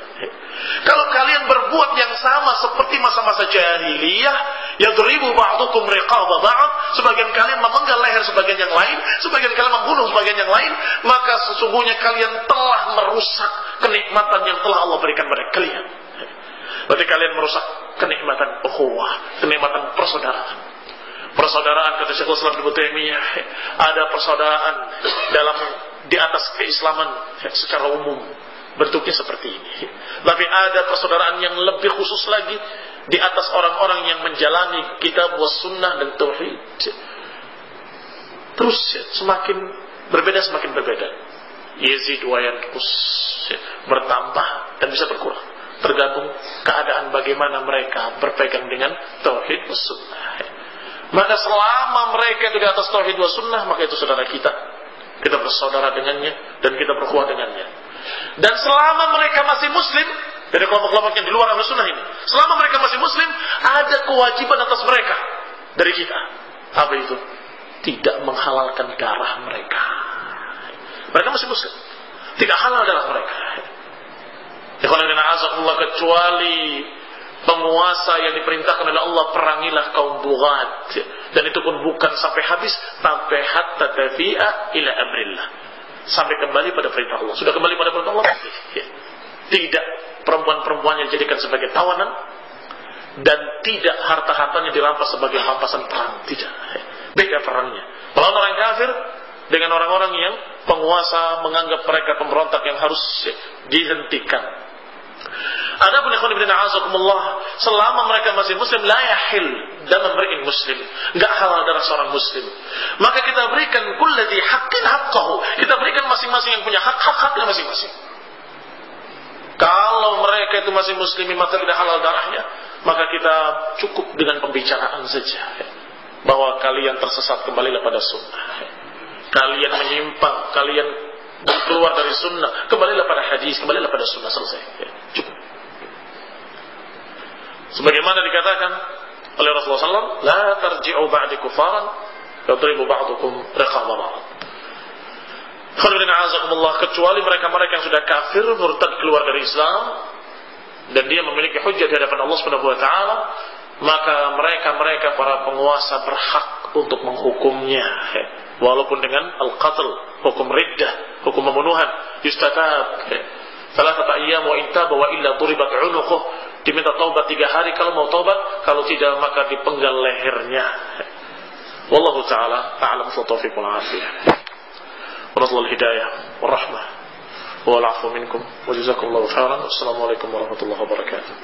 Kalau kalian berbuat yang sama seperti masa-masa jahiliyah, yadribu ba'dukum riqaba ba'd, sebagian kalian memenggal leher sebagian yang lain, sebagian kalian membunuh sebagian yang lain, maka sesungguhnya kalian telah merusak kenikmatan yang telah Allah berikan pada kalian. Berarti kalian merusak kenikmatan ukhuwah, kenikmatan persaudaraan. Persaudaraan, kata Syekhul Islam Ibnu Taimiyah, ada persaudaraan di atas keislaman secara umum, bentuknya seperti ini. Tapi ada persaudaraan yang lebih khusus lagi di atas orang-orang yang menjalani kitab was sunnah dan tauhid. Terus semakin berbeda, yazid wa yanqus, bertambah dan bisa berkurang, tergantung keadaan bagaimana mereka berpegang dengan tauhid was sunnah. Maka selama mereka itu di atas tauhid wa sunnah, maka itu saudara kita bersaudara dengannya dan kita berukhuwah dengannya. Dan selama mereka masih muslim, dari kelompok-kelompok yang di luar ahlu sunnah ini, selama mereka masih muslim, ada kewajiban atas mereka dari kita. Apa itu? Tidak menghalalkan darah mereka. Mereka masih muslim, tidak halal darah mereka. Kecuali penguasa yang diperintahkan oleh Allah, perangilah kaum bughat, dan itu pun bukan sampai habis, sampai hatta tafi'a ila amrillah, sampai kembali pada perintah Allah. Sudah kembali pada perintah Allah, tidak perempuan-perempuan yang dijadikan sebagai tawanan, dan tidak harta-hartanya dirampas sebagai rampasan perang. Tidak, beda perangnya. Melawan orang kafir dengan orang-orang yang penguasa menganggap mereka pemberontak yang harus dihentikan. Adapun ikhwan fillah a'azakumullah, selama mereka masih muslim, la yahil dam imri'in muslim, enggak halal darah seorang muslim. Maka kita berikan kulladzi haqqin haqqahu, kita berikan masing-masing yang punya hak-haknya masing-masing. Kalau mereka itu masih muslimin maka tidak halal darahnya, maka kita cukup dengan pembicaraan saja, bahwa kalian tersesat, kembalilah pada sunnah. Kalian menyimpang, kalian keluar dari sunnah, kembalilah pada hadis, kembalilah pada sunnah, selesai. Cukup. Sebagaimana dikatakan oleh Rasulullah SAW, la tarji'u ba'di kufaran yadribu ba'dukum riqaba ba'd. Kecuali mereka-mereka yang sudah kafir, murtad, keluar dari Islam, dan dia memiliki hujjah di hadapan Allah Subhanahu wa taala, maka mereka para penguasa berhak untuk menghukumnya, walaupun dengan al-qatl, hukum riddah, hukum pembunuhan, yustatab. Salatata ayyam wa intaba wa illa duribat unuquh. diminta taubat 3 hari kalau mau taubat, kalau tidak maka dipenggal lehernya. Wallahu ta'ala a'lam wa taufiq wal afiyah. Wa nasallahu hidayah wa rahmah wa al-'afwa minkum wa jazakumullahu khairan. Wassalamualaikum warahmatullahi wabarakatuh.